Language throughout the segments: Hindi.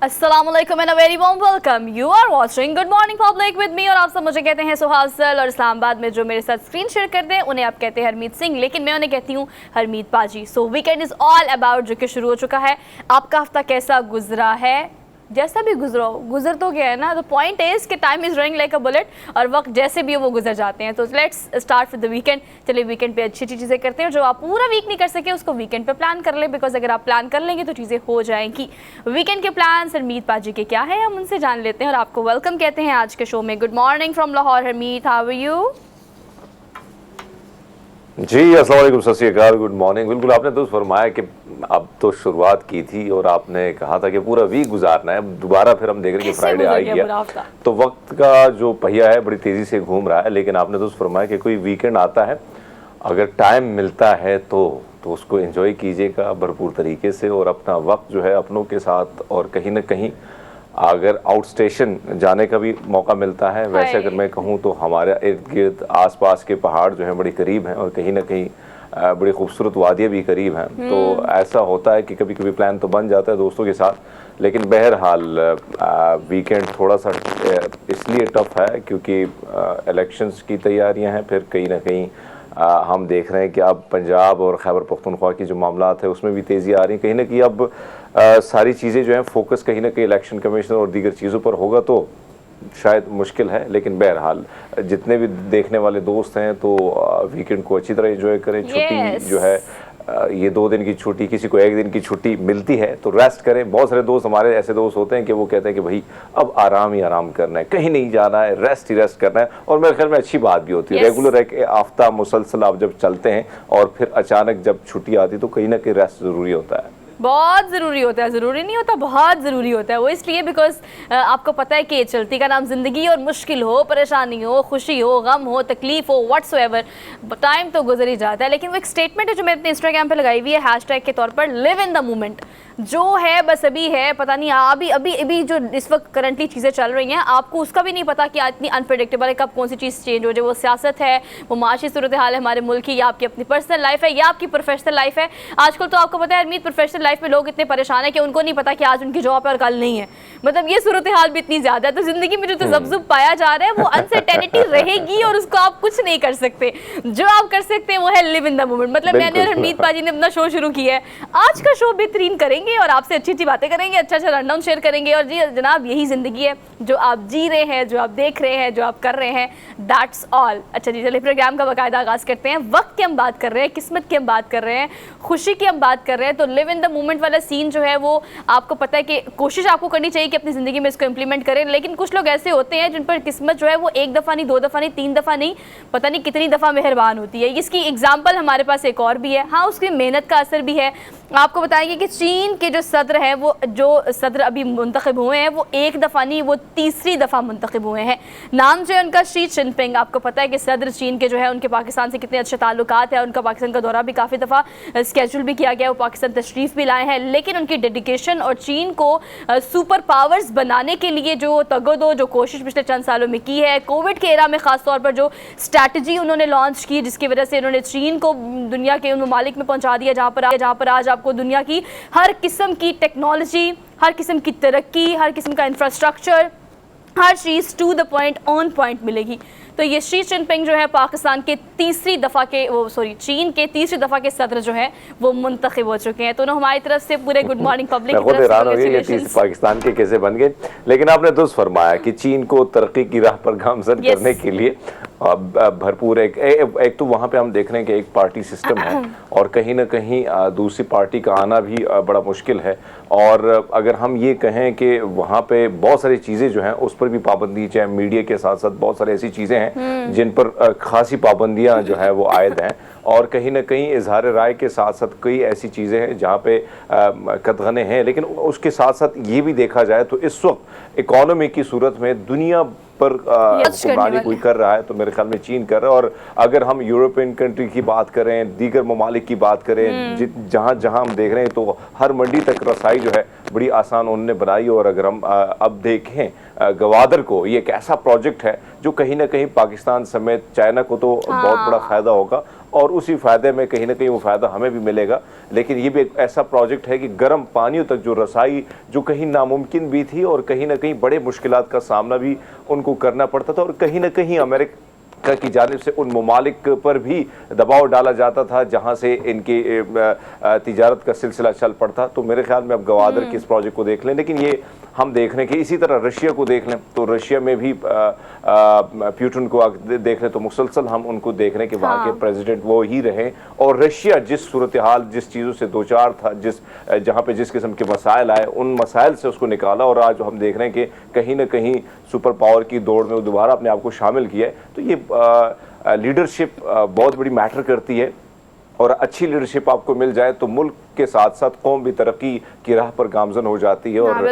अस्सलामुअलैकुम and a very warm welcome. You are watching good morning public with me, और आप सब मुझे कहते हैं सुहासल, और इस्लामाबाद में जो मेरे साथ स्क्रीन शेयर करते हैं उन्हें आप कहते हैं हरमीत सिंह, लेकिन मैं उन्हें कहती हूँ हरमीत पाजी। सो वीकेंड इज़ ऑल अबाउट, जो कि शुरू हो चुका है। आपका हफ्ता कैसा गुजरा है? जैसा भी गुजर तो गया है ना। द पॉइंट इज कि time is running like a bullet, और वक्त जैसे भी हो वो गुजर जाते हैं। तो let's start with the weekend. चलिए वीकेंड पे अच्छी अच्छी चीज़ें करते हैं। जो आप पूरा वीक नहीं कर सके उसको वीकेंड पे प्लान कर ले, बिकॉज अगर आप प्लान कर लेंगे तो चीज़ें हो जाएंगी। वीकेंड के प्लान हरमीत पाजी के क्या है, हम उनसे जान लेते हैं और आपको वेलकम कहते हैं आज के शो में। Good morning from Lahore Harmeet, how are you? जी अस्सलाम वालेकुम, सत श्री अकाल, गुड मॉर्निंग। बिल्कुल आपने तो फरमाया कि अब तो शुरुआत की थी और आपने कहा था कि पूरा वीक गुजारना है। दोबारा फिर हम देख रहे हैं कि फ्राइडे आ गया, तो वक्त का जो पहिया है बड़ी तेज़ी से घूम रहा है। लेकिन आपने तो फरमाया कि कोई वीकेंड आता है, अगर टाइम मिलता है तो उसको एंजॉय कीजिएगा भरपूर तरीके से, और अपना वक्त जो है अपनों के साथ, और कहीं ना कहीं अगर आउट स्टेशन जाने का भी मौका मिलता है। वैसे अगर मैं कहूँ तो हमारे इर्द गिर्द आसपास के पहाड़ जो हैं बड़ी करीब हैं, और कहीं ना कहीं बड़ी खूबसूरत वादियाँ भी करीब हैं। तो ऐसा होता है कि कभी कभी प्लान तो बन जाता है दोस्तों के साथ, लेकिन बहरहाल वीकेंड थोड़ा सा इसलिए टफ है क्योंकि इलेक्शंस की तैयारियां हैं। फिर कहीं ना कहीं हम देख रहे हैं कि अब पंजाब और खैबर पख्तूनख्वा की जो मामलात है उसमें भी तेज़ी आ रही है। कहीं ना कहीं अब सारी चीज़ें जो हैं फोकस कहीं ना कहीं इलेक्शन कमीशन और दीगर चीज़ों पर होगा, तो शायद मुश्किल है। लेकिन बहरहाल जितने भी देखने वाले दोस्त हैं तो वीकेंड को अच्छी तरह एंजॉय करें। छुट्टी जो है ये 2 दिन की छुट्टी, किसी को 1 दिन की छुट्टी मिलती है तो रेस्ट करें। बहुत सारे दोस्त हमारे ऐसे दोस्त होते हैं कि वो कहते हैं कि भाई अब आराम ही आराम करना है, कहीं नहीं जाना है, रेस्ट ही रेस्ट करना है। और मेरे ख्याल में अच्छी बात भी होती है। रेगुलर एक हफ्ता मुसलसल आप जब चलते हैं और फिर अचानक जब छुट्टी आती तो कहीं ना कहीं रेस्ट ज़रूरी होता है। बहुत ज़रूरी होता है, ज़रूरी नहीं होता, बहुत ज़रूरी होता है वो। इसलिए बिकॉज आपको पता है कि चलती का नाम ज़िंदगी, और मुश्किल हो, परेशानी हो, खुशी हो, गम हो, तकलीफ़ हो, व्हाट्सएवर, टाइम तो गुजर ही जाता है। लेकिन वो एक स्टेटमेंट है जो मैंने अपने इंस्टाग्राम पे लगाई हुई है हैशटैग के तौर पर, लिव इन द मोमेंट। जो है बस अभी है, पता नहीं अभी अभी अभी जो इस वक्त करंटली चीज़ें चल रही हैं आपको उसका भी नहीं पता कि इतनी अनप्रेडिक्टेबल है, कब कौन सी चीज़ चेंज हो जाए। वो सियासत है, वो माशी सूरत हाल है हमारे मुल्क की, या आपकी अपनी पर्सनल लाइफ है, या आपकी प्रोफेशनल लाइफ है। आजकल तो आपको पता है अरमीत, प्रोफेशनल लाइफ में लोग इतने परेशान है कि उनको नहीं पता कि आज उनकी जॉब है और कल नहीं है। मतलब ये सूरत हाल भी इतनी ज़्यादा है। तो ज़िंदगी में जो तज़ब्ज़ुब पाया जा रहा है वो अनसर्टेनिटी रहेगी, और उसको आप कुछ नहीं कर सकते। जो आप कर सकते हैं वो है लिव इन द मोमेंट। मतलब मैंने और हरमीत पाजी ने अपना शो शुरू किया है। आज का शो बेहतरीन करेंगे और आपसे अच्छी अच्छी बातें करेंगे, अच्छा अच्छा रनडाउन शेयर करेंगे। और जी जनाब, यही ज़िंदगी है जो आप जी रहे हैं, जो आप देख रहे हैं, जो आप कर रहे हैं, दैट्स ऑल। अच्छा जी, चलिए प्रोग्राम का बाकायदा आगाज़ करते हैं। वक्त की हम बात कर रहे हैं, किस्मत की हम बात कर रहे हैं, खुशी की हम बात कर रहे हैं। तो लिव इन द मोमेंट वाला सीन जो है वो आपको पता है कि कोशिश आपको करनी चाहिए कि अपनी ज़िंदगी में इसको इंप्लीमेंट करें। लेकिन कुछ लोग ऐसे होते हैं जिन पर किस्मत जो है वो 1 दफ़ा नहीं, 2 दफ़ा नहीं, 3 दफ़ा नहीं, पता नहीं कितनी दफ़ा मेहरबान होती है। इसकी एग्जाम्पल हमारे पास एक और भी है। हाँ, उसकी मेहनत का असर भी है। आपको बताएंगे कि चीन के जो सदर हैं, वो जो सदर अभी मुंतखब हुए हैं वो 1 दफ़ा नहीं, वो 3री दफ़ा मुंतखब हुए हैं। नाम जो है उनका शी चिनपिंग। आपको पता है कि सदर चीन के जो है उनके पाकिस्तान से कितने अच्छे ताल्लुकात हैं। उनका पाकिस्तान का दौरा भी काफ़ी दफ़ा स्केड्यूल भी किया गया, वो पाकिस्तान तशरीफ़ भी लाए हैं। लेकिन उनकी डेडिकेशन और चीन को सुपर पावर्स बनाने के लिए जो तगदो, जो कोशिश पिछले चंद सालों में की है, कोविड के एरा में ख़ास तौर पर जो स्ट्रैटेजी उन्होंने लॉन्च की, जिसकी वजह से उन्होंने चीन को दुनिया के उन ममालिक में पहुँचा दिया जहाँ पर आज आपको दुनिया की हर किस्म की टेक्नोलॉजी, हर किस्म की तरक्की, हर किस्म का इंफ्रास्ट्रक्चर, हर चीज़ to the point, on point मिलेगी। तो ये शी चिनपिंग जो है पाकिस्तान के 3री दफ़ा के चीन के 3री दफ़ा के सदर जो है वो मुंतखब हो चुके हैं। तो हमारी तरफ से पूरे गुड मॉर्निंग पब्लिक की तरफ से पाकिस्तान के कैसे बन गए। लेकिन आपने दुरुस्त फरमाया कि चीन को तरक्की की राह पर गामजन करने के लिए भरपूर एक तो वहाँ पे हम देख रहे हैं कि एक पार्टी सिस्टम है, और कहीं ना कहीं दूसरी पार्टी का आना भी बड़ा मुश्किल है। और अगर हम ये कहें कि वहाँ पे बहुत सारी चीज़ें जो हैं उस पर भी पाबंदी, चाहे मीडिया के साथ साथ बहुत सारी ऐसी चीज़ें हैं जिन पर खासी पाबंदियाँ जो है वो आयद हैं। और कहीं ना कहीं इजहार राय के साथ साथ कई ऐसी चीज़ें हैं जहाँ पे कतगने हैं। लेकिन उसके साथ साथ ये भी देखा जाए तो इस वक्त इकॉनमी की सूरत में दुनिया पर हुक्मरानी कोई कर रहा है तो मेरे ख्याल में चीन कर रहा है। और अगर हम यूरोपियन कंट्री की बात करें, दीगर ममालिक की बात करें, जहाँ जहाँ हम देख रहे हैं तो हर मंडी तक रसाई जो है बड़ी आसान उन्होंने बनाई। और अगर हम अब देखें गवादर को, ये एक ऐसा प्रोजेक्ट है जो कहीं ना कहीं पाकिस्तान समेत चाइना को तो बहुत बड़ा फ़ायदा होगा, और उसी फ़ायदे में कहीं ना कहीं वो फ़ायदा हमें भी मिलेगा। लेकिन ये भी एक ऐसा प्रोजेक्ट है कि गर्म पानियों तक जो रसाई जो कहीं नामुमकिन भी थी और कहीं ना कहीं बड़े मुश्किलात का सामना भी उनको करना पड़ता था, और कहीं ना कहीं अमेरिका की जानिब से उन ममालिक पर भी दबाव डाला जाता था जहां से इनकी तिजारत का सिलसिला चल पड़ता। तो मेरे ख्याल में अब गवादर के इस प्रोजेक्ट को देख लें, लेकिन ये हम देख रहे हैं कि इसी तरह रशिया को देख लें तो रशिया में भी पुतिन को देख लें तो मुसलसल हम उनको देख रहे हैं कि वहाँ के प्रेसिडेंट वो ही रहे, और रशिया जिस सूरत हाल जिस चीज़ों से दो चार था, जहाँ पे जिस किस्म के मसाइल आए उन मसाइल से उसको निकाला, और आज हम देख रहे हैं कि कहीं ना कहीं सुपर पावर की दौड़ में वो दोबारा अपने आप को शामिल किया है। तो ये लीडरशिप बहुत बड़ी मैटर करती है, और अच्छी लीडरशिप आपको मिल जाए तो मुल्क के साथ साथ कौम भी तरक्की की राह पर गामजन हो जाती है। और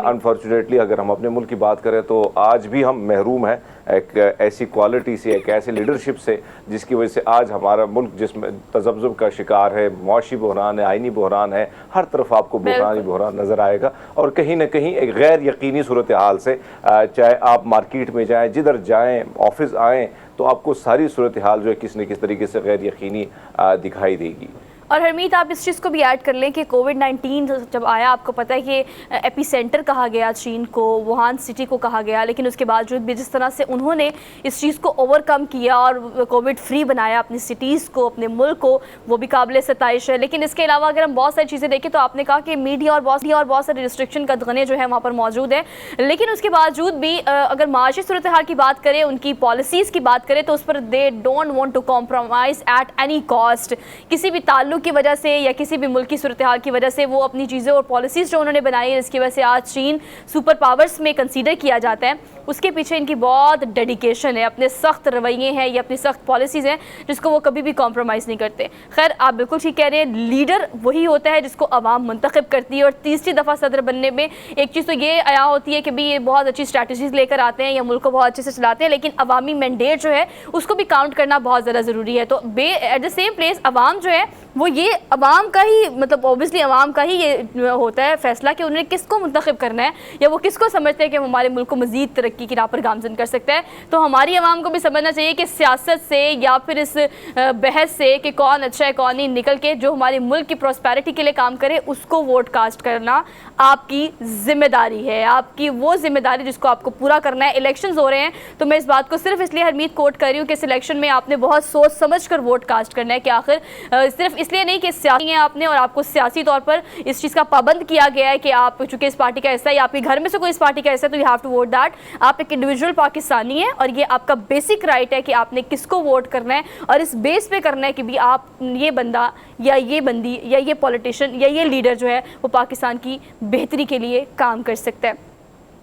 अनफॉर्चुनेटली अगर हम अपने मुल्क की बात करें तो आज भी हम महरूम हैं एक ऐसी क्वालिटी से, एक ऐसी लीडरशिप से जिसकी वजह से आज हमारा मुल्क जिसमें तज़ब्ज़ुब का शिकार है, मुआशी बहरान है, आइनी बहरान है, हर तरफ आपको बहरानी बहरान नज़र आएगा। और कहीं ना कहीं एक गैर यकीनी सूरत हाल से चाहे आप मार्केट में जाएँ, जिधर जाएँ, ऑफिस आएँ, तो आपको सारी सूरत हाल जो है किसी न किसी तरीके से गैर यकीनी दिखाई देगी। और हरमीत आप इस चीज़ को भी ऐड कर लें कि कोविड-19 जब आया, आपको पता है कि एपी सेंटर कहा गया चीन को, वुहान सिटी को कहा गया, लेकिन उसके बावजूद भी जिस तरह से उन्होंने इस चीज़ को ओवरकम किया और कोविड फ्री बनाया अपनी सिटीज़ को, अपने मुल्क को, वो भी काबिल सताइश है। लेकिन इसके अलावा अगर हम बहुत सारी चीज़ें देखें तो आपने कहा कि मीडिया और बहुत सारे रिस्ट्रिक्शन का दगने जो है वहाँ पर मौजूद है, लेकिन उसके बावजूद भी अगर माशी सूरत हाल की बात करें, उनकी पॉलिसीज़ की बात करें, तो उस पर they don't want to compromise at any cost. किसी भी ताल्लुक की वजह से या किसी भी मुल्क की सूरत हाल की वजह से वो अपनी चीज़ें और पॉलिसीज़ जो उन्होंने बनाई है, इसकी वजह से आज चीन सुपर पावर्स में कंसीडर किया जाता है, उसके पीछे इनकी बहुत डेडिकेशन है, अपने सख्त रवैये हैं, ये अपनी सख्त पॉलिसीज़ हैं जिसको वो कभी भी कॉम्प्रोमाइज़ नहीं करते। खैर आप बिल्कुल ठीक कह रहे हैं, लीडर वही होता है जिसको आवाम मुंतखब करती है, और तीसरी दफ़ा सदर बनने में एक चीज़ तो ये आया होती है कि भाई ये बहुत अच्छी स्ट्रैटेजीज़ लेकर आते हैं या मुल्क को बहुत अच्छे से चलाते हैं, लेकिन अवामी मैंडेट जो है उसको भी काउंट करना बहुत ज़्यादा ज़रूरी है। तो एट द सेम प्लेस अवाम जो है वो ये अवाम का ही, मतलब ऑब्वियसली अवाम का ही ये होता है फैसला कि उन्हें किसको मुंतखब करना है या वो किसको समझते हैं कि हमारे मुल्क को मज़ीद तरक्की की राह पर गामजन कर सकता है। तो हमारी अवाम को भी समझना चाहिए कि सियासत से या फिर इस बहस से कि कौन अच्छा है कौन नहीं, निकल के जो हमारे मुल्क की प्रॉस्पेरिटी के लिए काम करे उसको वोट कास्ट करना आपकी जिम्मेदारी है, आपकी वो जिम्मेदारी जिसको आपको पूरा करना है। इलेक्शंस हो रहे हैं तो मैं इस बात को सिर्फ इसलिए हरमीत कोट कर रही हूँ कि इस इलेक्शन में आपने बहुत सोच समझ कर वोट कास्ट करना है, कि आखिर सिर्फ इसलिए नहीं कि सियासी है आपने और आपको सियासी तौर पर इस चीज़ का पाबंद किया गया है कि आप चूंकि इस पार्टी का हिस्सा है या आपके घर में से कोई इस पार्टी का हिस्सा है तो you have to vote that. आप एक इंडिविजुअल पाकिस्तानी है और ये आपका बेसिक राइट है कि आपने किसको वोट करना है, और इस बेस पे करना है कि भी आप ये बंदा या ये बंदी या ये पॉलिटिशियन या ये लीडर जो है वो पाकिस्तान की बेहतरी के लिए काम कर सकता है।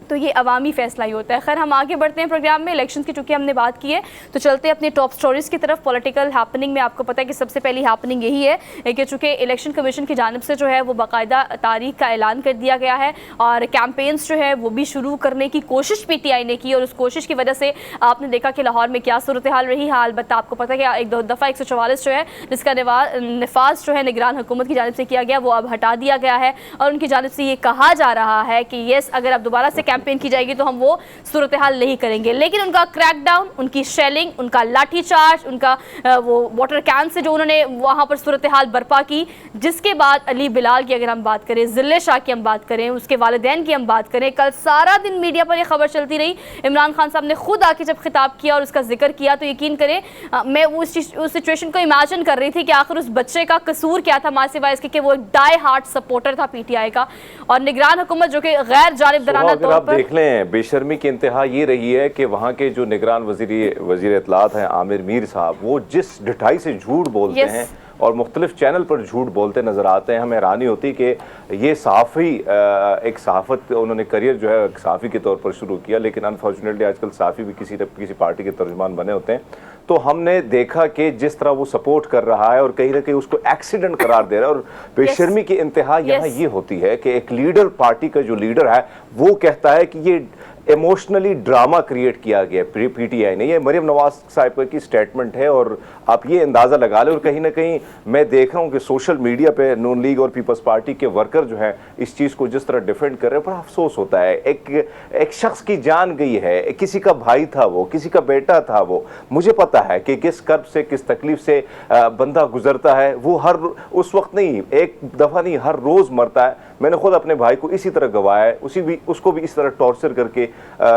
तो ये अवामी फैसला ही होता है। खैर हम आगे बढ़ते हैं प्रोग्राम में। इलेक्शंस की चूँकि हमने बात की है तो चलते हैं अपनी टॉप स्टोरीज़ की तरफ। पॉलिटिकल हैपनिंग में आपको पता है कि सबसे पहली हैपनिंग यही है कि चूँकि इलेक्शन कमीशन की जानिब से जो है वो बाकायदा तारीख का ऐलान कर दिया गया है और कैंपेन्स जो है वो भी शुरू करने की कोशिश PTI ने की, और उस कोशिश की वजह से आपने देखा कि लाहौर में क्या सूरत हाल रही है। अलबत्ता आपको पता है कि एक दो दफ़ा 144 जो है जिसका नफाज जो है निगरान हुकूमत की जानिब से किया गया वो अब हटा दिया गया है, और उनकी जानिब से ये कहा जा रहा है कि येस अगर अब दोबारा से कैंपेन की जाएगी तो हम वो सूरत हाल नहीं करेंगे। लेकिन उनका क्रैकडाउन, उनकी शेलिंग, उनका लाठीचार्ज, उनका वो वाटर कैन से जो उन्होंने वहाँ पर सूरत हाल बर्पा की, जिसके बाद अली बिलाल की अगर हम बात करें, जिले शाह की हम बात करें, उसके वालिदैन की हम बात करें, कल सारा दिन मीडिया पर यह खबर चलती रही। इमरान खान साहब ने खुद आके जब खिताब किया और उसका जिक्र किया तो यकीन करें मैं उस सिचुएशन को इमेजिन कर रही थी कि आखिर उस बच्चे का कसूर क्या था, माँ सिवाय इसके कि वो एक डाई हार्ट सपोर्टर था PTI का, और निगरान हुकूमत जो कि गैर जानिबदाराना तौर पर देख लें बेशर्मी की इंतहा ये रही है कि वहाँ के जो निगरान वजीर इत्तलात हैं आमिर मीर साहब, वो जिस ढिठाई से झूठ बोलते हैं और मुख्तलिफ चैनल पर झूठ बोलते नज़र आते हैं, हमें हैरानी होती है कि ये सहाफ़ी एक सहाफ़त उन्होंने करियर जो है सहाफ़ी के तौर पर शुरू किया, लेकिन अनफॉर्चुनेटली आजकल सहाफ़ी भी किसी पार्टी के तर्जुमान बने होते हैं। तो हमने देखा कि जिस तरह वो सपोर्ट कर रहा है और कहीं ना कहीं उसको एक्सीडेंट करार दे रहा है, और बेशर्मी की इंतहा यहाँ ये होती है कि एक लीडर, पार्टी का जो लीडर है वो कहता है कि ये इमोशनली ड्रामा क्रिएट किया गया पीटीआई ने। ये मरियम नवाज साहिब की स्टेटमेंट है और आप ये अंदाज़ा लगा लें। और कहीं ना कहीं मैं देख रहा हूँ कि सोशल मीडिया पे नून लीग और पीपल्स पार्टी के वर्कर जो हैं इस चीज़ को जिस तरह डिफेंड कर रहे हैं, बड़ा अफसोस होता है। एक शख्स की जान गई है, किसी का भाई था वो, किसी का बेटा था वो। मुझे पता है कि किस कर्ब से, किस तकलीफ से बंदा गुजरता है। वो हर उस वक्त नहीं, एक दफ़ा नहीं, हर रोज़ मरता है। मैंने खुद अपने भाई को इसी तरह गंवाया है, उसको भी इस तरह टॉर्चर करके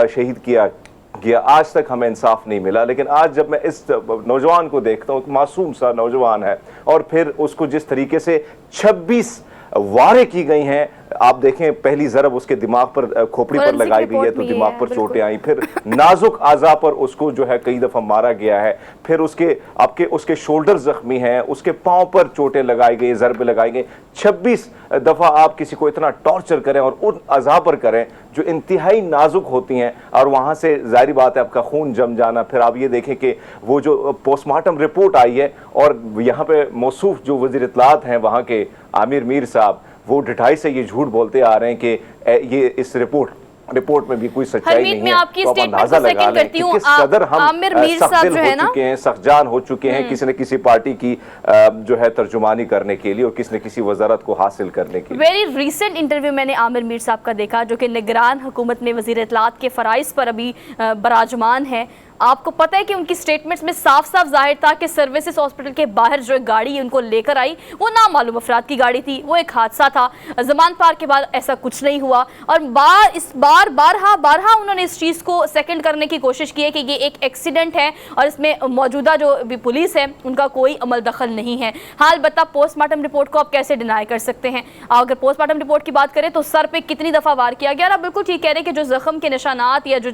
शहीद किया गया। आज तक हमें इंसाफ नहीं मिला। लेकिन आज जब मैं इस नौजवान को देखता हूँ, एक मासूम सा नौजवान है, और फिर उसको जिस तरीके से 26 वारें की गई हैं, आप देखें पहली ज़रब उसके दिमाग पर, खोपड़ी पर लगाई गई है तो दिमाग पर चोटें आई, फिर नाजुक आज़ा पर उसको जो है कई दफ़ा मारा गया है, फिर उसके शोल्डर जख्मी हैं, उसके पाँव पर चोटें लगाई गई, ज़रबे लगाई गई। 26 दफ़ा आप किसी को इतना टॉर्चर करें और उन अज़ा पर करें जो इंतहाई नाजुक होती हैं, और वहाँ से ज़ाहिर बात है आपका खून जम जाना। फिर आप ये देखें कि वो जो पोस्टमार्टम रिपोर्ट आई है, और यहाँ पे मौसूफ जो वज़ीर इत्तलात हैं वहाँ के आमिर मीर साहब, वो ढिठाई से ये झूठ बोलते आ रहे हैं कि ये इस रिपोर्ट में भी कोई सच्चाई नहीं है। आपकी स्टेटमेंट को सेकंड करती हूं। किस कदर हम आमिर मीर साहब जो है ना, सख्तजान हो चुके हैं किसी न किसी पार्टी की जो है तर्जुमानी करने के लिए और किसी न किसी वजारत को हासिल करने के लिए। वेरी रिसेंट इंटरव्यू मैंने आमिर मीर साहब का देखा, जो कि निगरान हुकूमत में वज़ीर इत्तलात के फ़राइज़ पर अभी बराजमान है। आपको पता है कि उनकी स्टेटमेंट्स में साफ साफ जाहिर था कि सर्विसेज हॉस्पिटल के बाहर जो एक गाड़ी उनको लेकर आई, वो नामालूम अफराद की गाड़ी थी, वो एक हादसा था। जमान पार के बाद ऐसा कुछ नहीं हुआ, और बारहा उन्होंने इस चीज़ को सेकंड करने की कोशिश की है कि ये एक एक्सीडेंट है और इसमें मौजूदा जो भी पुलिस है उनका कोई अमल दखल नहीं है। हाल बता पोस्टमार्टम रिपोर्ट को आप कैसे डिनाई कर सकते हैं? अगर पोस्टमार्टम रिपोर्ट की बात करें तो सर पे कितनी दफ़ा वार किया गया। आप बिल्कुल ठीक कह रहे हैं कि जो जख्म के निशानात या जो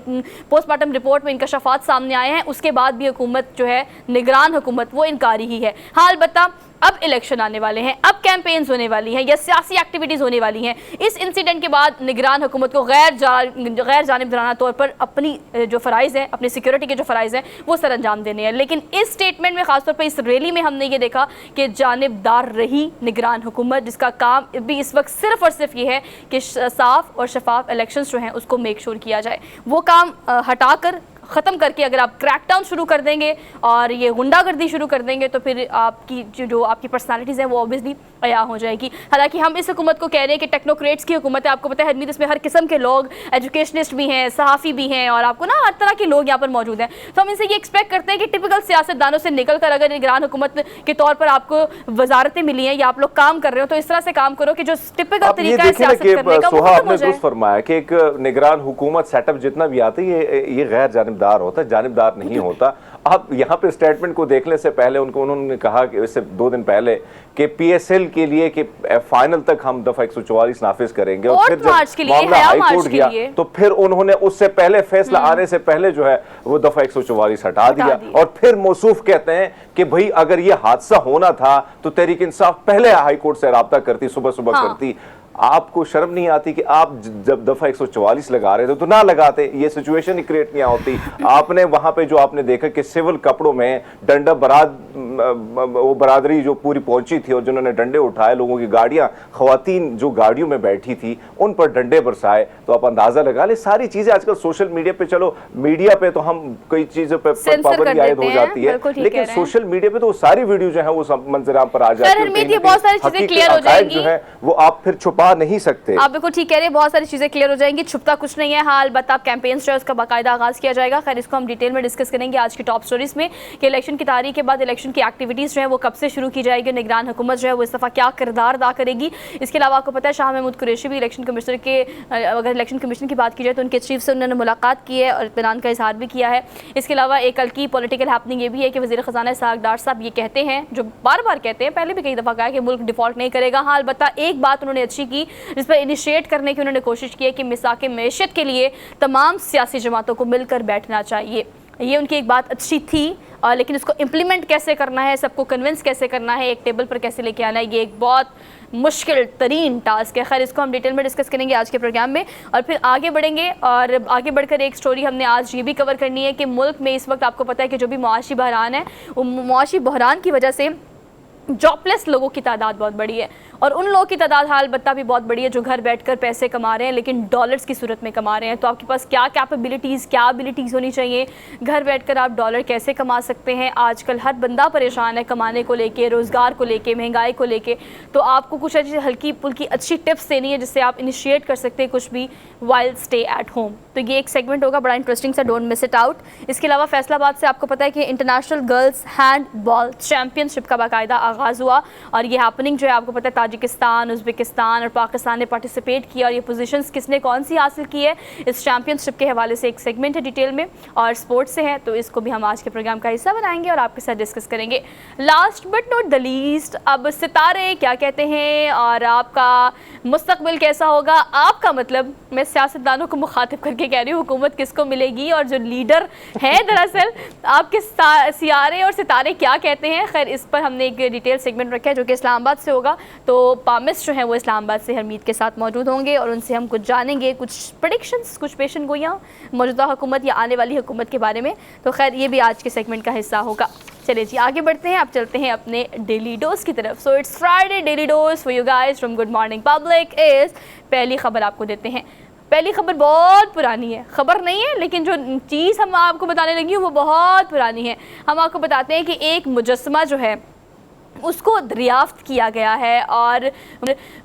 पोस्टमार्टम रिपोर्ट में इंकशाफात सामने आए हैं, उसके बाद भी हुकूमत जो है, निगरान हुकूमत, वो इनकारी ही है। हाल बता अब इलेक्शन आने वाले हैं, अब कैंपेन्स होने वाली हैं या सियासी एक्टिविटीज़ होने वाली हैं। इस इंसिडेंट के बाद निगरान हुकूमत को गैर जानिबदाराना तौर पर अपनी जो फ़राइज़ हैं, अपनी सिक्योरिटी के जो फ़राइज़ हैं, वो सर अंजाम देने हैं। लेकिन इस स्टेटमेंट में ख़ासतौर पर इस रैली में हमने ये देखा कि जानिबदार रही निगरान हुकूमत, जिसका काम भी इस वक्त सिर्फ़ और सिर्फ ये है कि साफ़ और शफाफ इलेक्शंस जो हैं उसको मेक श्योर किया जाए। वो काम हटाकर, ख़त्म करके अगर आप क्रैकडाउन शुरू कर देंगे और ये गुंडागर्दी शुरू कर देंगे तो फिर आपकी जो आपकी पर्सनालिटीज़ हैं वो ऑब्वियसली अया हो जाएगी। हालांकि हम इस हुकूमत को कह रहे हैं कि टेक्नोक्रेट्स की हुकूमत है। आपको पता है हरमीत, इसमें हर किस्म के लोग, एजुकेशनिस्ट भी हैं, सहाफ़ी भी हैं, और आपको ना हर तरह के लोग यहाँ पर मौजूद हैं। तो हम इनसे ये एक्सपेक्ट करते हैं कि टिपिकल सियासतदानों से निकल कर अगर निगरान हुकूमत के तौर पर आपको वजारतें मिली हैं या आप लोग काम कर रहे हो, तो इस तरह से काम करो कि जो टिपिकल तरीका है सियासत करने का वो खत्म हो जाए। फरमाया कि एक निगरान हुकूमत सेटअप जितना भी आता है ये गैर जानिबदार होता है, जानिबदार नहीं होता। अब यहाँ पे स्टेटमेंट को देखने से पहले उन्होंने कहा कि इससे 2 दिन पहले कि पीएसएल के लिए कि फाइनल तक हम दफा 144 नाफिज करेंगे, और फिर जब मामला हाई कोर्ट गया तो फिर उन्होंने उससे पहले फैसला आने से पहले जो है वो दफा 144 हटा दिया। और फिर मौसूफ कहते हैं कि भाई अगर ये हादसा होना था तो तहरीक इंसाफ पहले हाई कोर्ट से राब्ता करती, सुबह सुबह करती। आपको शर्म नहीं आती कि आप जब दफा 144 लगा रहे थे तो ना लगाते, ये सिचुएशन ही क्रिएट नहीं होती। आपने वहां पे जो आपने देखा कि सिविल कपड़ों में डंडा वो बरादरी जो पूरी पहुंची थी और जिन्होंने डंडे उठाए, लोगों की गाड़ियां, खवातीन जो गाड़ियों में बैठी थी उन पर डंडे बरसाए, तो आप अंदाजा लगा ले। सारी चीजें आजकल सोशल मीडिया पे, चलो मीडिया पे तो हम कई चीजों पे पाबंदी आयद हो जाती है, लेकिन सोशल मीडिया पे तो सारी वीडियो जो है वो मंजर पर आ जाती है। बहुत सारी चीजें क्लियर हो जाएंगी, जो है वो आप फिर छुपा नहीं सकते। आप बिल्कुल ठीक कह रहे हैं, बहुत सारी चीजें क्लियर हो जाएंगी, छुपता कुछ नहीं है। हाल बता कैंपेन्स जो है उसका बाकायदा आगाज किया जाएगा। खैर इसको हम डिटेल में डिस्कस करेंगे आज की टॉप स्टोरीज में कि इलेक्शन की तारीख के बाद इलेक्शन की एक्टिविटीज जो है वो कब से शुरू की जाएगी, निगरान हुकूमत जो है वो इस दफा क्या किरदार अदा करेगी। इसके अलावा आपको पता है शाह महमूद कुरैशी भी इलेक्शन कमिश्नर के, अगर इलेक्शन कमीशन की बात की जाए तो उनके चीफ से उन्होंने मुलाकात की है और इत्मीनान का इजहार भी किया है। इसके अलावा एक कल की पॉलिटिकल हैपनिंग ये भी है कि वज़ीर ख़ज़ाना इसहाक़ डार साहब ये कहते हैं, जो बार बार कहते हैं, पहले भी कई दफ़ा कहा है कि मुल्क डिफ़ॉल्ट नहीं करेगा। हाल बता एक बात उन्होंने अच्छी की जिस पर इनिशिएट करने की उन्होंने कोशिश की है कि मिसाक़ मैशत के लिए तमाम सियासी जमातों को मिलकर बैठना चाहिए। ये उनकी एक बात अच्छी थी, लेकिन इसको इम्प्लीमेंट कैसे करना है, सबको कन्विंस कैसे करना है, एक टेबल पर कैसे लेके आना है, ये एक बहुत मुश्किल तरीन टास्क है। खैर इसको हम डिटेल में डिस्कस करेंगे आज के प्रोग्राम में और फिर आगे बढ़ेंगे। और आगे बढ़कर एक स्टोरी हमने आज ये भी कवर करनी है कि मुल्क में इस वक्त आपको पता है कि जो भी मुआशी बहरान है, वो मुआशी बहरान की वजह से जॉबलेस लोगों की तादाद बहुत बड़ी है, और उन लोगों की तादाद हाल बत्ता भी बहुत बड़ी है जो घर बैठकर पैसे कमा रहे हैं लेकिन डॉलर्स की सूरत में कमा रहे हैं। तो आपके पास क्या कैपेबिलिटीज़, क्या एबिलिटीज़ होनी चाहिए, घर बैठकर आप डॉलर कैसे कमा सकते हैं। आजकल हर बंदा परेशान है कमाने को लेके, रोज़गार को लेके, महंगाई को लेके। तो आपको कुछ ऐसी हल्की फुल्की अच्छी टिप्स देनी है जिससे आप इनिशिएट कर सकते हैं कुछ भी वाइल स्टे एट होम। तो ये एक सेगमेंट होगा बड़ा इंटरेस्टिंग सा, डोंट मिस इट आउट। इसके अलावा फैसलाबाद से आपको पता है कि इंटरनेशनल गर्ल्स हैंडबॉल चैम्पियनशिप का बाकायदा आगाज़ हुआ, और ये हैपनिंग जो है आपको पता है ताजिकिस्तान, उज़्बेकिस्तान और पाकिस्तान ने पार्टिसिपेट किया, और ये पोजीशंस किसने कौन सी हासिल की है इस चैम्पियनशिप के हवाले से एक सेगमेंट है डिटेल में, और स्पोर्ट्स से है, तो इसको भी हम आज के प्रोग्राम का हिस्सा बनाएंगे और आपके साथ डिस्कस करेंगे। Last but not the least, अब सितारे क्या कहते हैं और आपका मुस्तकबिल कैसा होगा। आपका मतलब, मैं सियासतदानों को मुखातिब करके कह रही हूँ, हुकूमत किसको मिलेगी और जो लीडर है दरअसल आपके सियारे और सितारे क्या कहते हैं। खैर इस पर हमने एक डिटेल सेगमेंट रखा है जो कि इस्लामाबाद से होगा, तो पामिस जो हैं वो इस्लामाबाद से हरमीत के साथ मौजूद होंगे और उनसे हम कुछ जानेंगे, कुछ प्रेडिक्शंस, कुछ पेशन गोइयाँ मौजूदा हुकूमत या आने वाली हुकूमत के बारे में। तो खैर ये भी आज के सेगमेंट का हिस्सा होगा। चलिए जी आगे बढ़ते हैं, अब चलते हैं अपने डेली डोज की तरफ। So it's Friday, daily dose for you guys from good morning public is. पहली खबर आपको देते हैं। पहली खबर बहुत पुरानी है, खबर नहीं है लेकिन जो चीज़ हम आपको बताने लगी हूँ वो बहुत पुरानी है। हम आपको बताते हैं कि एक मुजस्समा जो है उसको दरियाफ्त किया गया है, और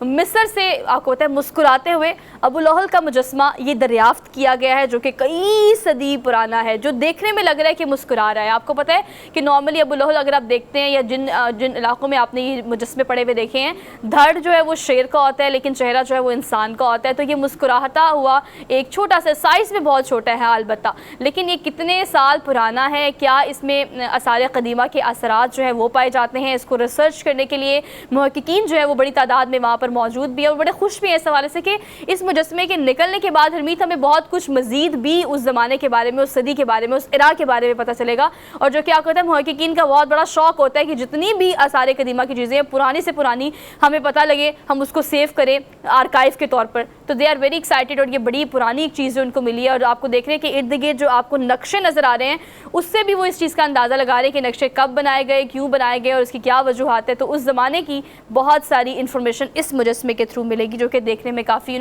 मिस्र से आपको पता है मुस्कुराते हुए अबू लहल का मुजस्समा ये दरियाफ्त किया गया है जो कि कई सदी पुराना है, जो देखने में लग रहा है कि मुस्कुरा रहा है। आपको पता है कि नॉर्मली अबू लहल अगर आप देखते हैं या जिन इलाकों में आपने ये मुजस्समे पड़े हुए देखे हैं, धड़ जो है वो शेर का होता है लेकिन चेहरा जो है वो इंसान का होता है। तो ये मुस्कुराता हुआ एक छोटा सा, साइज़ में बहुत छोटा है अलबत्ता, लेकिन ये कितने साल पुराना है, क्या इसमें आसार कदीमा के असरात जो है वो पाए जाते हैं। इसको रिसर्च करने के लिए मुहक्किकीन जो है वो बड़ी तादाद में वहाँ पर मौजूद भी है और बड़े खुश भी हैं इस हवाले से कि इस मुजस्समे के निकलने के बाद हरमीत हमें बहुत कुछ मज़ीद भी उस ज़माने के बारे में, उस सदी के बारे में, उस इरा के बारे में पता चलेगा। और जो क्या कहते हैं मुहक्किकीन का बहुत बड़ा शौक़ होता है कि जितनी भी आसार कदीमा की चीज़ें पुरानी से पुरानी हमें पता लगे, हम उसको सेव करें आर्काइव के तौर पर। तो दे आर वेरी एक्साइटेड, और ये बड़ी पुरानी एक चीज़ जो उनको मिली है। और आपको देख रहे हैं कि इर्द गिर्द जो आपको नक्शे नज़र आ रहे हैं उससे भी वो इस चीज़ का अंदाज़ा लगा रहे हैं कि नक्शे कब बनाए गए, क्यों बनाए गए और उसकी क्या वजूहात है। तो उस ज़माने की बहुत सारी इंफॉर्मेशन इस मुजस्समे के थ्रू मिलेगी जो कि देखने में काफ़ी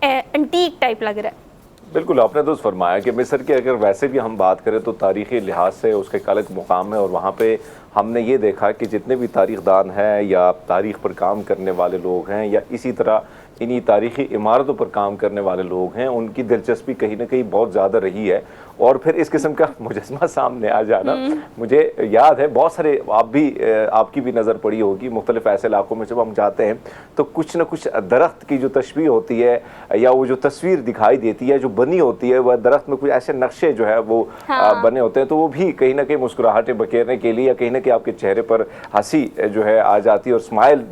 एंटीक टाइप लग रहा है। बिल्कुल, आपने तो फरमाया कि मिस्र की अगर वैसे भी हम बात करें तो तारीख़ी लिहाज से उसके एक अलग मुकाम है, और वहाँ पे हमने ये देखा कि जितने भी तारीख़दान हैं या तारीख़ पर काम करने वाले लोग हैं या इसी तरह इन्हीं तारीख़ी इमारतों पर काम करने वाले लोग हैं, उनकी दिलचस्पी कहीं ना कहीं बहुत ज़्यादा रही है। और फिर इस किस्म का मुजस्समा सामने आ जाना, मुझे याद है बहुत सारे, आपकी भी नज़र पड़ी होगी मुख्तलिफ ऐसे इलाकों में जब हम जाते हैं तो कुछ न कुछ दरख्त की जो तशबीह होती है या वो जो तस्वीर दिखाई देती है जो बनी होती है, वह दरख्त में कुछ ऐसे नक्शे जो है वो बने होते हैं, तो वो भी कहीं ना कहीं मुस्कुराहटें बखेरने के लिए या कहीं ना कहीं आपके चेहरे पर हंसी जो है आ जाती है। और स्माइल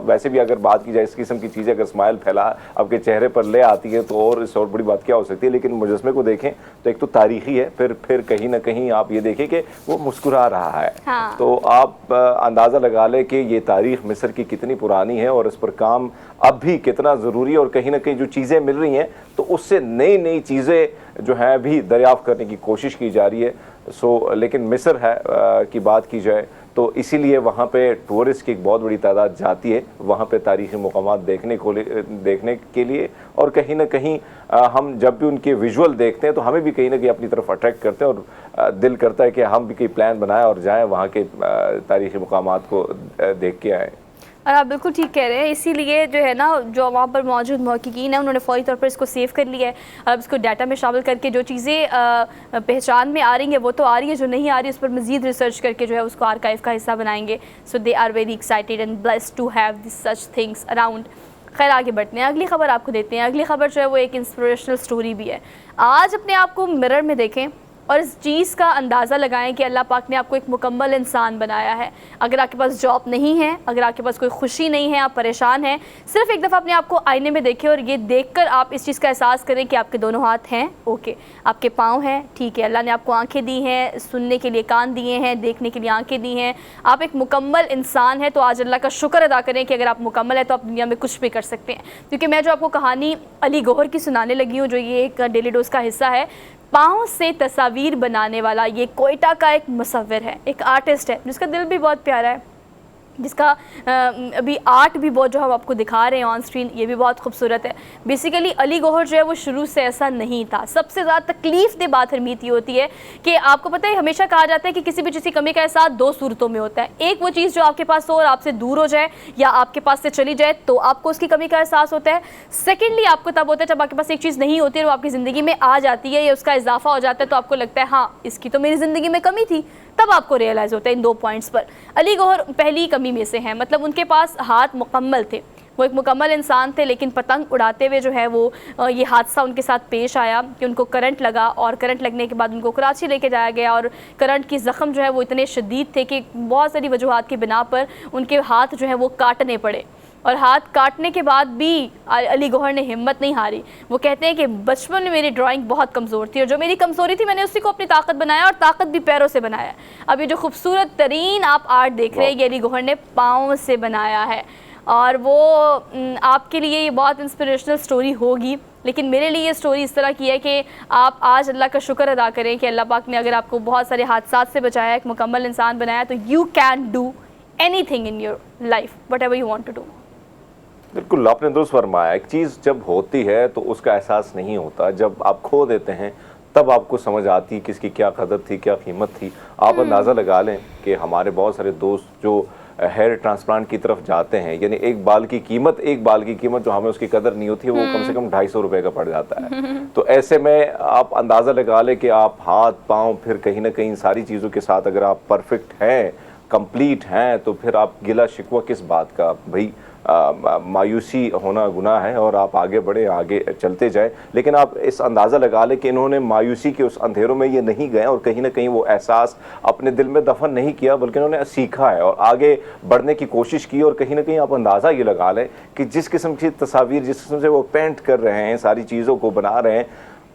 वैसे भी अगर बात की जाए इस किस्म की चीज़ें अगर स्माइल फैला आपके चेहरे पर ले आती है तो और इससे और बड़ी बात क्या हो सकती है। लेकिन मुजस्समे को देखें तो एक तो तारीखी है, फिर कहीं ना कहीं आप ये देखें कि वो मुस्कुरा रहा है। हाँ। तो आप अंदाज़ा लगा लें कि ये तारीख़ मिस्र की कितनी पुरानी है और इस पर काम अब भी कितना ज़रूरी है, और कहीं ना कहीं जो चीज़ें मिल रही हैं तो उससे नई नई चीज़ें जो हैं भी दरियाफ़्त करने की कोशिश की जा रही है। लेकिन मिस्र है की बात की जाए तो इसीलिए वहाँ पे टूरिस्ट की एक बहुत बड़ी तादाद जाती है वहाँ पे तारीख़ी मकामात देखने के लिए, और कहीं ना कहीं हम जब भी उनके विजुअल देखते हैं तो हमें भी कहीं ना कहीं अपनी तरफ अट्रैक्ट करते हैं और दिल करता है कि हम भी कोई प्लान बनाएं और जाएं वहाँ के तारीख़ी मकामात को देख के आएँ। और आप बिल्कुल ठीक कह रहे हैं, इसीलिए जो है ना जो वहाँ पर मौजूद मुहक्किकीन है उन्होंने फ़ौरी तौर पर इसको सेव कर लिया है। अब इसको डाटा में शामिल करके जो चीज़ें पहचान में आ रही हैं वो तो आ रही है, जो नहीं आ रही है उस पर मज़ीद रिसर्च करके जो है उसको आर्काइव का हिस्सा बनाएंगे। So they are very excited and blessed to have this such things around. खैर आगे बढ़ते हैं, अगली खबर आपको देते हैं। अगली खबर जो है वो एक इंस्पिरेशनल स्टोरी भी है। आज अपने आप को मिरर में देखें और इस चीज़ का अंदाज़ा लगाएं कि अल्लाह पाक ने आपको एक मुकम्मल इंसान बनाया है। अगर आपके पास जॉब नहीं है, अगर आपके पास कोई खुशी नहीं है, आप परेशान हैं, सिर्फ एक दफ़ा अपने आप को आईने में देखें और ये देखकर आप इस चीज़ का एहसास करें कि आपके दोनों हाथ हैं, ओके, आपके पाँव हैं, ठीक है, अल्लाह ने आपको आंखें दी हैं, सुनने के लिए कान दिए हैं, देखने के लिए आंखें दी हैं, आप एक मुकम्मल इंसान हैं। तो आज अल्लाह का शुक्र अदा करें कि अगर आप मुकम्मल हैं तो आप दुनिया में कुछ भी कर सकते हैं। क्योंकि मैं जो आपको कहानी अली गौहर की सुनाने लगी हूँ, जो ये एक डेली डोज का हिस्सा है, पाँव से तस्वीर बनाने वाला ये कोयटा का एक मुसव्विर है, एक आर्टिस्ट है जिसका दिल भी बहुत प्यारा है। जिसका अभी आर्ट भी बहुत जो हम आपको दिखा रहे हैं ऑन स्क्रीन, ये भी बहुत खूबसूरत है। बेसिकली अली गौहर जो है वो शुरू से ऐसा नहीं था। सबसे ज़्यादा तकलीफ दे बात हरमीत ये होती है कि आपको पता है हमेशा कहा जाता है कि किसी भी चीज़ की कमी का एहसास दो सूरतों में होता है। एक वो चीज़ जो आपके पास हो और आपसे दूर हो जाए या आपके पास से चली जाए तो आपको उसकी कमी का एहसास होता है। सेकेंडली आपको तब होता है जब आपके पास एक चीज़ नहीं होती है और वो आपकी ज़िंदगी में आ जाती है या उसका इजाफा हो जाता है तो आपको लगता है हाँ इसकी तो मेरी ज़िंदगी में कमी थी, तब आपको रियलाइज़ होता है इन दो पॉइंट्स पर। अली गौहर पहली कमी में से हैं, मतलब उनके पास हाथ मुकम्मल थे, वो एक मुकम्मल इंसान थे, लेकिन पतंग उड़ाते हुए जो है वो ये हादसा उनके साथ पेश आया कि उनको करंट लगा और करंट लगने के बाद उनको कराची लेके जाया गया और करंट की ज़ख्म जो है वो इतने शदीद थे कि बहुत सारी वजूहात की बिना पर उनके हाथ जो है वो काटने पड़े। और हाथ काटने के बाद भी अली गौहर ने हिम्मत नहीं हारी। वो कहते हैं कि बचपन में मेरी ड्राइंग बहुत कमज़ोर थी और जो मेरी कमज़ोरी थी मैंने उसी को अपनी ताकत बनाया और ताकत भी पैरों से बनाया। अब ये जो खूबसूरत तरीन आप आर्ट देख रहे हैं ये अली गौहर ने पाँव से बनाया है और वो आपके लिए ये बहुत इंस्पिरेशनल स्टोरी होगी, लेकिन मेरे लिए ये स्टोरी इस तरह की है कि आप आज अल्लाह का शुक्र अदा करें कि अल्लाह पाक ने अगर आपको बहुत सारे हादसात से बचाया, एक मुकम्मल इंसान बनाया, तो you can do anything in your life whatever you want to do. बिल्कुल आपने दुरुस्त फरमाया। एक चीज़ जब होती है तो उसका एहसास नहीं होता, जब आप खो देते हैं तब आपको समझ आती है किसकी क्या कदर थी, क्या कीमत थी। आप अंदाज़ा लगा लें कि हमारे बहुत सारे दोस्त जो हेयर ट्रांसप्लांट की तरफ जाते हैं, यानी एक बाल की कीमत जो हमें उसकी कदर नहीं होती है वो कम से कम 250 रुपये का पड़ जाता है। तो ऐसे में आप अंदाज़ा लगा लें कि आप हाथ पाँव फिर कहीं ना कहीं सारी चीज़ों के साथ अगर आप परफेक्ट हैं, कंप्लीट हैं, तो फिर आप गिला शिकवा किस बात का। भाई मायूसी होना गुनाह है और आप आगे बढ़े, आगे चलते जाएं। लेकिन आप इस अंदाज़ा लगा लें कि इन्होंने मायूसी के उस अंधेरों में ये नहीं गए और कहीं ना कहीं वो एहसास अपने दिल में दफन नहीं किया, बल्कि इन्होंने सीखा है और आगे बढ़ने की कोशिश की। और कहीं ना कहीं आप अंदाज़ा ये लगा लें कि जिस किस्म की तस्वीर, जिस किस्म से वो पेंट कर रहे हैं, सारी चीज़ों को बना रहे हैं,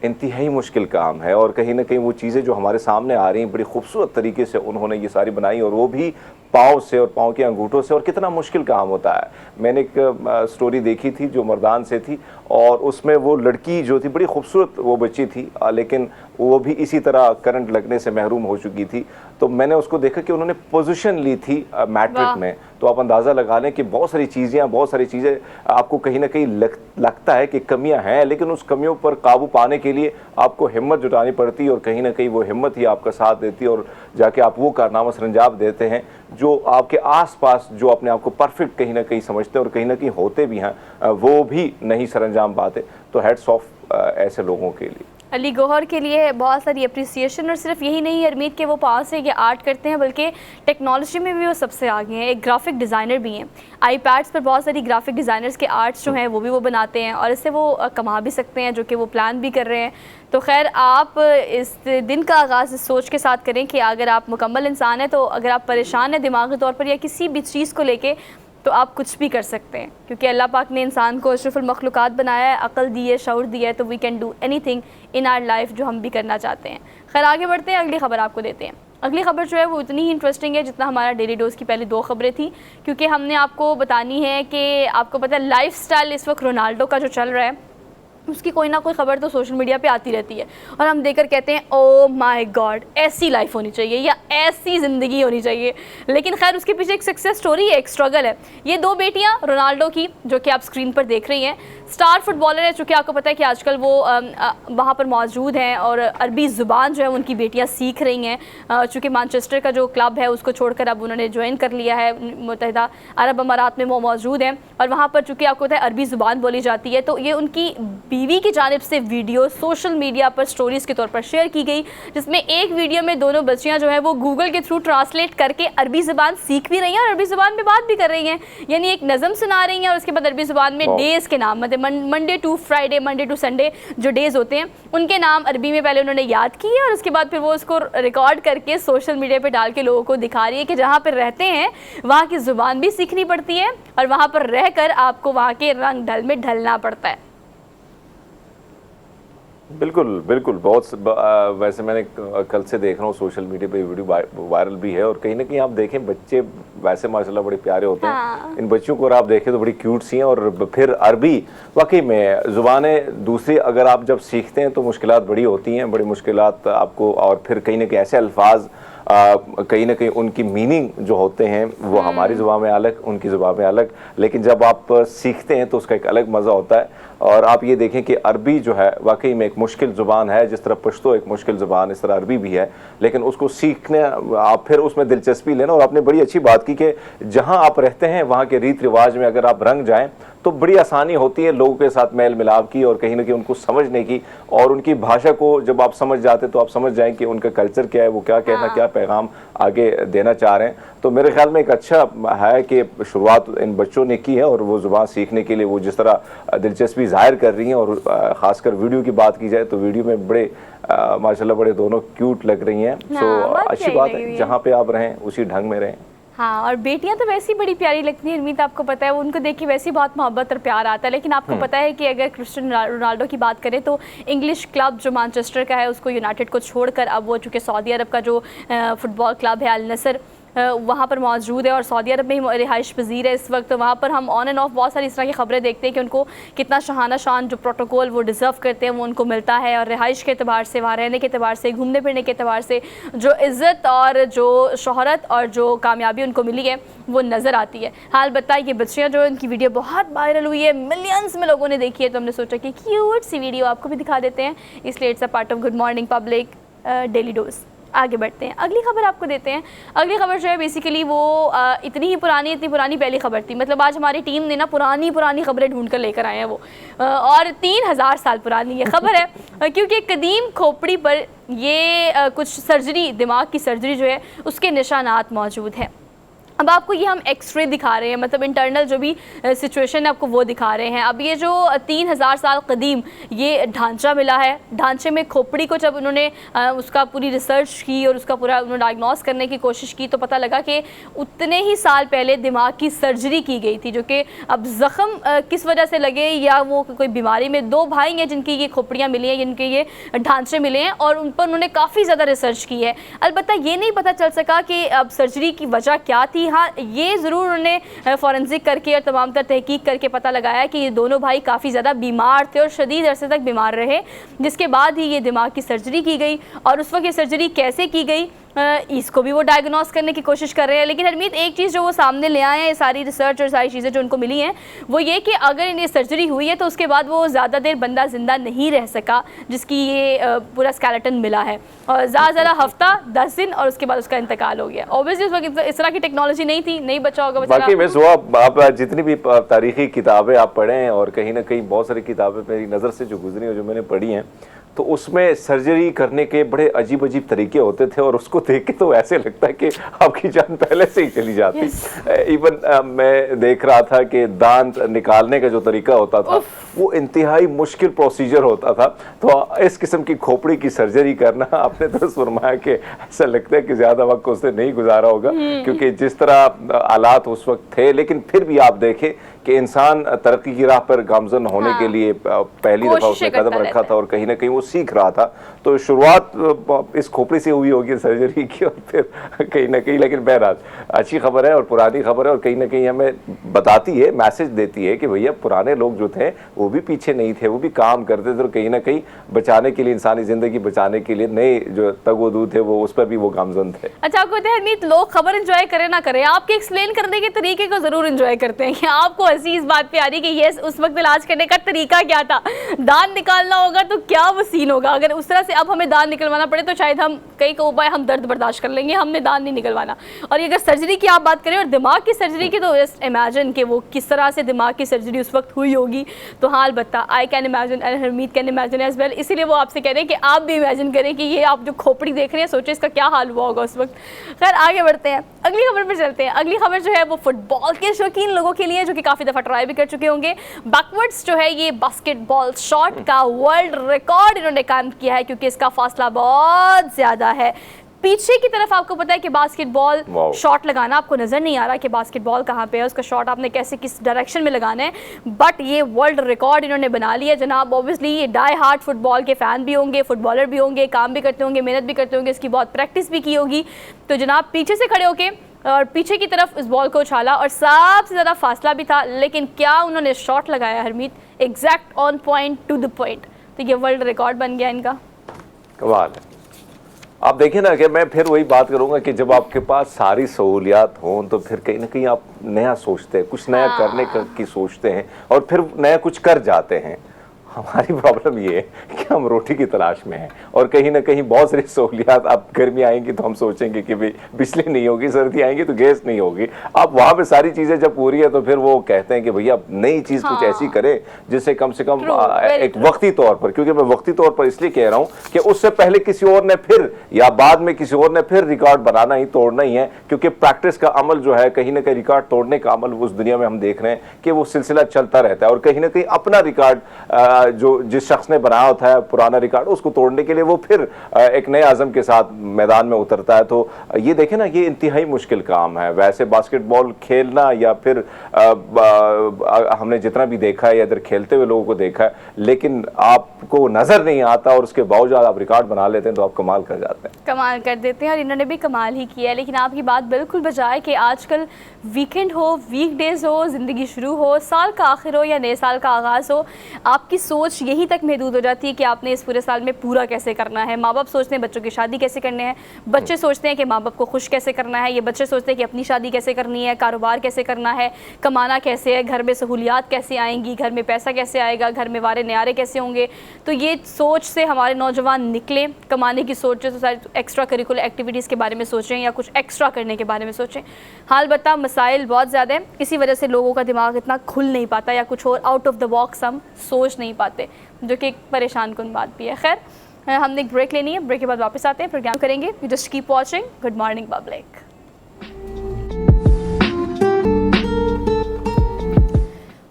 इंतहाई मुश्किल काम है। और कहीं ना कहीं वो चीज़ें जो हमारे सामने आ रही हैं बड़ी खूबसूरत तरीके से उन्होंने ये सारी बनाई और वो भी पाँव से और पाँव के अंगूठों से। और कितना मुश्किल काम होता है। मैंने एक स्टोरी देखी थी जो मर्दान से थी और उसमें वो लड़की जो थी बड़ी खूबसूरत वो बच्ची थी, लेकिन वो भी इसी तरह करंट लगने से महरूम हो चुकी थी। तो मैंने उसको देखा कि उन्होंने पोजीशन ली थी मैट्रिक में। तो आप अंदाज़ा लगा लें कि बहुत सारी चीज़ें आपको कहीं ना कहीं लगता है कि कमियां हैं, लेकिन उस कमियों पर काबू पाने के लिए आपको हिम्मत जुटानी पड़ती है और कहीं ना कहीं वो हिम्मत ही आपका साथ देती है और जाके आप वो कारनामा सरंजाम देते हैं जो आपके आसपास जो अपने आप को परफेक्ट कहीं ना कहीं समझते हैं और कहीं ना कहीं होते भी हैं, वो भी नहीं सरंजाम पाते। तो हेड्स ऑफ ऐसे लोगों के लिए। अली गौहर के लिए बहुत सारी अप्रिसिएशन। और सिर्फ यही नहीं हरमीत के वो पाँव से ये आर्ट करते हैं, बल्कि टेक्नोलॉजी में भी वो सबसे आगे हैं। एक ग्राफिक डिज़ाइनर भी हैं। आईपैड्स पर बहुत सारी ग्राफिक डिज़ाइनर्स के आर्ट्स जो हैं वो बनाते हैं और इससे वो कमा भी सकते हैं, जो कि वो प्लान भी कर रहे हैं। तो खैर आप इस दिन का आगाज़ इस सोच के साथ करें कि अगर आप मुकम्मल इंसान हैं, तो अगर आप परेशान हैं दिमागी तौर पर या किसी भी चीज़ को लेके, तो आप कुछ भी कर सकते हैं, क्योंकि अल्लाह पाक ने इंसान को अशरफुल मखलूक़ात बनाया है, अक़ल दी है, शऊर दी है, तो we can do anything in our life जो हम भी करना चाहते हैं। खैर आगे बढ़ते हैं, अगली खबर आपको देते हैं। अगली खबर जो है वो इतनी ही इंटरेस्टिंग है जितना हमारा डेली डोज की पहली दो खबरें थी, क्योंकि हमने आपको बतानी है कि आपको पता है लाइफस्टाइल इस वक्त रोनाल्डो का जो चल रहा है उसकी कोई ना कोई खबर तो सोशल मीडिया पे आती रहती है और हम देखकर कहते हैं ओ माय गॉड ऐसी लाइफ होनी चाहिए या ऐसी ज़िंदगी होनी चाहिए। लेकिन खैर उसके पीछे एक सक्सेस स्टोरी है, एक स्ट्रगल है। ये दो बेटियां रोनाल्डो की, जो कि आप स्क्रीन पर देख रही हैं, स्टार फुटबॉलर है, चूँकि आपको पता है कि आजकल वो वहाँ पर मौजूद हैं और अरबी ज़ुबान जो है उनकी बेटियाँ सीख रही हैं। चूँकि मैनचेस्टर का जो क्लब है उसको छोड़कर अब उन्होंने ज्वाइन कर लिया है, मुत्तहिदा अरब अमारात में वो मौजूद हैं और वहाँ पर चूँकि आपको पता है अरबी ज़ुबान बोली जाती है। तो ये उनकी बीवी की जानिब से वीडियो सोशल मीडिया पर स्टोरीज़ के तौर पर शेयर की गई, जिसमें एक वीडियो में दोनों बच्चियां जो है वो गूगल के थ्रू ट्रांसलेट करके अरबी ज़ुबान सीख भी रही हैं और अरबी ज़ुबान में बात भी कर रही हैं। यानी एक नज़म सुना रही हैं और उसके बाद अरबी ज़ुबान में डेज़ के नाम, मतलब Monday to Friday, Monday to Sunday जो डेज़ होते हैं उनके नाम अरबी में पहले उन्होंने याद किए और उसके बाद फिर वो उसको रिकॉर्ड करके सोशल मीडिया पर डाल के लोगों को दिखा रही है कि जहाँ पर रहते हैं वहाँ की ज़ुबान भी सीखनी पड़ती है और वहाँ पर रहकर आपको वहाँ के रंग ढल में ढलना पड़ता है। बिल्कुल बिल्कुल। बहुत वैसे मैंने कल से देख रहा हूँ सोशल मीडिया पे वीडियो वायरल भी है और कहीं ना कहीं आप देखें बच्चे वैसे माशाल्लाह बड़े प्यारे होते हैं। हाँ। इन बच्चों को आप देखें तो बड़ी क्यूट सी हैं और फिर अरबी वाकई में ज़ुबानें दूसरी अगर आप जब सीखते हैं तो मुश्किलात बड़ी होती हैं, बड़ी मुश्किलात आपको, और फिर कहीं ना कहीं ऐसे अल्फाज कहीं ना कहीं उनकी मीनिंग जो होते हैं वो हमारी ज़ुबान में अलग, उनकी ज़ुबान में अलग, लेकिन जब आप सीखते हैं तो उसका एक अलग मज़ा होता है। और आप ये देखें कि अरबी जो है वाकई में एक मुश्किल ज़ुबान है, जिस तरह पश्तो एक मुश्किल ज़ुबान, इस तरह अरबी भी है, लेकिन उसको सीखने आप फिर उसमें दिलचस्पी लेना। और आपने बड़ी अच्छी बात की कि जहाँ आप रहते हैं वहाँ के रीत रिवाज में अगर आप रंग जाएं तो बड़ी आसानी होती है लोगों के साथ मेल मिलाप की और कहीं ना कहीं उनको समझने की, और उनकी भाषा को जब आप समझ जाते तो आप समझ जाएं कि उनका कल्चर क्या है, वो क्या कहना, क्या पैगाम आगे देना चाह रहे हैं। तो मेरे ख्याल में एक अच्छा है कि शुरुआत इन बच्चों ने की है और वो ज़ुबान सीखने के लिए वो जिस तरह दिलचस्पी जाहिर कर रही हैं, और ख़ासकर वीडियो की बात की जाए तो वीडियो में बड़े माशाल्लाह बड़े दोनों क्यूट लग रही हैं। सो अच्छी बात है, जहाँ पे आप रहें उसी ढंग में रहें। हाँ, और बेटियां तो वैसी बड़ी प्यारी लगती हैं हरमीत, आपको पता है, उनको देख के वैसी बहुत मोहब्बत और प्यार आता है। लेकिन आपको पता है कि अगर क्रिस्टियानो रोनाल्डो की बात करें तो इंग्लिश क्लब जो मैनचेस्टर का है उसको यूनाइटेड को छोड़कर अब वो चूँकि सऊदी अरब का जो फुटबॉल क्लब है अल नसर वहाँ पर मौजूद है और सऊदी अरब में ही रिहाइश पजीर है इस वक्त। तो वहाँ पर हम ऑन एंड ऑफ बहुत सारी इस तरह की खबरें देखते हैं कि उनको कितना शहाना शान जो प्रोटोकॉल वो डिज़र्व करते हैं वो उनको मिलता है, और रिहाइश के अतबार से, वहाँ रहने के अतबार से, घूमने फिरने के अतबार से जो इज़्ज़त और जो शोहरत और जो कामयाबी उनको मिली है वो नज़र आती है। हाल बताइए ये बच्चियाँ जो इनकी वीडियो बहुत वायरल हुई है, मिलियंस में लोगों ने देखी है, तो हमने सोचा कि क्यूट सी वीडियो आपको भी दिखा देते हैं, इसलिए it's a part of good morning public daily dose. आगे बढ़ते हैं, अगली खबर आपको देते हैं। अगली खबर जो है बेसिकली वो इतनी पुरानी पहली खबर थी। मतलब आज हमारी टीम ने ना पुरानी खबरें ढूंढ कर लेकर आए हैं वो, और 3000 साल पुरानी ये खबर है क्योंकि कदीम खोपड़ी पर ये कुछ सर्जरी, दिमाग की सर्जरी जो है उसके निशानात मौजूद हैं। अब आपको ये हम एक्सरे दिखा रहे हैं, मतलब इंटरनल जो भी सिचुएशन है आपको वो दिखा रहे हैं। अब ये जो 3000 साल कदीम ये ढांचा मिला है, ढांचे में खोपड़ी को जब उन्होंने उसका पूरी रिसर्च की और उसका पूरा उन्होंने डायग्नोस करने की कोशिश की तो पता लगा कि उतने ही साल पहले दिमाग की सर्जरी की गई थी, जो कि अब ज़ख़म किस वजह से लगे या वो कोई बीमारी में, 2 भाई हैं जिनकी ये खोपड़ियाँ मिली हैं, जिनके ये ढांचे मिले हैं, और उन पर उन्होंने काफ़ी ज़्यादा रिसर्च की है। अलबत्ता ये नहीं पता चल सका कि अब सर्जरी की वजह क्या थी। हाँ, ये ज़रूर उन्होंने फॉरेंसिक करके और तमाम तर तहकीक करके पता लगाया कि ये दोनों भाई काफ़ी ज़्यादा बीमार थे और शदीद अरसे तक बीमार रहे, जिसके बाद ही ये दिमाग की सर्जरी की गई। और उस वक्त ये सर्जरी कैसे की गई इसको भी वो डायग्नोस करने की कोशिश कर रहे हैं। लेकिन हरमीत एक चीज़ जो वो सामने ले आए हैं, सारी रिसर्च और सारी चीज़ें जो उनको मिली हैं, वो ये कि अगर इन्हें सर्जरी हुई है तो उसके बाद वो ज़्यादा देर बंदा ज़िंदा नहीं रह सका, जिसकी ये पूरा स्केलेटन मिला है, और ज़्यादा हफ्ता 10 दिन और उसके बाद उसका इंतकाल हो गया। ऑब्वियसली उस वक्त इस तरह की टेक्नोलॉजी नहीं थी, नहीं बचा होगा बेचारा। बाकी मैं आप जितनी भी तारीखी किताबें आप पढ़ें, और कहीं ना कहीं बहुत सारी किताबें मेरी नज़र से जो गुजरी और जो मैंने पढ़ी हैं, तो उसमें सर्जरी करने के बड़े अजीब अजीब तरीके होते थे, और उसको देख के तो ऐसे लगता है कि आपकी जान पहले से ही चली जाती। इवन मैं देख रहा था कि दांत निकालने का जो तरीका होता था वो इंतहाई मुश्किल प्रोसीजर होता था। तो इस किस्म की खोपड़ी की सर्जरी करना, आपने तो फरमाया कि ऐसा लगता है कि ज़्यादा वक्त उसने नहीं गुजारा होगा, क्योंकि जिस तरह हालात उस वक्त थे। लेकिन फिर भी आप देखें कि इंसान तरक्की की राह पर गामजन होने के लिए पहली दफ़ा उसने कदम रखा था, और कहीं ना कहीं वो सीख रहा था। तो शुरुआत इस खोपड़ी से हुई होगी सर्जरी की, और फिर कहीं ना कहीं, लेकिन बहरहाल अच्छी खबर है और पुरानी खबर है, और कहीं ना कहीं हमें बताती है, मैसेज देती है कि भैया पुराने लोग जो थे वो भी पीछे नहीं थे, वो भी काम करते थे, और कहीं ना कहीं बचाने के लिए, इंसानी ज़िंदगी बचाने के लिए नए जो तगोदू थे वो उस पर भी वो गामजन थे। अच्छा, आपको पता है हरमीत, लोग खबर एंजॉय करें ना करें, आपके एक्सप्लेन करने के तरीके को ज़रूर एंजॉय करते हैं कि आपको हंसी इस बात पे आ रही कि ये उस वक्त इलाज करने का तरीका क्या था, दांत निकालना होगा तो क्या वो सीन होगा। अगर उस तरह से अब हमें दांत निकलवाना पड़े तो शायद हम कई को उपाय हम दर्द बर्दाश्त कर लेंगे, हमने दांत नहीं निकलवाना। और अगर सर्जरी की आप बात करें और दिमाग की सर्जरी की, तो इमेजिन कि वो किस तरह से दिमाग की सर्जरी उस वक्त हुई होगी। तो हाल बता, I can imagine and Harmeet can imagine as well. इसीलिए वो आपसे कह रहे हैं कि आप भी इमेजिन करें कि ये आप जो खोपड़ी देख रहे हैं, सोचे इसका क्या हाल हुआ होगा उस वक्त। खैर आगे बढ़ते हैं, अगली खबर पर चलते हैं। अगली खबर जो है वो फुटबॉल के शौकीन लोगों के लिए, जो कि काफ़ी दफ़ा ट्राई भी कर चुके होंगे। बैकवर्ड्स जो है ये बास्केटबॉल शॉट का वर्ल्ड रिकॉर्ड इन्होंने कायम किया है, क्योंकि इसका फासला बहुत ज़्यादा है। पीछे की तरफ आपको पता है कि बास्केटबॉल शॉट लगाना आपको नज़र नहीं आ रहा कि बास्केटबॉल कहाँ पे है, उसका शॉट आपने कैसे किस डायरेक्शन में लगाना है, बट ये वर्ल्ड रिकॉर्ड इन्होंने बना लिया जनाब। ऑब्वियसली ये डाई हार्ट फुटबॉल के फ़ैन भी होंगे, फुटबॉलर भी होंगे, काम भी करते होंगे, मेहनत भी करते होंगे, इसकी बहुत प्रैक्टिस भी की होगी। तो जनाब पीछे से खड़े होके और पीछे की तरफ इस बॉल को उछाला, और सबसे ज़्यादा फासला भी था, लेकिन क्या उन्होंने शॉट लगाया Harmeet, exact on point two the point. तो ये वर्ल्ड रिकॉर्ड बन गया इनका। कमाल है। आप देखिए ना कि मैं फिर वही बात करूंगा कि जब आपके पास सारी सहूलियात हों तो फिर कहीं ना कहीं आप नया सोचते हैं, कुछ नया करने की सोचते हैं और फिर नया कुछ कर जाते हैं। हमारी प्रॉब्लम ये है कि हम रोटी की तलाश में हैं और कहीं ना कहीं बहुत सारी सहूलियात, अब गर्मी आएंगी तो हम सोचेंगे कि भाई बिजली नहीं होगी, सर्दी आएंगी तो गैस नहीं होगी। अब वहां पे सारी चीजें जब पूरी है तो फिर वो कहते हैं कि भैया नई चीज कुछ ऐसी करें जिससे कम से कम एक वक्ती तौर पर, क्योंकि मैं वक्ती तौर पर इसलिए कह रहा हूं कि उससे पहले किसी और ने फिर या बाद में किसी और ने फिर रिकॉर्ड बनाना ही, तोड़ना ही है, क्योंकि प्रैक्टिस का अमल जो है, कहीं ना कहीं रिकॉर्ड तोड़ने का अमल उस दुनिया में हम देख रहे हैं कि वो सिलसिला चलता रहता है और कहीं ना कहीं अपना रिकॉर्ड जो जिस शख्स ने बनाया होता है पुराना रिकॉर्ड, उसको तोड़ने के लिए वो फिर एक नए आज़म के साथ मैदान में उतरता है। तो ये देखें ना, ये इंतहाई मुश्किल काम है। वैसे बास्केटबॉल खेलना या फिर हमने जितना भी देखा है या इधर खेलते हुए लोगों को देखा है, लेकिन आपको नजर नहीं आता और उसके बावजूद आप रिकॉर्ड बना लेते हैं तो आप कमाल कर जाते हैं, कमाल कर देते हैं। और इन्होंने भी कमाल ही किया है। लेकिन आपकी बात बिल्कुल बजाय कि आजकल वीकेंड हो, वीकडेज हो, ज़िंदगी शुरू हो, साल का आखिर हो या नए साल का आगाज़ हो, आपकी सोच यहीं तक महदूद हो जाती है कि आपने इस पूरे साल में पूरा कैसे करना है। माँ बाप सोचते हैं बच्चों की शादी कैसे करने हैं, बच्चे सोचते हैं कि माँ बाप को खुश कैसे करना है, ये बच्चे सोचते हैं कि अपनी शादी कैसे करनी है, कारोबार कैसे करना है, कमाना कैसे है, घर में सहूलियात कैसे आएंगी, घर में पैसा कैसे आएगा, घर में वारे न्यारे कैसे होंगे। तो ये सोच से हमारे नौजवान निकले, कमाने की सोच से, तो सारी एक्स्ट्रा करिकुलर एक्टिविटीज़ के बारे में सोचें या कुछ एक्स्ट्रा करने के बारे में सोचें। हाल बता मसाइल बहुत ज़्यादा हैं, इसी वजह से लोगों का दिमाग इतना खुल नहीं पाता या कुछ और आउट ऑफ द बॉक्स हम सोच नहीं पाते, जो कि एक परेशान कुन बात भी है। खैर, हमने एक ब्रेक लेनी है, ब्रेक के बाद वापस आते हैं, प्रोग्राम करेंगे। You just keep watching. Good morning public.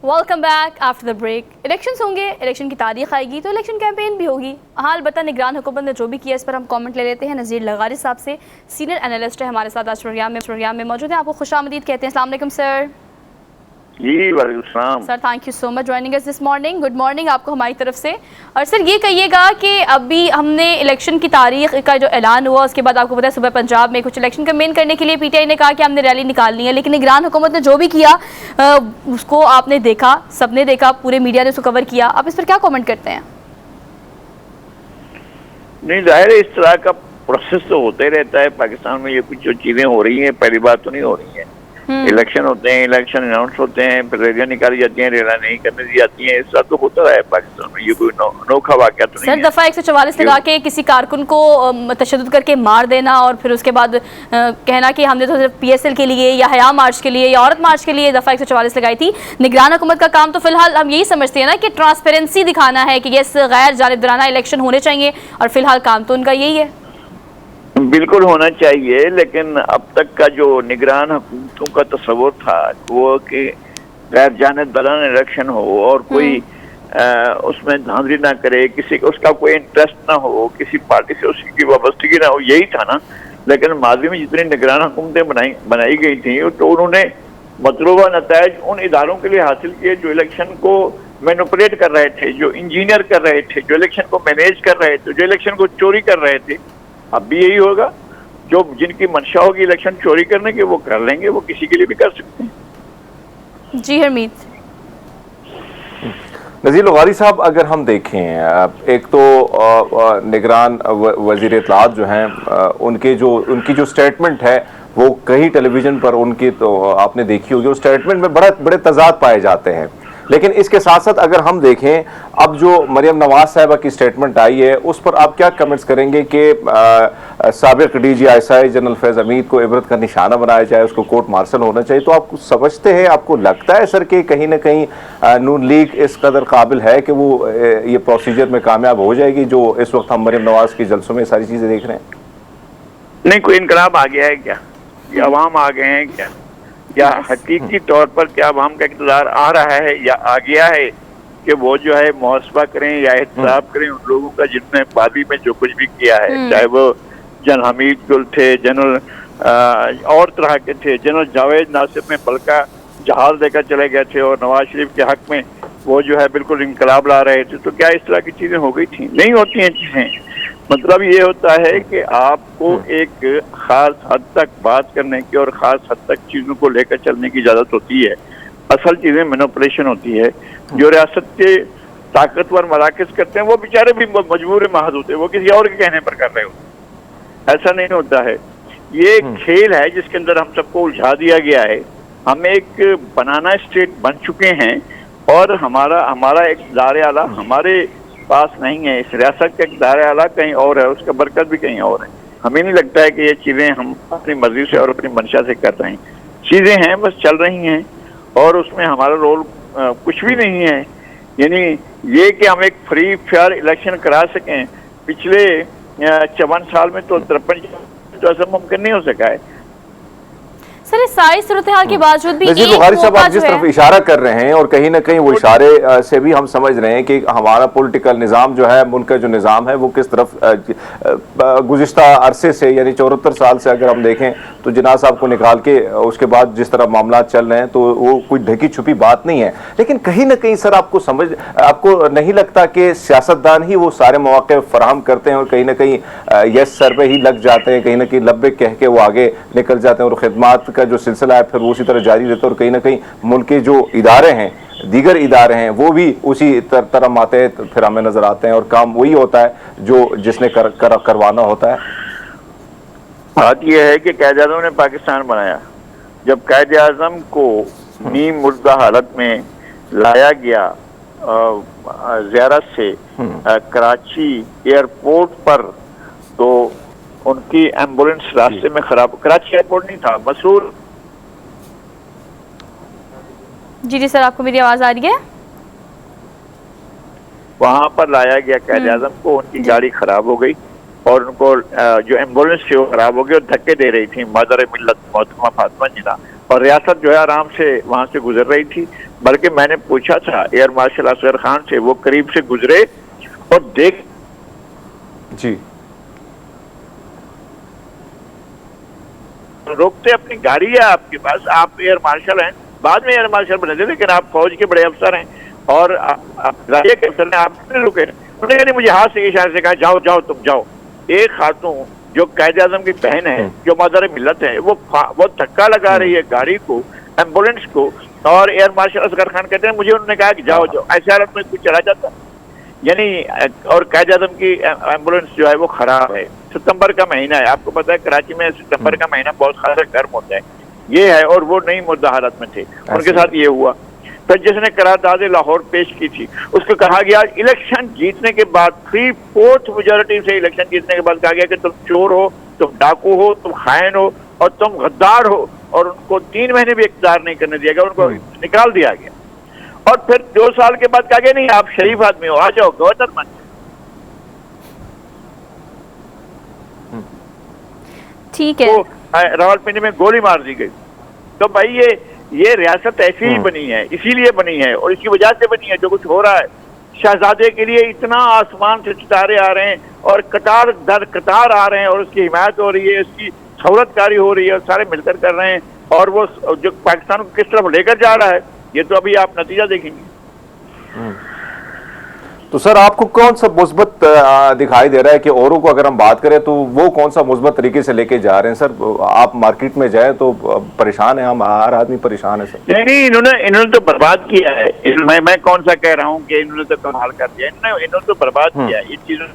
Welcome back after the break. Elections होंगे, इलेक्शन की तारीख आएगी तो इलेक्शन कैंपेन भी होगी। हाल बता निगरान हुकूमत ने जो भी किया, इस पर हम कमेंट ले लेते हैं। नज़ीर लगारी साहब से, सीनियर एनालिस्ट है हमारे साथ आज प्रोग्राम में मौजूद है। आपको खुशामदीद कहते हैं। अस्सलाम वालेकुम सर। जी वालेकुम सलाम sir, thank you so much joining us this morning. Good morning आपको हमारी तरफ से। और सर ये कहिएगा कि अभी हमने इलेक्शन की तारीख का जो ऐलान हुआ, उसके बाद आपको पता है सुबह पंजाब में कुछ इलेक्शन कैंपेन करने के लिए पीटीआई ने कहा कि हमने रैली निकालनी है, लेकिन निगरान हुकूमत ने जो भी किया उसको आपने देखा, सबने देखा, पूरे मीडिया ने उसको कवर किया। आप इस पर क्या कॉमेंट करते हैं? नहीं, जाहिर है इस तरह का प्रोसेस तो होते रहता है पाकिस्तान में। ये कुछ जो चीजें हो रही हैं पहली बात तो नहीं हो रही है। इलेक्शन होते हैं, इलेक्शन अनाउंस होते हैं, फिर रैलियां निकाली जाती हैं, रैलियां नहीं करने दी जाती हैं। इस तरह तो होता रहा है पाकिस्तान में, ये कोई अनोखा वाकया तो नहीं है। सर, दफा 144 लगा के किसी कारकुन को तशद्दुद करके मार देना और फिर उसके बाद कहना कि हमने तो सिर्फ पीएसएल के लिए या हया मार्च के लिए या औरत मार्च के लिए दफा 144 लगाई थी। निगरान हुकूमत का काम तो फिलहाल हम यही समझते हैं ना कि ट्रांसपेरेंसी दिखाना है कि यस गैर जानिबदाराना इलेक्शन होने चाहिए, और फिलहाल काम तो उनका यही है। बिल्कुल होना चाहिए, लेकिन अब तक का जो निगरान हुकूमतों का तस्वर था वो कि गैर जानिबदाराना इलेक्शन हो और कोई उसमें धांधली ना करे, किसी को उसका कोई इंटरेस्ट ना हो, किसी पार्टी से उसकी वाबस्तगी ना हो, यही था ना। लेकिन माजी में जितनी निगरान हुकूमतें बनाई गई थी तो उन्होंने मतलूबा नतायज उन इदारों के लिए हासिल किए जो इलेक्शन को मैनिपुलेट कर रहे थे, जो इंजीनियर कर रहे थे, जो इलेक्शन को मैनेज कर रहे थे, जो इलेक्शन को चोरी कर रहे थे। अब भी यही होगा, जो जिनकी मंशा होगी इलेक्शन चोरी करने की वो कर लेंगे, वो किसी के लिए भी कर सकते हैं। जी हरमीत। नज़ीर लगारी साहब, अगर हम देखें, एक तो निगरान वज़ीर इत्तलात जो हैं उनकी जो स्टेटमेंट है वो कई टेलीविज़न पर उनकी तो आपने देखी होगी, उस स्टेटमेंट में बड़े तजाद पाए जाते हैं। लेकिन इसके साथ साथ अगर हम देखें, अब जो मरियम नवाज साहिबा की स्टेटमेंट आई है उस पर आप क्या कमेंट्स करेंगे कि साबिक DGI जनरल फैज़ हमीद को इबरत का निशाना बनाया जाए, उसको कोर्ट मार्शल होना चाहिए? तो आप समझते हैं, आपको लगता है सर कि कहीं ना कहीं नून लीग इस कदर काबिल है कि वो ये प्रोसीजर में कामयाब हो जाएगी जो इस वक्त हम मरियम नवाज की जलसों में सारी चीज़ें देख रहे हैं? नहीं, कोई इनकलाब आ गया है क्या, या अवाम आ गए हैं क्या, या हकीकी तौर पर क्या अवाम का इक़्तिदार आ रहा है या आ गया है कि वो जो है मुहासबा करें या एहतसाब करें उन लोगों का जिनने मादी में जो कुछ भी किया है, चाहे वो जनरल हमीद गुल थे, जनरल और तरह के थे, जनरल जावेद नासिर में बल्कि जहाज देकर चले गए थे और नवाज शरीफ के हक में वो जो है बिल्कुल इनकलाब ला रहे थे। तो क्या इस तरह की चीज़ें हो गई थी? नहीं होती हैं चीज़ें। मतलब ये होता है कि आपको एक खास हद तक बात करने की और खास हद तक चीज़ों को लेकर चलने की इजाज़त होती है। असल चीज़ें मैनिपुलेशन होती है। जो रियासत के ताकतवर मराकज़ करते हैं वो बेचारे भी मजबूर महज होते हैं, वो किसी और के कहने पर कर रहे होते हैं। ऐसा नहीं होता है। ये एक खेल है जिसके अंदर हम सबको उलझा दिया गया है। हम एक बनाना स्टेट बन चुके हैं और हमारा एक दायरे आला हमारे पास नहीं है। इस रियासत का एक दायरे आला कहीं और है, उसका बरकत भी कहीं और है। हमें नहीं लगता है कि ये चीजें हम अपनी मर्जी से और अपनी मंशा से कर रहे हैं। चीजें हैं, बस चल रही हैं और उसमें हमारा रोल कुछ भी नहीं है। यानी ये कि हम एक फ्री फेयर इलेक्शन करा सकें पिछले 54 साल में तो 53 तो ऐसा मुमकिन नहीं हो सका है। सर इस सारी सूरत हाल के बावजूद भी नजीर बुखारी साहब आप जिस तरफ इशारा कर रहे हैं और कहीं ना कहीं वो इशारे से भी हम समझ रहे हैं कि हमारा पॉलिटिकल निज़ाम जो है, मुल्क का जो निज़ाम है वो किस तरफ गुज़िश्ता अरसे से यानी 74 साल से अगर हम देखें तो जिन्ना साहब को निकाल के उसके बाद जिस तरह मामला चल रहे हैं तो वो कोई ढकी छुपी बात नहीं है। लेकिन कहीं ना कहीं सर आपको नहीं लगता कि सियासतदान ही वो सारे मौके फराहम करते हैं और कहीं ना कहीं यस सर पे ही लग जाते हैं, कहीं ना कहीं लब्बे कह के वो आगे निकल जाते हैं और खिदमात का जो सिलसिला है फिर वो उसी तरह जारी रहता है और कहीं ना कहीं मुल्क के जो इदारे हैं, दीगर इदारे हैं, वो भी उसी तरह आते हैं, फिर हमें नजर आते हैं और काम वही होता है जो जिसने करवाना होता है। बात यह है कि कायद आज़म ने पाकिस्तान बनाया। जब कायद आज़म को नीम मुर्दा हालत में लाया गया ज़ियारत से कराची एयरपोर्ट पर, तो उनकी एम्बुलेंस रास्ते में खराब, कराची एयरपोर्ट नहीं था, मसूर। जी सर, आपको मेरी आवाज आ रही है? वहां पर लाया गया कायद आज़म को, उनकी गाड़ी खराब हो गई और उनको जो एम्बुलेंस थी वो खराब हो गई और धक्के दे रही थी मदर मिल्लत मोहतरमा फातिमा जिन्ना, और रियासत जो है आराम से वहां से गुजर रही थी। बल्कि मैंने पूछा था एयर मार्शल असगर खान से, वो करीब से गुजरे और देख जी रोकते अपनी गाड़ी है आपके पास, आप एयर मार्शल हैं, बाद में एयर मार्शल बने थे लेकिन आप फौज के बड़े अफसर हैं और आप के अफसर हैं, आप क्यों रुके? उन्होंने कहा मुझे हाथ से इशारे से कहा जाओ जाओ तुम जाओ। एक खातून जो कायद आज़म की बहन है, जो मदर मिल्लत है, वो धक्का लगा रही है गाड़ी को, एम्बुलेंस को, और एयर मार्शल असगर खान कहते हैं मुझे उन्होंने कहा कि जाओ जाओ। ऐसे हालत में कुछ चला जाता यानी। और कायद आज़म की एम्बुलेंस जो है वो खराब है। सितंबर का महीना है, आपको पता है कराची में सितंबर का महीना बहुत खासा गर्म होता है, ये है, और वो नहीं मुद्दा हालत में थे, उनके साथ ये हुआ। फिर जिसने करारदाद लाहौर पेश की थी उसको कहा गया इलेक्शन जीतने के बाद 3/4 मेजॉरिटी से इलेक्शन जीतने के बाद कहा गया कि तुम चोर हो, तुम डाकू हो, तुम खायन हो और तुम गद्दार हो, और उनको 3 महीने भी इख्तियार नहीं करने दिया गया, उनको निकाल दिया गया। और फिर 2 साल के बाद कहा गया नहीं आप शरीफ आदमी हो, आ जाओ गवर्नर बन। ठीक है, तो रावलपिंडी में गोली मार दी गई। तो भाई ये रियासत ऐसी ही बनी है, इसीलिए बनी है और इसकी वजह से बनी है जो कुछ हो रहा है। शहजादे के लिए इतना आसमान से सितारे आ रहे हैं और कतार दर कतार आ रहे हैं और उसकी हिमायत हो रही है, उसकी सहूलतकारी हो रही है और सारे मिलकर कर रहे हैं, और वो जो पाकिस्तान को किस तरफ लेकर जा रहा है ये तो अभी आप नतीजा देखेंगे। तो सर आपको कौन सा मुस्बत दिखाई दे रहा है कि औरों को अगर हम बात करें तो वो कौन सा मुस्बत तरीके से लेके जा रहे हैं? सर आप मार्केट में जाए तो परेशान है, हम हर आदमी परेशान है सर। नहीं, इन्होंने तो बर्बाद किया है। मैं कौन सा कह रहा हूँ कि इन्होंने तो कमाल कर दिया, इन्होंने तो बर्बाद किया है। ये चीजों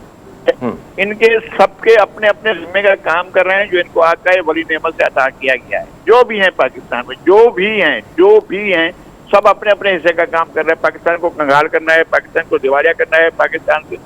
इनके सबके अपने अपने जिम्मे का काम कर रहे हैं जो इनको आका वली नेमत से अता किया गया है। जो भी है पाकिस्तान में, जो भी हैं सब अपने अपने हिस्से का काम कर रहे हैं। पाकिस्तान को कंगाल करना है, पाकिस्तान को दिवालिया करना है, पाकिस्तान से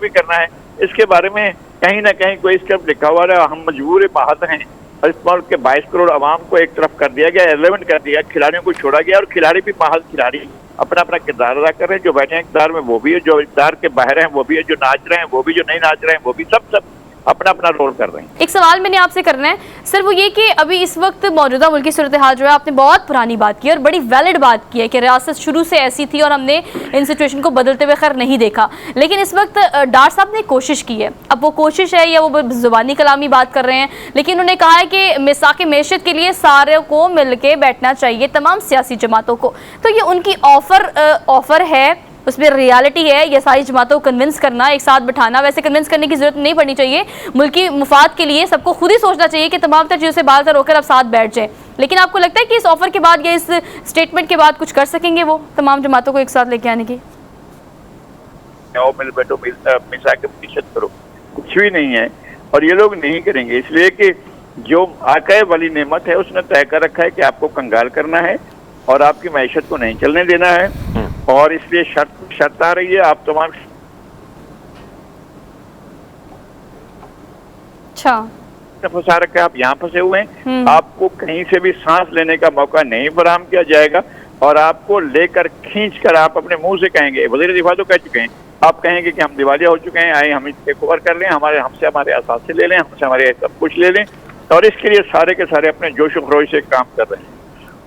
भी करना है। इसके बारे में कहीं ना कहीं कोई स्टेप लिखा हुआ है। हम मजबूर बाहत हैं और इस मुल्क के 22 करोड़ आवाम को एक तरफ कर दिया गया, इररिलेवेंट कर दिया, खिलाड़ियों को छोड़ा गया और खिलाड़ी भी महज खिलाड़ी अपना अपना किरदार अदा कर रहे हैं। जो बैठे हैं इक़्तिदार में वो भी है, जो इक़्तिदार के बाहर हैं वो भी है, जो नाच रहे हैं वो भी, जो नहीं नाच रहे हैं वो भी, सब अपना अपना रोल कर रहे हैं। एक सवाल मैंने आपसे करना है सर, वो ये कि अभी इस वक्त मौजूदा मुल्क की सूरत हाल जो है, आपने बहुत पुरानी बात की और बड़ी वैलिड बात की है कि रियासत शुरू से ऐसी थी और हमने इन सिचुएशन को बदलते हुए खैर नहीं देखा। लेकिन इस वक्त डार साहब ने कोशिश की है, अब वो कोशिश है या वो जुबानी कलामी बात कर रहे हैं, लेकिन उन्होंने कहा है कि मिसाक मैशत के लिए सारे को मिल के बैठना चाहिए, तमाम सियासी जमातों को। तो ये उनकी ऑफर है, उसमें रियलिटी है, ये सारी जमातों को कन्विंस करना, एक साथ बिठाना। वैसे कन्विंस करने की जरूरत नहीं पड़नी चाहिए, मुल्की मुफाद के लिए सबको खुद ही सोचना चाहिए कि तमाम चीज़ों से बाहर होकर अब साथ बैठ जाए। लेकिन आपको लगता है कि इस ऑफर के बाद या इस स्टेटमेंट के बाद कुछ कर सकेंगे वो तमाम जमातों को एक साथ लेके आने की? आओ मिल बैठो मिसा के प्रतिशत करो, कुछ भी नहीं है। और ये लोग नहीं करेंगे, इसलिए कि जो आकाए वाली नेमत है उसने तय कर रखा है कि आपको कंगाल करना है और आपकी मैशत को नहीं चलने देना है। और इसलिए शर्त आ रही है, आप तमाम फंसा रखा है, आप यहाँ फंसे हुए हैं, आपको कहीं से भी सांस लेने का मौका नहीं फराहम किया जाएगा और आपको लेकर खींच कर आप अपने मुंह से कहेंगे, वज़ीर दिफा तो कह चुके हैं, आप कहेंगे कि हम दिवालिया हो चुके हैं, आए हम टेक ओवर कर लें, हमसे हमारे असासे ले लें, हमसे हमारे सब कुछ ले लें। और इसके लिए सारे के सारे अपने जोश व खरोश से काम कर रहे हैं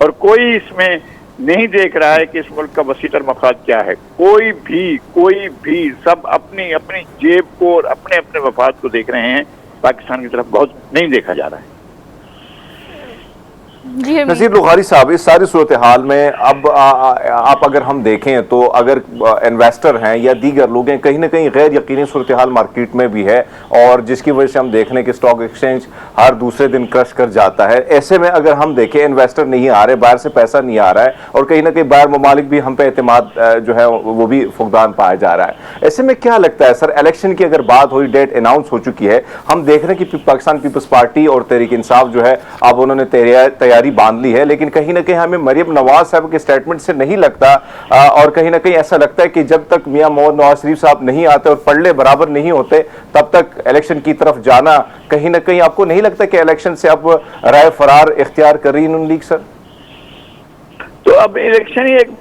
और कोई इसमें नहीं देख रहा है कि इस मुल्क का वसीतर मफाद क्या है। कोई भी सब अपनी अपनी जेब को और अपने अपने मफाद को देख रहे हैं, पाकिस्तान की तरफ बहुत नहीं देखा जा रहा है। नसीर बुखारी साहब, इस सारी सूरत हाल में अब आप अगर हम देखें तो अगर इन्वेस्टर हैं या दीगर लोग हैं, कहीं ना कहीं गैर यकीनी सूरत हाल मार्केट में भी है और जिसकी वजह से हम देख रहे हैं कि स्टॉक एक्सचेंज हर दूसरे दिन क्रश कर जाता है। ऐसे में अगर हम देखें इन्वेस्टर नहीं आ रहे, बाहर से पैसा नहीं आ रहा है और कहीं ना कहीं बाहर ममालिक भी हम पे एतमाद जो है वो भी फुकदान पाया जा रहा है। ऐसे में क्या लगता है सर, इलेक्शन की अगर बात हुई, डेट अनाउंस हो चुकी है, हम देख रहे हैं कि पाकिस्तान पीपल्स पार्टी और तहरीक इंसाफ जो है अब उन्होंने तैयारी बांध ली है, लेकिन कहीं ना कहीं हमें मरियम नवाज साहब के स्टेटमेंट से नहीं लगता और कहीं ना कहीं ऐसा लगता है कि जब तक मियां मोहम्मद नवाज शरीफ साहब नहीं आते और पलड़े बराबर नहीं होते तब तक इलेक्शन की तरफ जाना, कहीं ना कहीं आपको नहीं लगता कि इलेक्शन से अब राय फरार इख्तियार कर रही नून लीग सर? तो अब इलेक्शन ही एक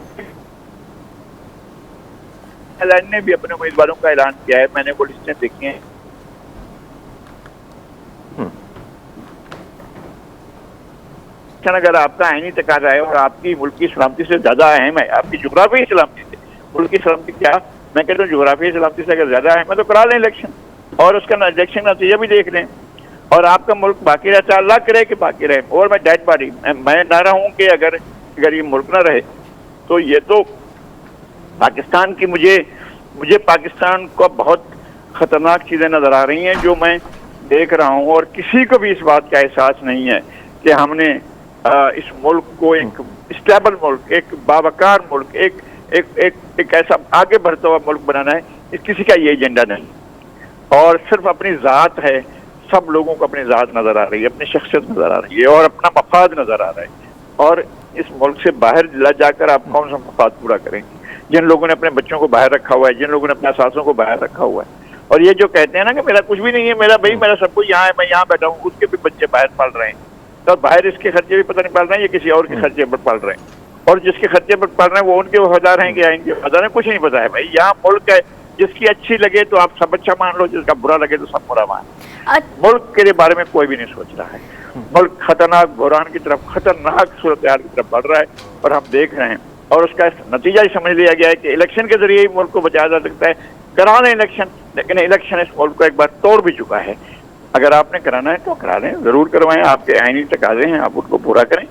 ऐलान ने भी अपने उम्मीदवारों का ऐलान किया है, मैंने वो लिस्टें देखी हैं। अगर आपका आईनी तकाजा है और आपकी मुल्क की सलामती से ज्यादा अहम है, आपकी जुग्राफी सलामती से, मुल्क की सलामती क्या, मैं कहता हूँ जुग्राफी सलामती से अगर ज्यादा अहम है तो करा लें इलेक्शन और उसका इलेक्शन का नतीजा भी देख लें और आपका मुल्क बाकी रहे, अल्लाह करे कि बाकी रहे। और मैं डेड बॉडी मैं ना रहूं कि अगर ये मुल्क ना रहे तो ये तो पाकिस्तान की मुझे पाकिस्तान को बहुत खतरनाक चीजें नजर आ रही हैं जो मैं देख रहा हूँ और किसी को भी इस बात का एहसास नहीं है कि हमने इस मुल्क को एक स्टेबल मुल्क, एक बावकार मुल्क, एक ऐसा आगे बढ़ता हुआ मुल्क बनाना है। किसी का ये एजेंडा नहीं और सिर्फ अपनी ज़ात है, सब लोगों को अपनी ज़ात नज़र आ रही है, अपनी शख्सियत नज़र आ रही है और अपना मफाद नज़र आ रहा है। और इस मुल्क से बाहर जाकर आप कौन सा मफाद पूरा करेंगे? जिन लोगों ने अपने बच्चों को बाहर रखा हुआ है, जिन लोगों ने अपने सासों को बाहर रखा हुआ है, और ये जो कहते हैं ना कि मेरा कुछ भी नहीं है, मेरा सब कुछ यहाँ है, मैं यहाँ बैठा हूँ, उसके भी बच्चे बाहर पल रहे हैं तो बाहर इसके खर्चे भी पता नहीं पल रहे हैं, ये किसी और के खर्चे पर पल रहे हैं और जिसके खर्चे पर पल रहे हैं वो उनके वफादार हैं कि इनके वफादार हैं, कुछ नहीं पता है। भाई यहाँ मुल्क है, जिसकी अच्छी लगे तो आप सब अच्छा मान लो, जिसका बुरा लगे तो सब बुरा मान। मुल्क के बारे में कोई भी नहीं सोच रहा है। मुल्क खतरनाक बहरान की तरफ, खतरनाक सूरत हाल की तरफ बढ़ रहा है और हम देख रहे हैं और उसका नतीजा ही समझ लिया गया है कि इलेक्शन के जरिए ही मुल्क को बचाया जा सकता है। करा लें इलेक्शन, लेकिन इलेक्शन इस मुल्क को एक बार तोड़ भी चुका है। अगर आपने कराना है तो करा लें, जरूर करवाएं, आपके आईनी तकाजे हैं, आप उनको पूरा करें।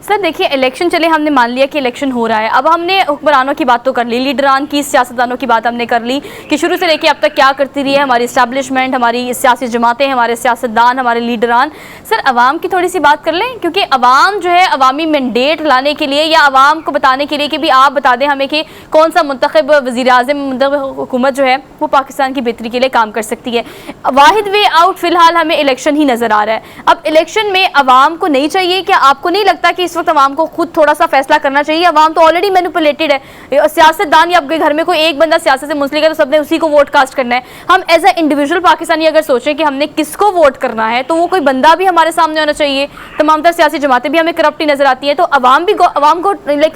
सर देखिए, इलेक्शन चले, हमने मान लिया कि इलेक्शन हो रहा है, अब हमने हुक्मरानों की बात तो कर ली, लीडरान की, सियासतदानों की बात हमने कर ली कि शुरू से लेके अब तक क्या करती रही है हमारी इस्टेब्लिशमेंट, हमारी सियासी जमातें, हमारे सियासतदान, हमारे लीडरान। सर अवाम की थोड़ी सी बात कर लें, क्योंकि अवाम जो है अवामी मैंडेट लाने के लिए या अवाम को बताने के लिए कि भी आप बता दें हमें कि कौन सा मुंतखब वज़ीर-ए-आज़म हुकूमत जो है वो पाकिस्तान की बेहतरी के लिए काम कर सकती है। वाहिद वे आउट फ़िलहाल हमें इलेक्शन ही नज़र आ रहा है। अब इलेक्शन में अवाम को नहीं चाहिए, क्या आपको नहीं लगता कि इस वक्त अवाम को खुद थोड़ा सा फैसला करना चाहिए? अवाम तो ऑलरेडी मैनिपुलेटेड है, सियासतदान या आपके घर में कोई एक बंदा सियासत से मुंसलिक है तो सबने उसी को वोट कास्ट करना है। हम एज ए इंडिविजुअल पाकिस्तानी अगर सोचें कि हमने किसको वोट करना है तो वो कोई बंदा भी हमारे सामने होना चाहिए। तमाम तरह सियासी जमातें भी हमें करप्ट नजर आती है, तो अवाम को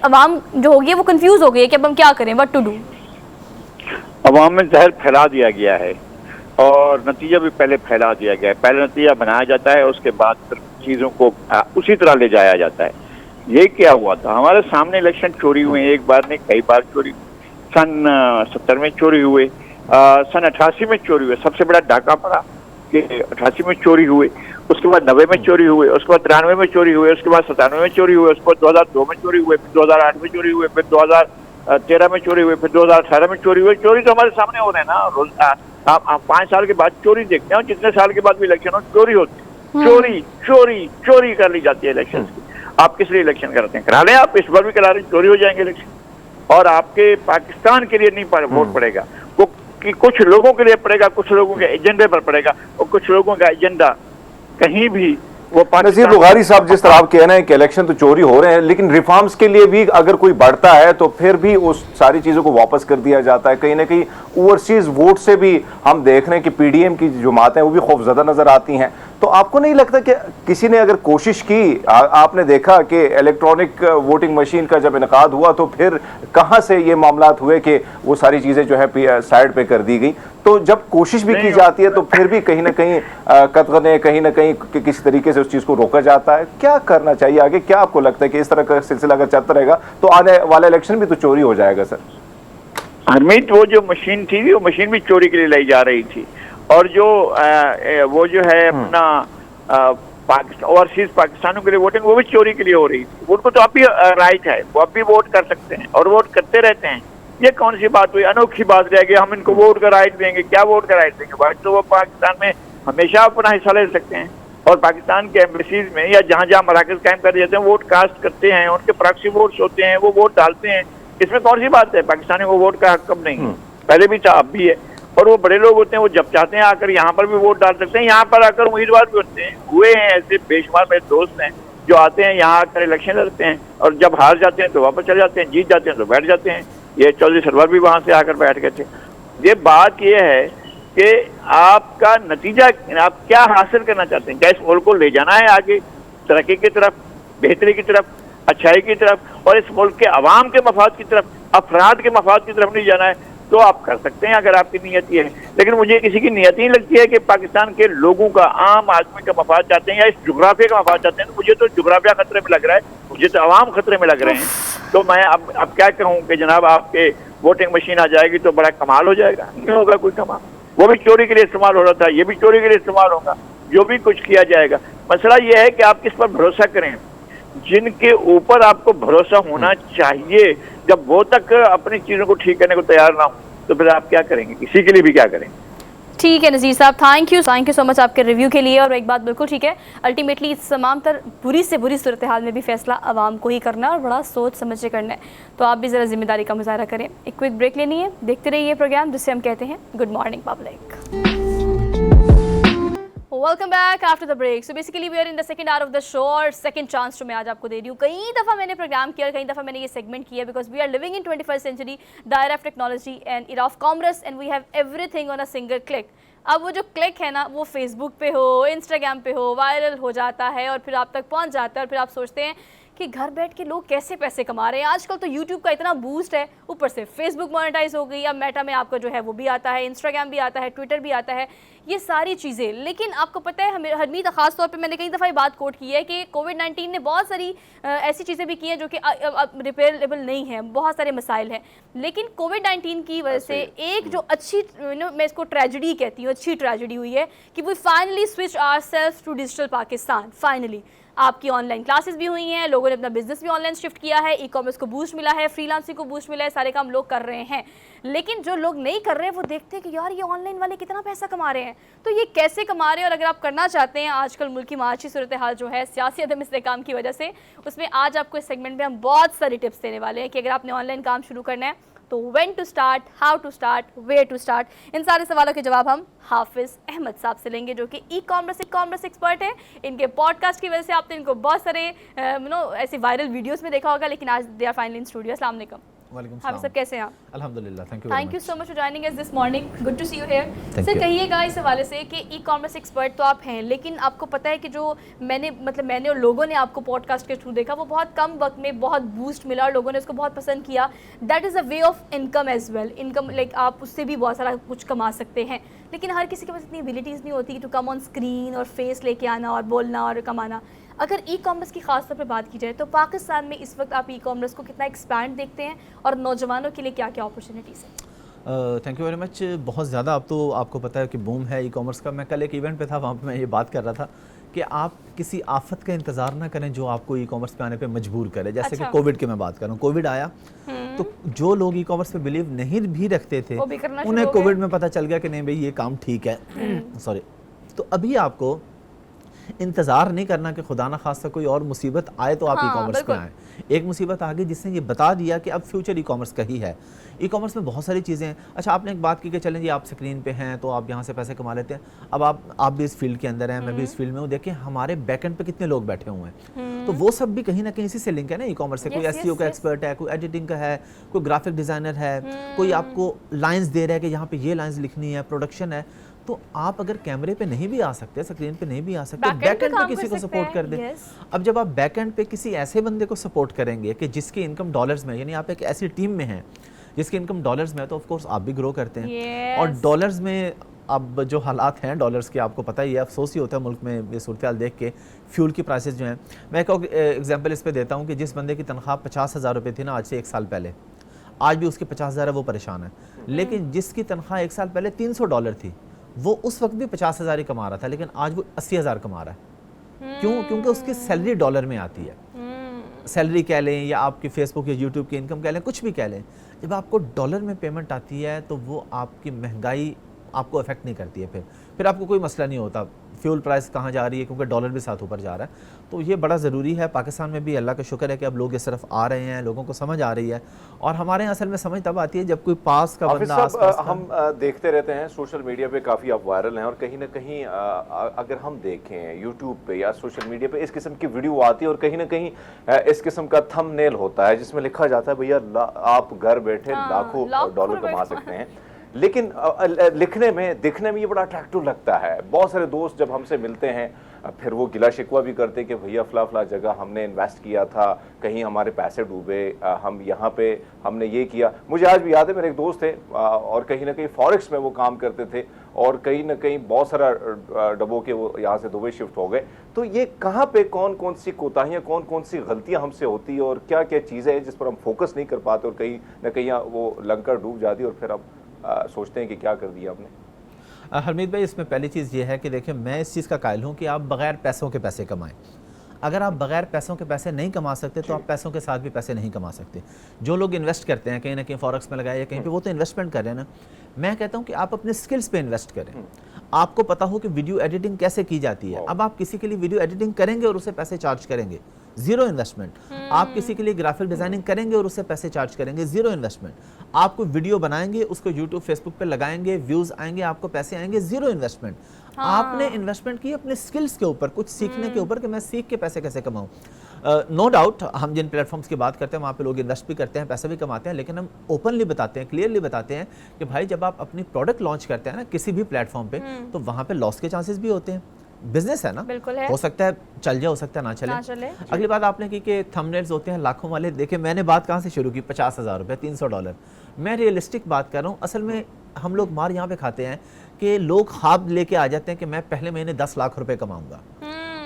अवाम जो होगी वो कंफ्यूज हो गई है कि अब हम क्या करें, व्हाट टू डू। अवाम में जहर फैला दिया गया है और नतीजा भी पहले फैला दिया गया है। पहले नतीजा बनाया जाता है, उसके बाद फिर चीज़ों को उसी तरह ले जाया जाता है। ये क्या हुआ था, हमारे सामने इलेक्शन चोरी हुए, एक बार नहीं कई बार चोरी। सन 70 में चोरी हुए, सन 88 में चोरी हुए, सबसे बड़ा डाका पड़ा कि 88 में चोरी हुए, उसके बाद 90 में चोरी हुए, उसके बाद 93 में चोरी हुए, उसके बाद 97 में चोरी हुए, उसके बाद 2002 में चोरी हुए, फिर 2008 में चोरी हुए, फिर 2013 में चोरी हुए, फिर 2018 में चोरी हुए। चोरी तो हमारे सामने हो रहे हैं ना रोज। आप 5 साल के बाद चोरी देखते हैं, जितने साल के बाद भी इलेक्शन हो चोरी होती है, चोरी कर ली जाती है इलेक्शन की। आप किस लिए इलेक्शन कराते हैं? करा लें आप, इस बार भी करा रहे, चोरी हो जाएंगे इलेक्शन। और आपके पाकिस्तान के लिए नहीं वोट पड़ेगा, वो कि कुछ लोगों के लिए पड़ेगा, कुछ लोगों के एजेंडे पर पड़ेगा, और कुछ लोगों का एजेंडा कहीं भी वो नज़ीर बुखारी साहब, जिस तरह आप कह रहे हैं कि इलेक्शन तो चोरी हो रहे हैं, लेकिन रिफॉर्म्स के लिए भी अगर कोई बढ़ता है तो फिर भी उस सारी चीज़ों को वापस कर दिया जाता है। कहीं ना कहीं ओवरसीज वोट से भी हम देख रहे हैं कि पीडीएम की जमातें वो भी खौफजदा नजर आती हैं। तो आपको नहीं लगता कि किसी ने अगर कोशिश की, आपने देखा कि इलेक्ट्रॉनिक वोटिंग मशीन का जब इनकाद हुआ तो फिर कहाँ से ये मामलात हुए कि वो सारी चीज़ें जो है साइड पे कर दी गई। तो जब कोशिश भी की जाती है तो फिर भी कहीं ना कहीं कतगने कहीं ना कहीं किसी तरीके से उस चीज़ को रोका जाता है। क्या करना चाहिए आगे? क्या आपको लगता है कि इस तरह का सिलसिला अगर चलता रहेगा तो आने वाला इलेक्शन भी तो चोरी हो जाएगा? सर हरमीत, वो जो मशीन थी वो मशीन भी चोरी के लिए लाई जा रही थी, और जो वो जो है अपना पाकिस्तान ओवरसीज पाकिस्तानों के लिए वोटिंग वो भी चोरी के लिए हो रही थी। उनको तो अब भी राइट है, वो अब भी वोट कर सकते हैं और वोट करते रहते हैं। ये कौन सी बात हुई? अनोखी बात रह गई हम इनको वोट का राइट देंगे। क्या वोट का राइट देंगे? बात तो वो पाकिस्तान में हमेशा अपना हिस्सा ले सकते हैं, और पाकिस्तान के एम्बेसीज में या जहाँ जहाँ मराकज कायम कर जाते हैं वोट कास्ट करते हैं, उनके प्रॉक्सी वोट्स होते हैं, वो वोट डालते हैं। इसमें कौन सी बात है? पाकिस्तानी को वोट का हक कब नहीं है? पहले भी था, अब भी है। और वो बड़े लोग होते हैं, वो जब चाहते हैं आकर यहाँ पर भी वोट डाल सकते हैं, यहाँ पर आकर उम्मीदवार भी होते हैं। हुए हैं ऐसे बेशुमार मेरे दोस्त हैं जो आते हैं यहाँ आकर इलेक्शन लड़ते हैं, और जब हार जाते हैं तो वापस चले जाते हैं, जीत जाते हैं तो बैठ जाते हैं। ये चौधरी सरवर भी वहाँ से आकर बैठ गए थे। ये बात ये है कि आपका नतीजा, आप क्या हासिल करना चाहते हैं? क्या इस मुल्क को ले जाना है आगे तरक्की की तरफ, बेहतरी की तरफ, अच्छाई की तरफ, और इस मुल्क के अवाम के मफाद की तरफ, अफराद के मफाद की तरफ नहीं जाना है? तो आप कर सकते हैं अगर आपकी नीयत ये है। लेकिन मुझे किसी की नीयत ही लगती है कि पाकिस्तान के लोगों का, आम आदमी का मफाद चाहते हैं या इस जुग्राफिया का मफाद चाहते हैं। तो मुझे तो जुग्राफिया खतरे में लग रहा है, मुझे तो अवाम खतरे में लग रहे हैं। तो मैं अब क्या कहूँ कि जनाब आपके वोटिंग मशीन आ जाएगी तो बड़ा कमाल हो जाएगा? नहीं होगा कोई कमाल। वो भी चोरी के लिए इस्तेमाल हो रहा था, ये भी चोरी के लिए इस्तेमाल होगा। जो भी कुछ किया जाएगा, मसला ये है कि आप किस पर भरोसा करें। जिनके ऊपर आपको भरोसा होना चाहिए, जब वो तक अपनी चीजों को ठीक करने को तैयार ना हो तो फिर आप क्या करेंगे? किसी के लिए भी क्या करेंगे? ठीक है नज़ीर साहब, थैंक यू सो मच आपके रिव्यू के लिए। और एक बात बिल्कुल ठीक है, अल्टीमेटली इस तमाम तर बुरी से बुरी सूरत हाल में भी फैसला आवाम को ही करना और बड़ा सोच समझ के करना है। तो आप भी ज़रा जिम्मेदारी का मुजाहरा करें। एक क्विक ब्रेक लेनी है, देखते रहिए प्रोग्राम जिससे हम कहते हैं good morning public. Welcome back after the break. So basically we are in the second hour of the show, और सेकंड चांस जो मैं आज आपको दे रही हूँ। कई दफ़ा मैंने प्रोग्राम किया और कई दफ़ा मैंने ये सेगमेंट किया, because we are living in 21st century, the era of technology and era of commerce, and we have everything on a single click. अब वो जो क्लिक है ना, वो फेसबुक पे हो, इंस्टाग्राम पे हो, वायरल हो जाता है और फिर आप तक पहुंच जाता है, और फिर आप सोचते हैं कि घर बैठ के लोग कैसे पैसे कमा रहे हैं। आजकल तो यूट्यूब का इतना बूस्ट है, ऊपर से फेसबुक मोनेटाइज हो गई, अब मेटा में आपका जो है वो भी आता है, इंस्टाग्राम भी आता है, ट्विटर भी आता है, ये सारी चीज़ें। लेकिन आपको पता है, हमें हरमीत ख़ास तौर पे मैंने कई दफ़ा ये बात कोट की है कि कोविड-19 ने बहुत सारी ऐसी चीज़ें भी की हैं जो कि रिपेयरेबल नहीं है, बहुत सारे मसाइल हैं। लेकिन कोविड-19 की वजह से एक जो अच्छी, मैं इसको ट्रेजेडी कहती हूँ, अच्छी ट्रेजेडी हुई है कि we finally switch ourselves to digital Pakistan. Finally आपकी ऑनलाइन क्लासेस भी हुई हैं, लोगों ने अपना बिजनेस भी ऑनलाइन शिफ्ट किया है, ई कॉमर्स को बूस्ट मिला है, फ्रीलांसिंग को बूस्ट मिला है, सारे काम लोग कर रहे हैं। लेकिन जो लोग नहीं कर रहे हैं वो देखते हैं कि यार ये ऑनलाइन वाले कितना पैसा कमा रहे हैं, तो ये कैसे कमा रहे हैं। और अगर आप करना चाहते हैं आजकल मुल्क की माशी सूरत हाल जो है सियासी अदम इस्तेहकाम की वजह से, उसमें आज आपको इस सेगमेंट में हम बहुत सारी टिप्स देने वाले हैं कि अगर आपने ऑनलाइन काम शुरू करना है तो when to start, how to start, where to start. इन सारे सवालों के जवाब हम हाफिज़ अहमद साहब से लेंगे, जो कि ई कॉमर्स एक्सपर्ट है। इनके पॉडकास्ट की वजह से आपने इनको बहुत सारे ऐसे वायरल वीडियोस में देखा होगा, लेकिन आज they are finally in studio. अस्सलाम वालेकुम। हाफिज़ साहब, कैसे हैं आप? अल्हम्दुलिल्लाह, thank you so much for joining us this morning, good to see you here. Sir कहिएगा इस हवाले से कि ई कॉमर्स एक्सपर्ट तो आप हैं, लेकिन आपको पता है कि जो मैंने और लोगों ने आपको पॉडकास्ट के थ्रू देखा, वो बहुत कम वक्त में बहुत बूस्ट मिला और लोगों ने उसको बहुत पसंद किया। That is a way of income as well. Income like आप उससे भी बहुत सारा कुछ कमा सकते हैं, लेकिन हर किसी के पास इतनी एबिलिटीज़ नहीं होती टू कम ऑन स्क्रीन और फेस लेके आना और बोलना और कमाना। अगर ई कॉमर्स की खास तौर पे बात की जाए तो पाकिस्तान में इस वक्त आप ई कॉमर्स को कितना एक्सपैंड देखते हैं और नौजवानों के लिए क्या क्या अपॉर्चुनिटीज़ हैं? Thank you very much. बहुत ज़्यादा अब तो आपको पता है कि बूम है ई कॉमर्स का। मैं कल एक इवेंट पे था, वहाँ पे मैं ये बात कर रहा था कि आप किसी आफत का इंतज़ार ना करें जो आपको ई कॉमर्स पे आने पे मजबूर करे। जैसे कि कोविड की मैं बात कर रहा हूँ, कोविड आया तो जो लोग ई कॉमर्स पे बिलीव नहीं भी रखते थे उन्हें कोविड में पता चल गया कि नहीं भाई ये काम ठीक है। सॉरी। तो अभी आपको इंतज़ार नहीं करना कि खुदा ना खास्ता कोई और मुसीबत आए तो आप हाँ, ई कॉमर्स पे आए। एक मुसीबत आ गई जिसने ये बता दिया कि अब फ्यूचर ई कॉमर्स का ही है। ई कॉमर्स में बहुत सारी चीज़ें हैं। अच्छा, आपने एक बात की कि चलें जी आप स्क्रीन पे हैं तो आप यहाँ से पैसे कमा लेते हैं। अब आप भी इस फील्ड के अंदर हैं, मैं भी इस फील्ड में हूँ। देखिए हमारे बैकएंड पे कितने लोग बैठे हुए हैं, तो वो सब भी कहीं ना कहीं इसी से लिंक है ना ई कॉमर्स से। कोई एसईओ का एक्सपर्ट है, कोई एडिटिंग का है, कोई ग्राफिक डिज़ाइनर है, कोई आपको लाइन्स दे रहा है कि यहाँ पे ये लाइन्स लिखनी है, प्रोडक्शन है। तो आप अगर कैमरे पे नहीं भी आ सकते, स्क्रीन पे नहीं भी आ सकते, बैकएंड पे किसी को सपोर्ट कर दें। अब जब आप बैकएंड पे किसी ऐसे बंदे को सपोर्ट करेंगे कि जिसकी इनकम डॉलर्स में, यानी आप एक ऐसी टीम में हैं जिसकी इनकम डॉलर्स में है, तो ऑफ कोर्स आप भी ग्रो करते हैं। और डॉलर्स में अब जो हालात हैं डॉलर्स के, आपको पता ही है, अफसोस ही होता है मुल्क में ये सूरत हाल देख के। फ्यूल की प्राइसेस जो हैं, मैं एक एग्जांपल इस पे देता हूँ कि जिस बंदे की तनख्वाह 50,000 रुपये थी ना आज से 1 साल पहले, आज भी उसके 50,000 है, वो परेशान है। लेकिन जिसकी तनख्वाह 1 साल पहले $300 थी, वो उस वक्त भी 50,000 ही कमा रहा था, लेकिन आज वो 80,000 कमा रहा है। क्यों? क्योंकि उसकी सैलरी डॉलर में आती है। सैलरी कह लें या आपकी फेसबुक या यूट्यूब की इनकम कह लें, कुछ भी कह लें, जब आपको डॉलर में पेमेंट आती है तो वो आपकी महंगाई आपको अफेक्ट नहीं करती है। फिर आपको कोई मसला नहीं होता फ्यूल प्राइस कहाँ जा रही है, क्योंकि डॉलर भी साथ ऊपर जा रहा है। तो ये बड़ा ज़रूरी है। पाकिस्तान में भी अल्लाह का शुक्र है कि अब लोग इस तरफ आ रहे हैं, लोगों को समझ आ रही है। और हमारे यहाँ असल में समझ तब आती है जब कोई पास का बंदा आस-पास का। हम देखते रहते हैं सोशल मीडिया पे, काफ़ी आप वायरल हैं, और कहीं ना कहीं अगर हम देखें यूट्यूब पे या सोशल मीडिया पे इस किस्म की वीडियो आती है और कहीं ना कहीं इस किस्म का थंबनेल होता है जिसमें लिखा जाता है भैया आप घर बैठे लाखों डॉलर कमा सकते हैं। लेकिन लिखने में, दिखने में ये बड़ा अट्रैक्टिव लगता है। बहुत सारे दोस्त जब हमसे मिलते हैं फिर वो गिला शिकवा भी करते हैं कि भैया फला जगह हमने इन्वेस्ट किया था, कहीं हमारे पैसे डूबे, हम यहाँ पे हमने ये किया। मुझे आज भी याद है, मेरे एक दोस्त थे और कहीं ना कहीं फॉरेक्स में वो काम करते थे, और कहीं ना कहीं बहुत सारा डबो के वो यहाँ से दुबई शिफ्ट हो गए। तो ये कहाँ पे कौन कौन सी कोताहियाँ, कौन कौन सी गलतियाँ हमसे होती है, और क्या क्या चीज़ें हैं जिस पर हम फोकस नहीं कर पाते, और कहीं ना कहीं वो लंका डूब जाती है और फिर हम सोचते हैं कि क्या कर दिया आपने। हरमीत भाई, इसमें पहली चीज़ ये है कि देखिए मैं इस चीज़ का कायल हूँ कि आप बग़ैर पैसों के पैसे कमाएं। अगर आप बग़ैर पैसों के पैसे नहीं कमा सकते तो आप पैसों के साथ भी पैसे नहीं कमा सकते। जो लोग इन्वेस्ट करते हैं कहीं ना कहीं फॉरेक्स में लगाए या कहीं पे, वो तो इन्वेस्टमेंट कर रहे हैं ना। मैं कहता हूँ कि आप अपने स्किल्स पे इन्वेस्ट करें। आपको पता हो कि वीडियो एडिटिंग कैसे की जाती है, अब आप किसी के लिए वीडियो एडिटिंग करेंगे और उसे पैसे चार्ज करेंगे, जीरो इन्वेस्टमेंट। आप किसी के लिए ग्राफिक डिजाइनिंग करेंगे और उससे पैसे चार्ज करेंगे, जीरो इन्वेस्टमेंट। आप कोई वीडियो बनाएंगे, उसको यूट्यूब फेसबुक पे लगाएंगे, व्यूज आएंगे, आपको पैसे आएंगे, जीरो इन्वेस्टमेंट। आपने इन्वेस्टमेंट की अपने स्किल्स के ऊपर, कुछ सीखने के ऊपर कि मैं सीख के पैसे कैसे कमाऊं। नो डाउट हम जिन प्लेटफॉर्म्स की बात करते हैं वहाँ पे लोग इन्वेस्ट भी करते हैं, पैसे भी कमाते हैं, लेकिन हम ओपनली बताते हैं, क्लियरली बताते हैं कि भाई जब आप अपनी प्रोडक्ट लॉन्च करते हैं ना किसी भी प्लेटफॉर्म पे, तो वहाँ पे लॉस के चांसेस भी होते हैं। बिजनेस है ना, बिल्कुल है। हो सकता है चल जाए, हो सकता है ना चले। अगली बात आपने की कि थंबनेल्स होते हैं लाखों वाले। देखिए मैंने बात कहाँ से शुरू की, 50,000 रुपये, $300। मैं रियलिस्टिक बात कर रहा हूँ। असल में हम लोग मार यहाँ पे खाते हैं कि लोग ख्वाब लेके आ जाते हैं कि मैं पहले महीने 10 लाख रुपए कमाऊंगा।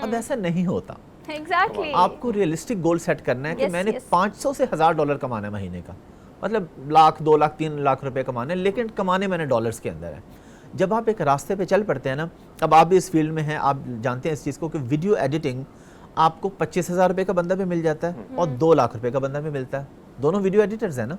अब ऐसा नहीं होता। Exactly. आपको रियलिस्टिक गोल सेट करना है कि मैंने 500 से $1000 कमाना है महीने का, मतलब लाख, 2 लाख, 3 लाख रुपए कमाने, लेकिन कमाने मैंने डॉलर्स के अंदर है। जब आप एक रास्ते पे चल पड़ते हैं ना, अब आप भी इस फील्ड में हैं, आप जानते हैं इस चीज़ को कि वीडियो एडिटिंग आपको 25,000 रुपये का बंदा भी मिल जाता है और 2 लाख रुपए का बंदा भी मिलता है। दोनों वीडियो एडिटर्स हैं ना।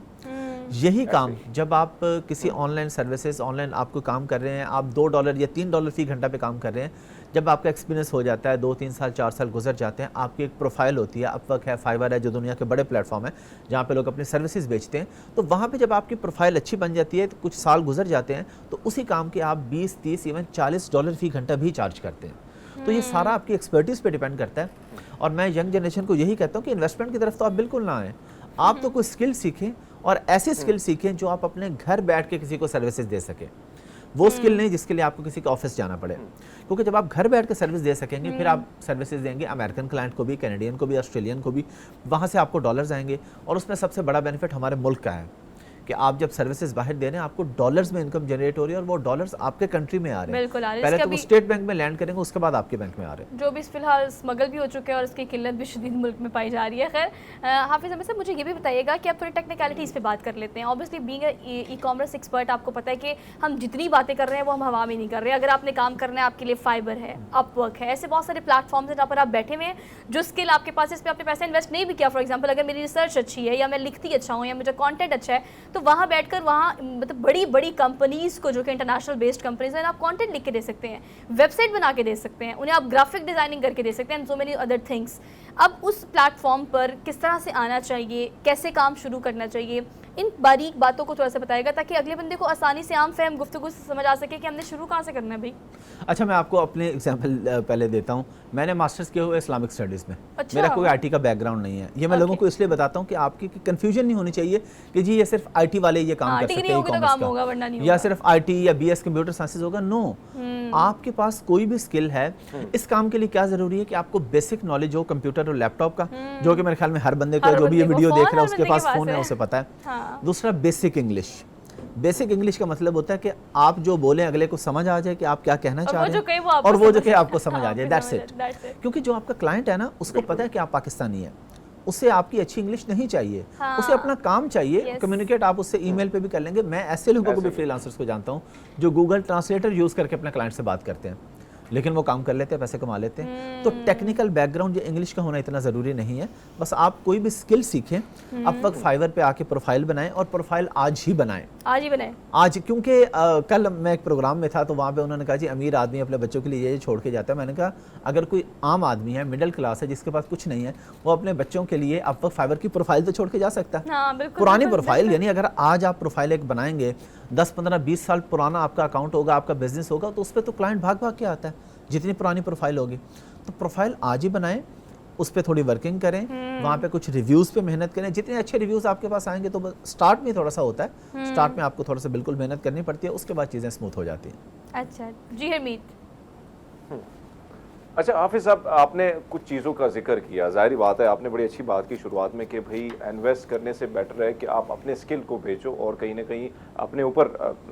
यही काम जब आप किसी ऑनलाइन सर्विसेज, ऑनलाइन आपको काम कर रहे हैं, आप $2 या $3 फी घंटा पे काम कर रहे हैं, जब आपका एक्सपीरियंस हो जाता है, 2-3 साल 4 साल गुजर जाते हैं, आपकी एक प्रोफाइल होती है, अपवर्क है, फाइवर है, जो दुनिया के बड़े प्लेटफॉर्म है जहाँ पे लोग अपनी सर्विसेज बेचते हैं, तो वहाँ पे जब आपकी प्रोफाइल अच्छी बन जाती है, तो कुछ साल गुजर जाते हैं, तो उसी काम के आप 20, 30, इवन $40 फी घंटा भी चार्ज करते हैं। तो ये सारा आपकी एक्सपर्टीज़ पे डिपेंड करता है। और मैं यंग जनरेशन को यही कहता हूँ कि इन्वेस्टमेंट की तरफ तो आप बिल्कुल ना आएँ, आप तो कोई स्किल सीखें, और ऐसी स्किल सीखें जो आप अपने घर बैठ के किसी को सर्विसेज दे सकें। वो स्किल नहीं जिसके लिए आपको किसी के ऑफिस जाना पड़े, क्योंकि जब आप घर बैठ के सर्विस दे सकेंगे, फिर आप सर्विसेज देंगे अमेरिकन क्लाइंट को भी, कैनेडियन को भी, ऑस्ट्रेलियन को भी, वहाँ से आपको डॉलर्स आएंगे। और उसमें सबसे बड़ा बेनिफिट हमारे मुल्क का है कि आप जब सर्विसेज बाहर दे रहे हैं, आपको डॉलर्स में इनकम जनरेट हो रही है, और वो डॉलर्स आपके कंट्री में आ रहे हैं। बिल्कुल आ रहे हैं। पहले तो वो स्टेट बैंक में लैंड करेंगे, उसके बाद आपके बैंक में आ रहे हैं। जो भी फिलहाल स्मगल भी हो चुके हैं और उसकी किल्लत भी शदीद मुल्क में पाई जा रही है। खैर हाफिज़ अहमद साहब, मुझे ये भी बताइएगा कि आप थोड़ी टेक्निकलिटीज़ पे बात कर लेते हैं। Obviously being e commerce expert, आपको पता है कि हम जितनी बातें कर रहे हैं वो हम हवा में नहीं कर रहे। अगर आपने काम करना है, आपके लिए फाइबर है, अपवर्क है, ऐसे बहुत सारे प्लेटफॉर्म्स हैं जहाँ पर आप बैठे हुए हैं। जो स्किल आपके पास है, इस पर आपने पैसा इन्वेस्ट नहीं भी किया, फॉर एग्जाम्पल अगर मेरी रिसर्च अच्छी है, या मैं लिखती अच्छा हूँ, या मुझे कॉन्टेंट अच्छा है, तो तो वहाँ बैठकर वहाँ मतलब बड़ी बड़ी कंपनीज़ को, जो कि इंटरनेशनल बेस्ड कंपनीज हैं, आप कंटेंट लिख के दे सकते हैं, वेबसाइट बना के दे सकते हैं, उन्हें आप ग्राफिक डिज़ाइनिंग करके दे सकते हैं, and so many other things. अब उस प्लेटफॉर्म पर किस तरह से आना चाहिए, कैसे काम शुरू करना चाहिए, इन बारीक बातों को थोड़ा सा बताएगा ताकि अगले बंदे को आसानी से आम फहम गुफ्तगू से समझ आ सके कि हमने शुरू कहाँ से करना है भाई। अच्छा, मैं आपको अपने एग्जांपल पहले देता हूँ। मैंने मास्टर्स किया हुआ इस्लामिक स्टडीज़ में। अच्छा। मेरा कोई आईटी का बैकग्राउंड नहीं है। ये मैं लोगों को इसलिए बताता हूँ कि आपकी कंफ्यूजन नहीं होनी चाहिए कि जी ये सिर्फ आईटी वाले ये काम कर सकते हैं, ई-कॉमर्स का, या सिर्फ आईटी या बीएस कंप्यूटर साइंसेज होगा। नो, आपके पास कोई भी स्किल है, इस काम के लिए क्या जरूरी है कि आपको बेसिक नॉलेज हो कंप्यूटर और लैपटॉप का, जो कि मेरे ख्याल में हर बंदे को, जो भी ये वीडियो देख रहा है उसके पास फोन है, उसे पता है। दूसरा, बेसिक इंग्लिश। बेसिक इंग्लिश का मतलब होता है कि आप जो बोले अगले को समझ आ जाए कि आप क्या कहना चाह रहे हैं, और वो जो कहे आपको समझ आ जाए, दैट्स इट। क्योंकि जो आपका क्लाइंट है ना, उसको पता है कि आप पाकिस्तानी है, उससे आपकी अच्छी इंग्लिश नहीं चाहिए, उसे अपना काम चाहिए। कम्युनिकेट आप उससे ईमेल पे भी कर लेंगे। मैं ऐसे लोगों को भी, फ्रीलांसर्स को जानता हूँ जो गूगल ट्रांसलेटर यूज करके अपने क्लाइंट से बात करते हैं, लेकिन वो काम कर लेते हैं, पैसे कमा लेते हैं। तो टेक्निकल बैकग्राउंड ये इंग्लिश का होना इतना ज़रूरी नहीं है। बस आप कोई भी स्किल सीखें। अब वक्त फाइवर पे आके प्रोफाइल बनाएं, और प्रोफाइल आज ही बनाएं, आज ही बनाएं। आज, क्योंकि कल मैं एक प्रोग्राम में था तो वहाँ पे उन्होंने कहा जी अमीर आदमी अपने बच्चों के लिए ये छोड़ के जाता है। मैंने कहा अगर कोई आम आदमी है, मिडिल क्लास है, जिसके पास कुछ नहीं है, वो अपने बच्चों के लिए अब वक्त फाइवर की प्रोफाइल तो छोड़ के जा सकता है। पुरानी प्रोफाइल, यानी अगर आज आप प्रोफाइल एक बनाएंगे, 10, 15, 20 साल पुराना आपका अकाउंट होगा, आपका बिजनेस होगा, तो उस पर तो क्लाइंट भाग भाग के आता है जितनी पुरानी प्रोफाइल होगी। तो प्रोफाइल आज ही बनाएं, उस पर थोड़ी वर्किंग करें, वहाँ पे कुछ रिव्यूज़ पे मेहनत करें। जितने अच्छे रिव्यूज़ आपके पास आएंगे, तो स्टार्ट में थोड़ा सा होता है, स्टार्ट में आपको थोड़ा सा बिल्कुल मेहनत करनी पड़ती है, उसके बाद चीज़ें स्मूथ हो जाती हैं। अच्छा जी, हरमीत। अच्छा हाफिज साहब, आपने कुछ चीज़ों का जिक्र किया, जाहिर बात है आपने बड़ी अच्छी बात की शुरुआत में कि भाई इन्वेस्ट करने से बेटर है कि आप अपने स्किल को बेचो, और कहीं ना कहीं अपने ऊपर,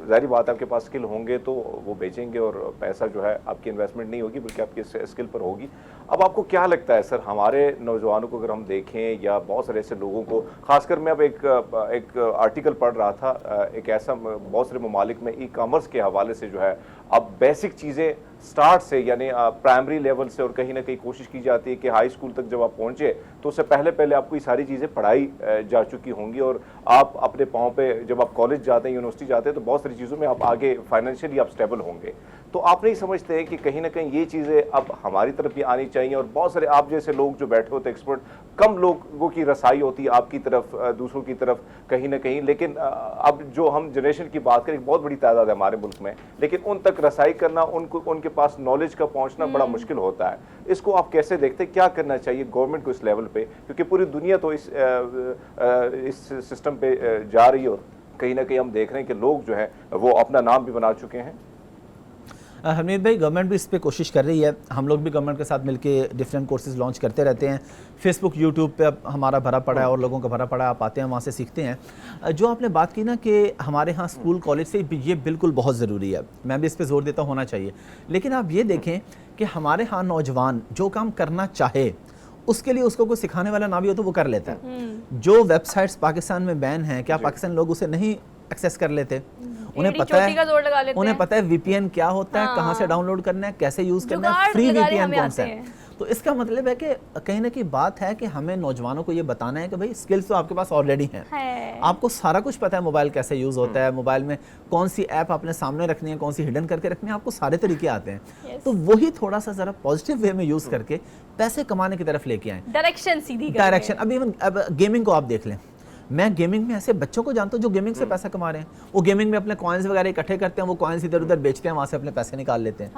जाहिर बात है आपके पास स्किल होंगे तो वो बेचेंगे, और पैसा जो है आपकी इन्वेस्टमेंट नहीं होगी बल्कि आपकी स्किल पर होगी। अब आपको क्या लगता है सर, हमारे नौजवानों को अगर हम देखें, या बहुत सारे ऐसे लोगों को, खासकर मैं अब एक आर्टिकल पढ़ रहा था, एक ऐसा बहुत सारे ममालिक में ई-कॉमर्स के हवाले से जो है अब बेसिक चीज़ें स्टार्ट से, यानी प्राइमरी लेवल से, और कहीं ना कहीं कोशिश की जाती है कि हाई स्कूल तक जब आप पहुंचे तो उससे पहले आपको ये सारी चीज़ें पढ़ाई जा चुकी होंगी, और आप अपने पाँव पे जब आप कॉलेज जाते हैं, यूनिवर्सिटी जाते हैं, तो बहुत सारी चीज़ों में आप आगे फाइनेंशियली आप स्टेबल होंगे। तो आप नहीं समझते हैं कि कहीं ना कहीं ये चीज़ें अब हमारी तरफ भी आनी चाहिए, और बहुत सारे आप जैसे लोग जो बैठे होते एक्सपर्ट, कम लोगों की रसाई होती है आपकी तरफ, दूसरों की तरफ कहीं ना कहीं, लेकिन अब जो हम जनरेशन की बात करें, बहुत बड़ी तादाद है हमारे मुल्क में, लेकिन उन तक रसाई करना, उनके पास नॉलेज का पहुंचना बड़ा मुश्किल होता है। इसको आप कैसे देखते हैं, क्या करना चाहिए गवर्नमेंट को इस लेवल पे, क्योंकि पूरी दुनिया तो इस सिस्टम पे जा रही है, और कहीं ना कहीं हम देख रहे हैं कि लोग जो है वो अपना नाम भी बना चुके हैं। हरमीत भाई, गवर्नमेंट भी इस पर कोशिश कर रही है। हम लोग भी गवर्नमेंट के साथ मिलके डिफरेंट कोर्सेज लॉन्च करते रहते हैं। फेसबुक, यूट्यूब पे अब हमारा भरा पड़ा है, और लोगों का भरा पड़ा है, आप आते हैं वहाँ से सीखते हैं। जो आपने बात की ना कि हमारे यहाँ स्कूल कॉलेज से, ये बिल्कुल बहुत ज़रूरी है, मैं भी इस पर जोर देता होना चाहिए। लेकिन आप ये देखें कि हमारे यहाँ नौजवान जो काम करना चाहे, उसके लिए उसको कोई सिखाने वाला ना भी हो तो वो कर लेता है। जो वेबसाइट्स पाकिस्तान में बैन हैं, क्या पाकिस्तान लोग उसे नहीं एक्सेस कर लेते? उन्हें पता है वीपीएन क्या होता है, कहाँ से डाउनलोड करना है, कैसे यूज करना है, फ्री वीपीएन कौन सा है। तो इसका मतलब है कि कहीं ना कहीं बात है कि हमें नौजवानों को ये बताना है कि भाई स्किल्स तो आपके पास ऑलरेडी हैं, आपको सारा कुछ पता है, मोबाइल कैसे यूज होता है, मोबाइल में कौन सी ऐप अपने सामने रखनी है, कौन सी हिडन करके रखनी है, आपको सारे तरीके आते हैं। तो वही थोड़ा सा जरा पॉजिटिव वे में यूज करके पैसे कमाने की तरफ लेके आए, डायरेक्शन सीधी डायरेक्शन। अब गेमिंग को आप देख लें, मैं गेमिंग में ऐसे बच्चों को जानता हूँ जो गेमिंग से पैसा कमा रहे हैं। वो गेमिंग में अपने कॉइन्स वगैरह इकट्ठे करते हैं, वो कॉइन्स इधर उधर बेचते हैं, वहाँ से अपने पैसे निकाल लेते हैं।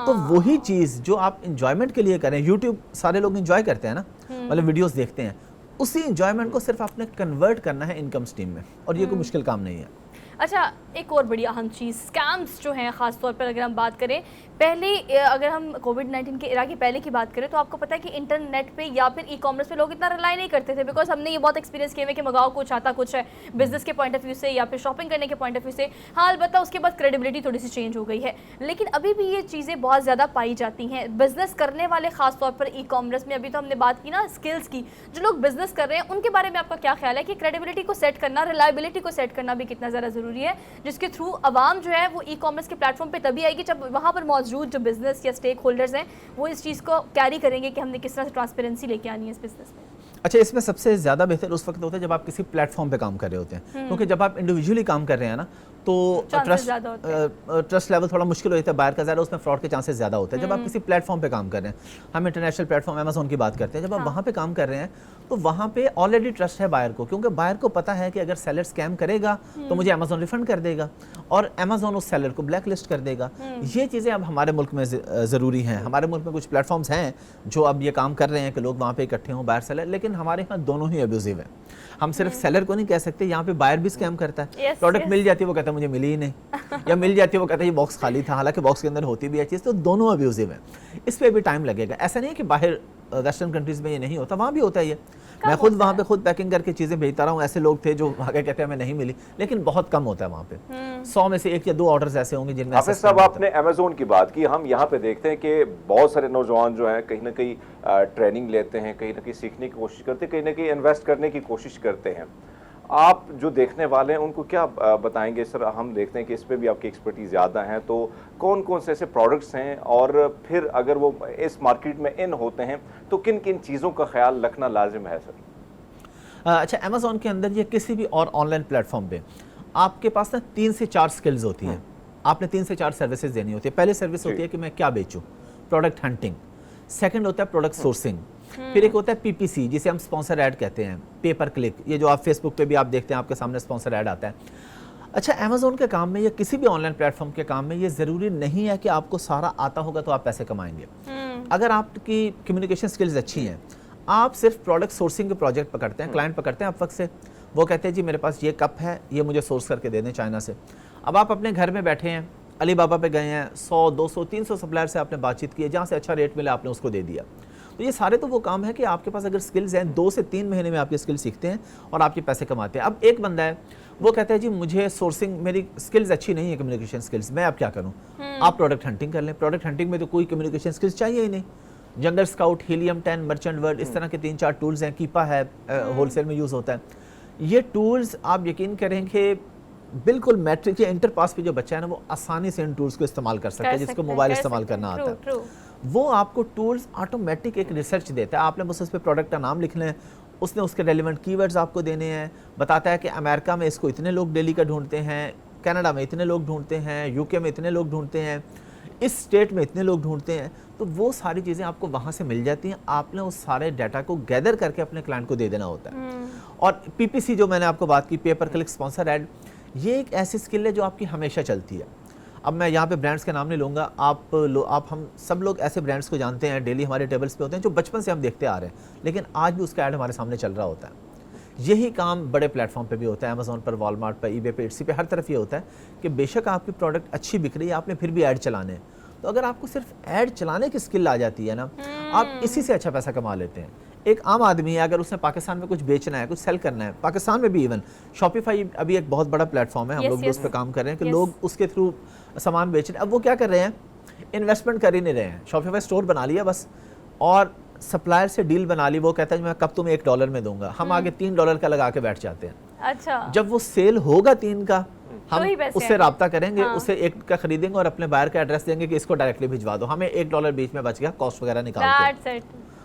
तो वही चीज़ जो आप इंजॉयमेंट के लिए करें, यूट्यूब सारे लोग इंजॉय करते हैं ना, मतलब वीडियोस देखते हैं, उसी इंजॉयमेंट को सिर्फ आपने कन्वर्ट करना है इनकम स्ट्रीम में, और ये कोई मुश्किल काम नहीं है। अच्छा, एक और बड़ी अहम चीज़, स्कैम्स जो हैं ख़ास तौर पर अगर हम बात करें, पहले अगर हम कोविड-19 के इरा के पहले की बात करें तो आपको पता है कि इंटरनेट पे या फिर ई-कॉमर्स पे लोग इतना रिलाई नहीं करते थे, बिकॉज हमने ये बहुत एक्सपीरियंस किए हुए कि मंगाओ कुछ आता कुछ है, बिजनेस के पॉइंट ऑफ व्यू से या फिर शॉपिंग करने के पॉइंट ऑफ व्यू से। हाँ, अलबत्ता उसके बाद क्रेडिबिलिटी थोड़ी सी चेंज हो गई है, लेकिन अभी भी ये चीज़ें बहुत ज़्यादा पाई जाती हैं। बिजनेस करने वाले खास तौर पर ई-कॉमर्स में, अभी तो हमने बात की ना स्किल्स की, जो लोग बिजनेस कर रहे हैं उनके बारे में आपका क्या ख्याल है कि क्रेडिबिलिटी को सेट करना, रिलायबिलिटी को सेट करना भी कितना ज़्यादा ज़रूरी है, जिसके थ्रू आवाम जो है वो ई-कॉमर्स के प्लेटफॉर्म पे तभी आएगी जब वहाँ पर मौजूद जो बिजनेस या स्टेक होल्डर्स हैं वो इस चीज़ को कैरी करेंगे कि हमने किस तरह से ट्रांसपेरेंसी लेके आनी है इस बिजनेस में। अच्छा, इसमें सबसे ज़्यादा बेहतर उस वक्त होता है जब आप किसी प्लेटफॉर्म पे काम कर रहे होते हैं, क्योंकि जब आप इंडिविजुअली काम कर रहे हैं ना तो ट्रस्ट लेवल थोड़ा मुश्किल हो जाता है बायर का, ज़्यादा उसमें फ्रॉड के चांसेस ज़्यादा होते हैं। जब आप किसी प्लेटफॉर्म पे काम कर रहे हैं, हम इंटरनेशनल प्लेटफॉर्म अमेजोन की बात करते हैं, जब आप वहाँ पे काम कर रहे हैं तो वहाँ पे ऑलरेडी ट्रस्ट है बायर को, क्योंकि बायर को पता है कि अगर सेलर स्कैम करेगा तो मुझे अमेजोन रिफंड कर देगा और अमेजोन उस सेलर को ब्लैक लिस्ट कर देगा। ये चीज़ें अब हमारे मुल्क में ज़रूरी हैं। हमारे मुल्क में कुछ प्लेटफॉर्म्स हैं जो अब ये काम कर रहे हैं कि लोग वहाँ पे इकट्ठे हों बायर सेलर, लेकिन हमारे यहाँ दोनों ही अब्यूजिव हैं। हम सिर्फ सेलर को नहीं कह सकते, यहाँ पे बायर भी स्कैम करता है। प्रोडक्ट मिल जाती है वो कहता है मुझे मिली ही नहीं, या मिल जाती है वो कहता है ये बॉक्स खाली था, हालांकि बॉक्स के अंदर होती भी है चीज़। तो दोनों अब्यूजिव हैं, इस पर भी टाइम लगेगा। ऐसा नहीं है कि बाहर वेस्टर्न कंट्रीज़ में ये नहीं होता, वहाँ भी होता है ये। मैं खुद वहाँ पे खुद पैकिंग करके चीज़ें भेजता रहा हूँ। ऐसे लोग थे जो आगे कहते हैं हमें नहीं मिली, लेकिन बहुत कम होता है वहाँ पे। 100 में से 1 या 2 ऑर्डर्स ऐसे होंगे जिनमें। हाफिज साहब, आपने अमेजोन की बात की, हम यहाँ पे देखते हैं कि बहुत सारे नौजवान जो हैं कहीं ना कहीं ट्रेनिंग लेते हैं, कहीं ना कहीं सीखने की कोशिश करते हैं, कहीं ना कहीं इन्वेस्ट करने की कोशिश करते हैं। आप जो देखने वाले हैं उनको क्या बताएंगे सर? हम देखते हैं कि इस पे भी आपकी एक्सपर्टीज ज़्यादा है, तो कौन कौन से ऐसे प्रोडक्ट्स हैं और फिर अगर वो इस मार्केट में इन होते हैं तो किन किन चीज़ों का ख्याल रखना लाजिम है सर? अच्छा, अमेजोन के अंदर या किसी भी और ऑनलाइन प्लेटफॉर्म पे आपके पास ना 3 से 4 स्किल्स होती हैं। आपने 3 से 4 सर्विसेज देनी होती है। पहले सर्विस होती है कि मैं क्या बेचूं, प्रोडक्ट हंटिंग। सेकंड होता है प्रोडक्ट सोर्सिंग। फिर एक होता है पीपीसी, जिसे हम स्पॉन्सर ऐड कहते हैं, पेपर क्लिक। ये जो आप फेसबुक पे भी आप देखते हैं, आपके सामने स्पॉन्सर ऐड आता है। अच्छा, अमेजोन के काम में या किसी भी ऑनलाइन प्लेटफॉर्म के काम में ये ज़रूरी नहीं है कि आपको सारा आता होगा तो आप पैसे कमाएंगे। अगर आपकी कम्युनिकेशन स्किल्स अच्छी हैं, आप सिर्फ प्रोडक्ट सोर्सिंग के प्रोजेक्ट पकड़ते हैं, क्लाइंट पकड़ते हैं आप वक्त से, वो कहते हैं जी मेरे पास ये कप है, ये मुझे सोर्स करके दे दें चाइना से। अब आप अपने घर में बैठे हैं, अली बाबा पे गए हैं, 100, 200, 300 सप्लायर से आपने बातचीत की है, जहाँ से अच्छा रेट मिला आपने उसको दे दिया। तो ये सारे तो वो काम है कि आपके पास अगर स्किल्स हैं, 2 से 3 महीने में आप ये स्किल सीखते हैं और आप ये पैसे कमाते हैं। अब एक बंदा है, वो कहता है जी मुझे सोर्सिंग, मेरी स्किल्स अच्छी नहीं है, कम्युनिकेशन स्किल्स, मैं अब क्या करूँ? आप प्रोडक्ट हंटिंग कर लें। प्रोडक्ट हंटिंग में तो कोई कम्युनिकेशन स्किल्स चाहिए ही नहीं। जंगल स्काउट, हीलियम 10, मर्चेंट वर्ड, इस तरह के 3-4 टूल्स हैं। कीपा है, होलसेल में यूज़ होता है। ये टूल्स आप यकीन करें कि बिल्कुल मैट्रिक या इंटर पास पे जो बच्चा है ना, वो आसानी से इन टूल्स को इस्तेमाल कर सकता है, जिसको मोबाइल इस्तेमाल करना आता है। वो आपको टूल्स ऑटोमेटिक एक रिसर्च देता है। आपने बस उस पर प्रोडक्ट का नाम लिखना है, उसने उसके रेलिवेंट कीवर्ड्स आपको देने हैं, बताता है कि अमेरिका में इसको इतने लोग डेली का ढूंढते हैं, कनाडा में इतने लोग ढूंढते हैं, यूके में इतने लोग ढूंढते हैं, इस स्टेट में इतने लोग ढूंढते हैं। तो वो सारी चीज़ें आपको वहाँ से मिल जाती हैं। आपने उस सारे डाटा को गैदर करके अपने क्लाइंट को दे देना होता है। और पीपीसी जो मैंने आपको बात की, पेपर क्लिक, स्पॉन्सर ऐड, ये एक ऐसी स्किल है जो आपकी हमेशा चलती है। अब मैं यहाँ पे ब्रांड्स के नाम नहीं लूँगा, आप हम सब लोग ऐसे ब्रांड्स को जानते हैं, डेली हमारे टेबल्स पे होते हैं, जो बचपन से हम देखते आ रहे हैं, लेकिन आज भी उसका ऐड हमारे सामने चल रहा होता है। यही काम बड़े प्लेटफॉर्म पे भी होता है, अमेजोन पर, वॉलमार्ट पर, ईबे पे, इट्सी पे, हर तरफ ये होता है कि बेशक आपकी प्रोडक्ट अच्छी बिक रही है, आपने फिर भी ऐड चलाने हैं। तो अगर आपको सिर्फ ऐड चलाने की स्किल आ जाती है ना, आप इसी से अच्छा पैसा कमा लेते हैं। एक आम आदमी है, अगर उसने पाकिस्तान में कुछ बेचना है, कुछ सेल करना है, पाकिस्तान में भी इवन शॉपिफाई अभी एक बहुत बड़ा प्लेटफॉर्म है, हम लोग भी उस पर काम कर रहे हैं कि लोग उसके थ्रू सामान बेच रहे हैं। अब वो क्या कर रहे हैं, इन्वेस्टमेंट कर ही नहीं रहे हैं, शॉपिफाई स्टोर बना लिया बस, और सप्लायर से डील बना ली। वो कहता है मैं कब तुम्हें $1 में दूंगा, हम आगे $3 का लगा के बैठ जाते हैं। अच्छा, जब वो सेल होगा 3 का, हम उससे रब्ता करेंगे, उसे 1 का खरीदेंगे और अपने बायर का एड्रेस देंगे कि इसको डायरेक्टली भिजवा दो, हमें $1 बीच में बच गया, कॉस्ट वगैरह निकाल के।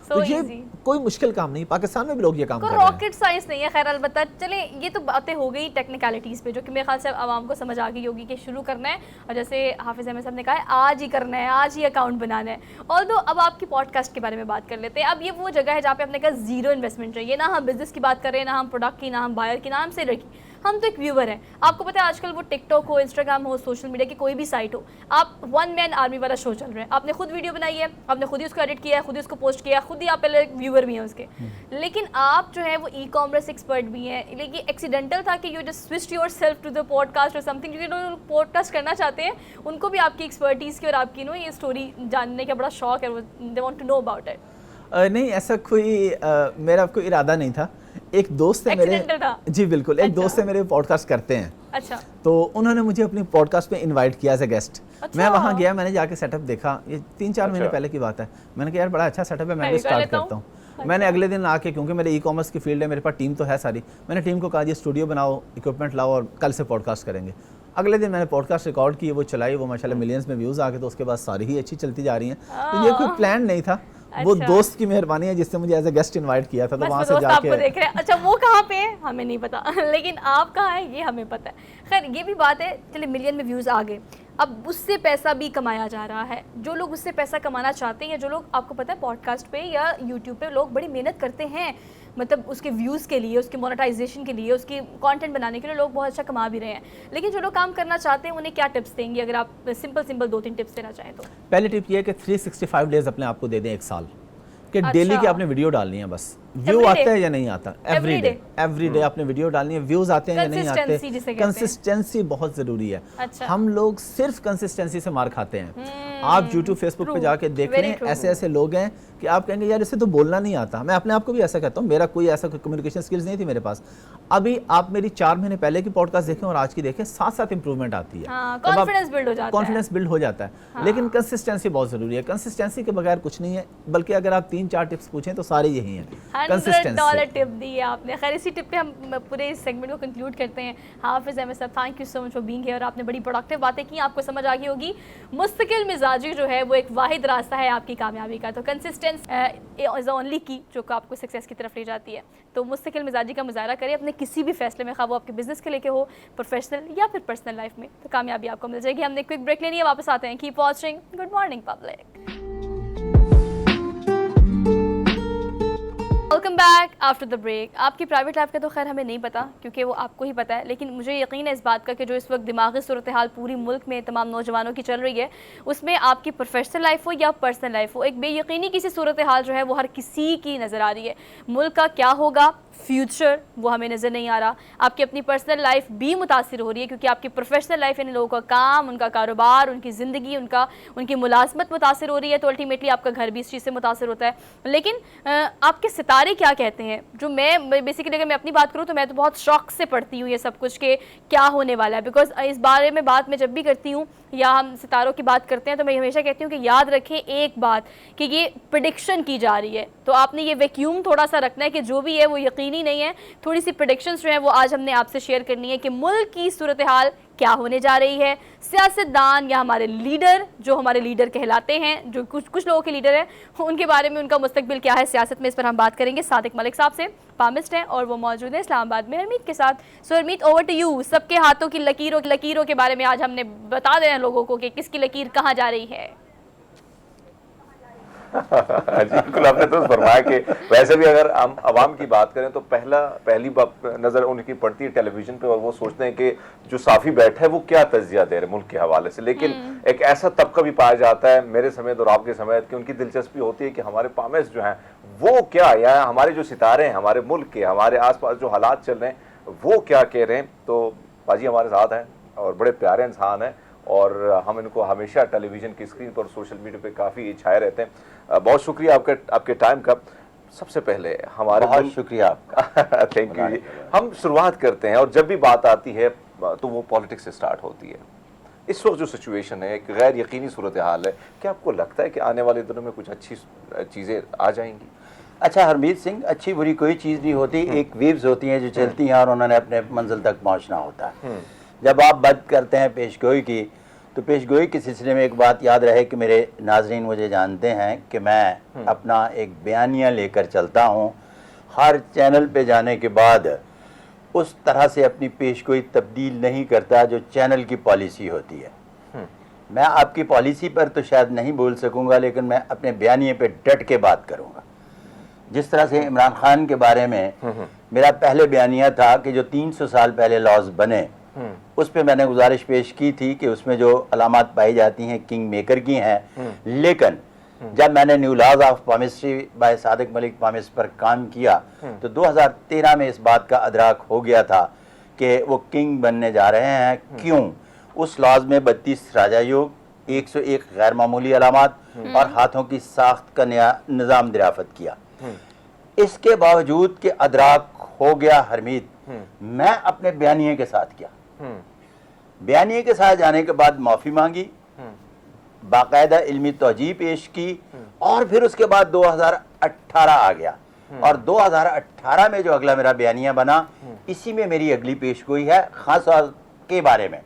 तो ये कोई मुश्किल काम नहीं, पाकिस्तान में भी लोग ये काम कर रहे हैं। रॉकेट साइंस नहीं है। खैर, अलबत्ता चले, ये तो बातें हो गई टेक्निकलिटीज़ पे, जो कि मेरे ख्याल से आवाम को समझ आ गई होगी कि शुरू करना है, और जैसे हाफिज़ अहमद साहब ने कहा है आज ही करना है, आज ही अकाउंट बनाना है। ऑल्दो अब आपकी पॉडकास्ट के बारे में बात कर लेते हैं। अब ये वो जगह है जहाँ पे आपने कहा ज़ीरो इन्वेस्टमेंट चाहिए, ना हम बिजनेस की बात कर रहे हैं, ना हम प्रोडक्ट की, ना हम बायर की, ना हम सेलर की, हम तो एक व्यूवर हैं। आपको पता है आजकल वो टिकटॉक हो, इंस्टाग्राम हो, सोशल मीडिया की कोई भी साइट हो, आप 1 मैन आर्मी वाला शो चल रहा है, आपने खुद वीडियो बनाई है, आपने खुद ही उसको एडिट किया है, खुद ही उसको पोस्ट किया है, खुद ही आप पहले व्यूवर भी हैं उसके। लेकिन आप जो है वो ई कॉमर्स एक्सपर्ट भी हैं। लेकिन एक्सीडेंटल था कि you just switched yourself to the podcast और समथिंग, क्योंकि जो पॉडकास्ट करना चाहते हैं उनको भी आपकी एक्सपर्टीज़ की और आपकी नो ये स्टोरी जानने का बड़ा शौक है, they want to know about it. नहीं, ऐसा कोई मेरा कोई इरादा नहीं था। एक दोस्त है मेरे, जी बिल्कुल, एक दोस्त है मेरे, पॉडकास्ट करते हैं। अच्छा। तो उन्होंने मुझे अपनी पॉडकास्ट पे इनवाइट किया एज ए गेस्ट। अच्छा। मैं वहाँ गया, मैंने जाके सेटअप देखा, ये 3-4 महीने पहले की बात है। मैंने कहा यार बड़ा अच्छा सेटअप है, मैं भी स्टार्ट करता हूँ। मैंने अगले दिन आके, क्योंकि मेरे ई कॉमर्स की फील्ड है, मेरे पास टीम तो है सारी, मैंने टीम को कहा जी स्टूडियो बनाओ, इक्विपमेंट लाओ और कल से पॉडकास्ट करेंगे। अगले दिन मैंने पॉडकास्ट रिकॉर्ड की, वो चलाई, वो माशाल्लाह मिलियंस में व्यूज़ आ गए, तो उसके बाद सारी ही अच्छी चलती जा रही हैं। तो ये कोई प्लान नहीं था, वो दोस्त की मेहरबानी है जिसने मुझे एज ए गेस्ट इनवाइट किया था, तो वहाँ से जाके आपको देख रहे हैं। अच्छा वो कहाँ पे है हमें नहीं पता लेकिन आप कहाँ है ये हमें पता है। खैर ये भी बात है, चलिए मिलियन में व्यूज़ आ गए, अब उससे पैसा भी कमाया जा रहा है। जो लोग उससे पैसा कमाना चाहते हैं, या जो लोग, आपको पता है पॉडकास्ट पे या यूट्यूब पे लोग बड़ी मेहनत करते हैं, मतलब उसके व्यूज़ के लिए, उसके मोनेटाइजेशन के लिए, उसकी कंटेंट बनाने के लिए लोग बहुत अच्छा कमा भी रहे हैं। लेकिन जो लोग काम करना चाहते हैं उन्हें क्या टिप्स देंगे, अगर आप सिंपल 2-3 टिप्स देना चाहें तो? पहली टिप ये है कि 365 डेज अपने आप को दे दें, एक साल कि डेली की आपने वीडियो डालनी है, बस व्यू आता है या नहीं आता, एवरी डे आपने वीडियो डालनी है, व्यूज आते हैं या नहीं आते, कंसिस्टेंसी बहुत जरूरी है। अच्छा। हम लोग सिर्फ कंसिस्टेंसी से मार खाते हैं। आप यूट्यूब फेसबुक पे जाके देख लें, ऐसे ऐसे लोग हैं कि आप कहेंगे यार इसे तो बोलना नहीं आता। मैं अपने आप को भी ऐसा कहता हूँ, मेरा कोई ऐसा कम्युनिकेशन स्किल्स नहीं थी मेरे पास। अभी आप मेरी 4 महीने पहले की पॉडकास्ट देखें और आज की देखें, साथ साथ इंप्रूवमेंट आती है, कॉन्फिडेंस बिल्ड हो जाता है। लेकिन कंसिस्टेंसी बहुत जरूरी है, कंसिस्टेंसी के बगैर कुछ नहीं है। बल्कि अगर आप 3-4 टिप्स पूछें तो सारे यही हैं, $100 टिप दी है आपने। खैर इसी टिप पे हम पूरे इस सेगमेंट को कंक्लूड करते हैं। हाफिज़ अहमद साहब, thank you so much for being here. आपने बड़ी प्रोडक्टिव बातें की, आपको समझ आ गई होगी मुस्तकिल मिजाजी जो है वो एक वाहिद रास्ता है आपकी कामयाबी का। तो कंसिस्टेंस इज़ ओनली की जो आपको सक्सेस की तरफ ले जाती है। तो मुस्तकिल मिजाजी का मुजाहरा करें अपने किसी भी फैसले में, खा वो आपके बिजनेस के लेके हो, प्रोफेशनल या फिर पर्सनल लाइफ में, तो कामयाबी आपको मिल जाएगी। हमने क्विक ब्रेक लेनी है, वापस आते हैं। Keep watching good morning public. Welcome back after the break. आपकी प्राइवेट लाइफ का तो खैर हमें नहीं पता क्योंकि वो आपको ही पता है, लेकिन मुझे यकीन है इस बात का कि जो इस वक्त दिमागी सूरत हाल पूरी मुल्क में तमाम नौजवानों की चल रही है, उसमें आपकी प्रोफेशनल लाइफ हो या पर्सनल लाइफ हो, एक बेयकीनी किसी सूरत हाल जो है वो हर किसी की नज़र आ रही है। मुल्क का क्या होगा फ्यूचर वो हमें नज़र नहीं आ रहा। आपकी अपनी पर्सनल लाइफ भी मुतासिर हो रही है क्योंकि आपकी प्रोफेशनल लाइफ यानी लोगों का काम, उनका कारोबार, उनकी ज़िंदगी, उनकी मुलाजमत मुतासिर हो रही है, तो अल्टीमेटली आपका घर भी इस चीज़ से मुतासिर होता है। लेकिन आपके सितारे क्या कहते हैं, जो मैं बेसिकली अगर मैं अपनी बात करूँ तो मैं तो बहुत शौक से पढ़ती हूँ ये सब कुछ के क्या होने वाला है, बिकॉज इस बारे में बात मैं जब भी करती हूँ या हम सितारों की बात करते हैं तो मैं हमेशा कहती हूँ कि याद रखें एक बात कि ये प्रेडिक्शन की जा रही है, तो आपने ये वैक्यूम थोड़ा सा रखना है कि जो भी है वो यकीनी नहीं है। थोड़ी सी प्रेडिक्शंस जो है वो आज हमने आपसे शेयर करनी है कि मुल्क की सूरत हाल क्या होने जा रही है। सियासतदान या हमारे लीडर, जो हमारे लीडर कहलाते हैं, जो कुछ लोगों के लीडर हैं, उनके बारे में उनका मुस्तकबिल क्या है सियासत में, इस पर हम बात करेंगे सादिक मलिक साहब से। पामिस्ट हैं और वो मौजूद है इस्लामाबाद में हरमीत के साथ। सो हरमीत, ओवर टू यू। सबके हाथों की लकीरों के बारे में आज हमने बता देना लोगों को कि किसकी लकीर कहाँ जा रही है। जी बिल्कुल, आपने तो फरमाया कि वैसे भी अगर हम अवाम की बात करें तो पहली नज़र उनकी पड़ती है टेलीविज़न पे और वो सोचते हैं कि जो साफ़ी बैठा है वो क्या तज़किया दे रहे मुल्क के हवाले से। लेकिन एक ऐसा तबका भी पाया जाता है मेरे समेत और आपके समेत कि उनकी दिलचस्पी होती है कि हमारे पामेस जो हैं वो क्या, या हमारे जो सितारे हैं, हमारे मुल्क के, हमारे आसपास जो हालात चल रहे हैं वो क्या कह रहे हैं। तो पाजी हमारे साथ हैं और बड़े प्यारे इंसान हैं और हम इनको हमेशा टेलीविज़न की स्क्रीन पर, सोशल मीडिया पे काफ़ी छाए रहते हैं। बहुत शुक्रिया आपके टाइम का। सबसे पहले हमारे बहुत शुक्रिया आपका थैंक यू जी। हम शुरुआत करते हैं और जब भी बात आती है तो वो पॉलिटिक्स से स्टार्ट होती है। इस वक्त जो सिचुएशन है, एक गैर यकीनी सूरत हाल है, क्या आपको लगता है कि आने वाले दिनों में कुछ अच्छी चीज़ें आ जाएंगी? अच्छा हरमीत सिंह, अच्छी बुरी कोई चीज़ नहीं होती, एक वेव्स होती हैं जो चलती हैं और उन्होंने अपने मंजिल तक पहुंचना होता है। जब आप बात करते हैं पेशगोई की, तो पेशगोई के सिलसिले में एक बात याद रहे कि मेरे नाजरीन मुझे जानते हैं कि मैं अपना एक बयानिया लेकर चलता हूं। हर चैनल पे जाने के बाद उस तरह से अपनी पेशगोई तब्दील नहीं करता जो चैनल की पॉलिसी होती है। मैं आपकी पॉलिसी पर तो शायद नहीं बोल सकूंगा, लेकिन मैं अपने बयानिए पे डट के बात करूंगा। जिस तरह से इमरान खान के बारे में मेरा पहले बयानिया था कि जो 300 साल पहले लॉज बने, उस पे मैंने गुजारिश पेश की थी कि उसमें जो अलामात पाई जाती हैं किंग मेकर की हैं, लेकिन जब मैंने new laws of palmistry by Sadiq Malik palmist पर काम किया तो 2013 में इस बात का अदराक हो गया था कि वो किंग बनने जा रहे हैं। क्यों? उस लॉज में 32 राजा योग, 101 गैर मामूली अलामात और हाथों की साख्त का नया निज़ाम दराफत किया। इसके बावजूद कि अदराक हो गया हरमीत, मैं अपने बयानिए के साथ किया। बयानिए के साथ जाने के बाद माफ़ी मांगी, बाकायदा इल्मी तौजीह पेश की और फिर उसके बाद 2018 आ गया और 2018 में जो अगला मेरा बयानिया बना, इसी में मेरी अगली पेशगोई है खास के बारे में।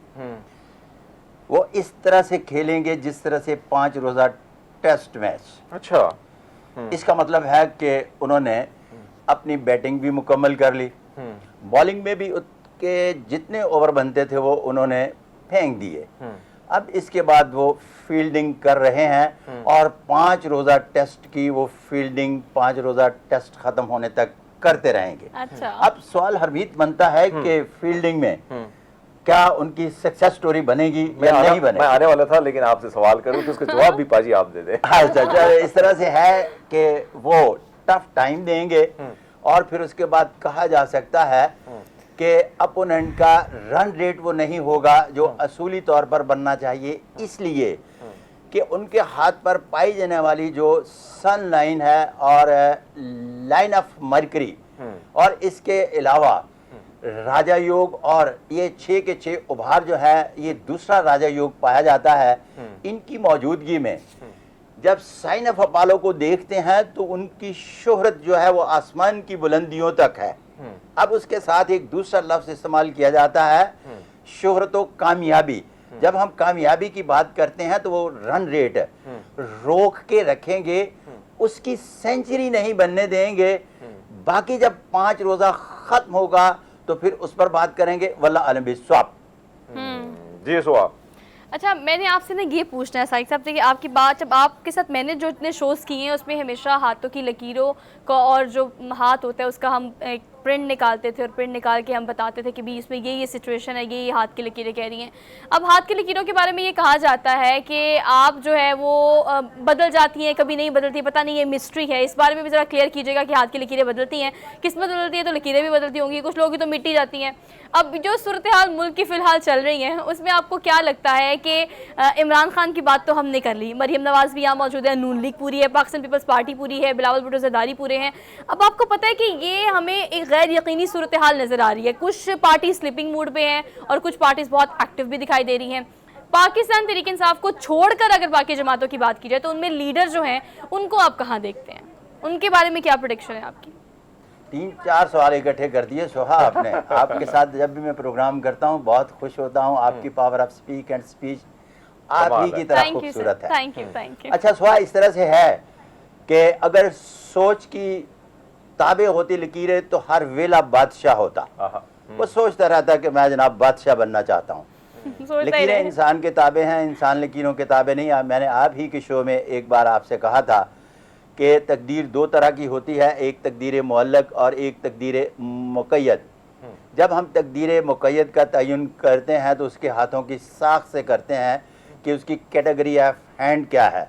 वो इस तरह से खेलेंगे जिस तरह से 5 रोज़ा टेस्ट मैच। अच्छा। इसका मतलब है कि उन्होंने अपनी बैटिंग भी मुकम्मल कर ली, बॉलिंग में भी उसके जितने ओवर बनते थे वो उन्होंने फेंक दिए। अब इसके बाद वो फील्डिंग कर रहे हैं और 5 रोज़ा टेस्ट की वो फील्डिंग 5 रोज़ा टेस्ट खत्म होने तक करते रहेंगे। अच्छा। अब सवाल हरमीत बनता है कि फील्डिंग में क्या उनकी सक्सेस स्टोरी बनेगी या नहीं बनेगी। मैं आने वाला था, लेकिन आपसे सवाल करूं तो उसका जवाब भी पाजी आप दे दें। अच्छा, इस तरह से है कि वो टफ टाइम देंगे और फिर उसके बाद कहा जा सकता है कि अपोनेंट का रन रेट वो नहीं होगा जो असूली तौर पर बनना चाहिए, इसलिए कि उनके हाथ पर पाई जाने वाली जो सन लाइन है और लाइन ऑफ मरकरी और इसके अलावा राजा योग और ये 6 के 6 उभार जो है ये दूसरा राजा योग पाया जाता है। इनकी मौजूदगी में जब साइन ऑफ अपोलो को देखते हैं तो उनकी शोहरत जो है वो आसमान की बुलंदियों तक है। अब उसके साथ एक दूसरा लफ्ज इस्तेमाल किया जाता है, शोहरत व कामयाबी। जब हम कामयाबी की बात करते हैं तो वो रन रेट रोक के रखेंगे, उसकी सेंचुरी नहीं बनने देंगे। बाकी जब 5 रोजा खत्म होगा तो फिर उस पर बात करेंगे, वल्लाह अलम बिस्वाब। जी सुहा। अच्छा, मैंने आपसे ना ये पूछना है साहिब साहब से कि आपकी बात, जब आपके साथ मैंने जो इतने शोज़ किए हैं उसमें हमेशा हाथों की लकीरों का और जो हाथ होता है उसका हम एक प्रिंट निकालते थे और प्रिंट निकाल के हम बताते थे कि भी इसमें ये सिचुएशन है, ये हाथ की लकीरें कह रही हैं। अब हाथ की लकीरों के बारे में ये कहा जाता है कि आप जो है वो बदल जाती हैं, कभी नहीं बदलती, पता नहीं, ये मिस्ट्री है। इस बारे में भी ज़रा क्लियर कीजिएगा कि हाथ की लकीरें बदलती हैं, किस्मत बदलती है तो लकीरें भी बदलती होंगी, कुछ लोगों की तो मिट्टी जाती हैं। अब जो सूरत हाल मुल्क की फ़िलहाल चल रही है उसमें आपको क्या लगता है कि इमरान खान की बात तो हमने कर ली, मरीम नवाज़ भी यहाँ मौजूद है, नून लीग पूरी है, पाकिस्तान पीपल्स पार्टी पूरी है, बिलावल भुट्टो ज़रदारी पूरे हैं। अब आपको पता है कि ये हमें एक गैर यकीनी सूरत हाल नज़र आ रही है। कुछ पार्टी स्लीपिंग मूड पे हैं और कुछ पार्टीज बहुत एक्टिव भी दिखाई दे रही हैं। पाकिस्तान तहरीक इंसाफ को छोड़कर अगर बाकी जमातों की बात की जाए तो उनमें लीडर जो हैं उनको आप कहाँ देखते हैं, उनके बारे में क्या प्रेडिक्शन है आपकी? 3-4 सवाल इकट्ठे कर दिए सोहा आपने। आपके साथ जब भी मैं प्रोग्राम करता हूँ बहुत खुश होता हूँ। आपकी power of speak and speech आप ही की तरह खूबसूरत है। Thank you. अच्छा सोहा, इस तरह से है कि अगर सोच की ताबे होती लकीरें तो हर वेला बादशाह होता। वो सोचता रहता कि मैं जनाब बादशाह बनना चाहता हूँ। लकीरें इंसान के ताबे हैं, इंसान लकीरों के ताबे नहीं। मैंने आप ही के शो में एक बार आपसे कहा था कि तकदीर 2 तरह की होती है, एक तकदीर मुअल्लक और एक तकदीर मुक़य्यद। जब हम तकदीर मुक़य्यद का तयन करते हैं तो उसके हाथों की साख से करते हैं कि उसकी कैटेगरी ऑफ हैंड क्या है।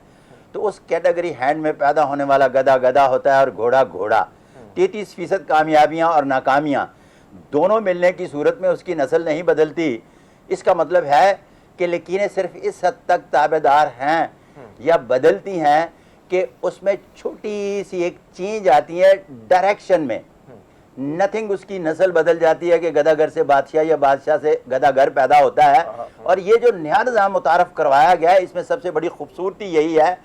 तो उस कैटेगरी हैंड में पैदा होने वाला गधा गधा होता है और घोड़ा घोड़ा। 33% कामयाबियाँ और नाकामियाँ दोनों मिलने की सूरत में उसकी नस्ल नहीं बदलती। इसका मतलब है कि लकीरें सिर्फ इस हद तक ताबेदार हैं या बदलती हैं कि उसमें छोटी सी एक चेंज आती है डायरेक्शन में। नथिंग उसकी नस्ल बदल जाती है कि गदागर से बादशाह या बादशाह से गदागर पैदा होता है। और ये जो नया निज़ाम मुतारफ़ करवाया गया है इसमें सबसे बड़ी खूबसूरती यही है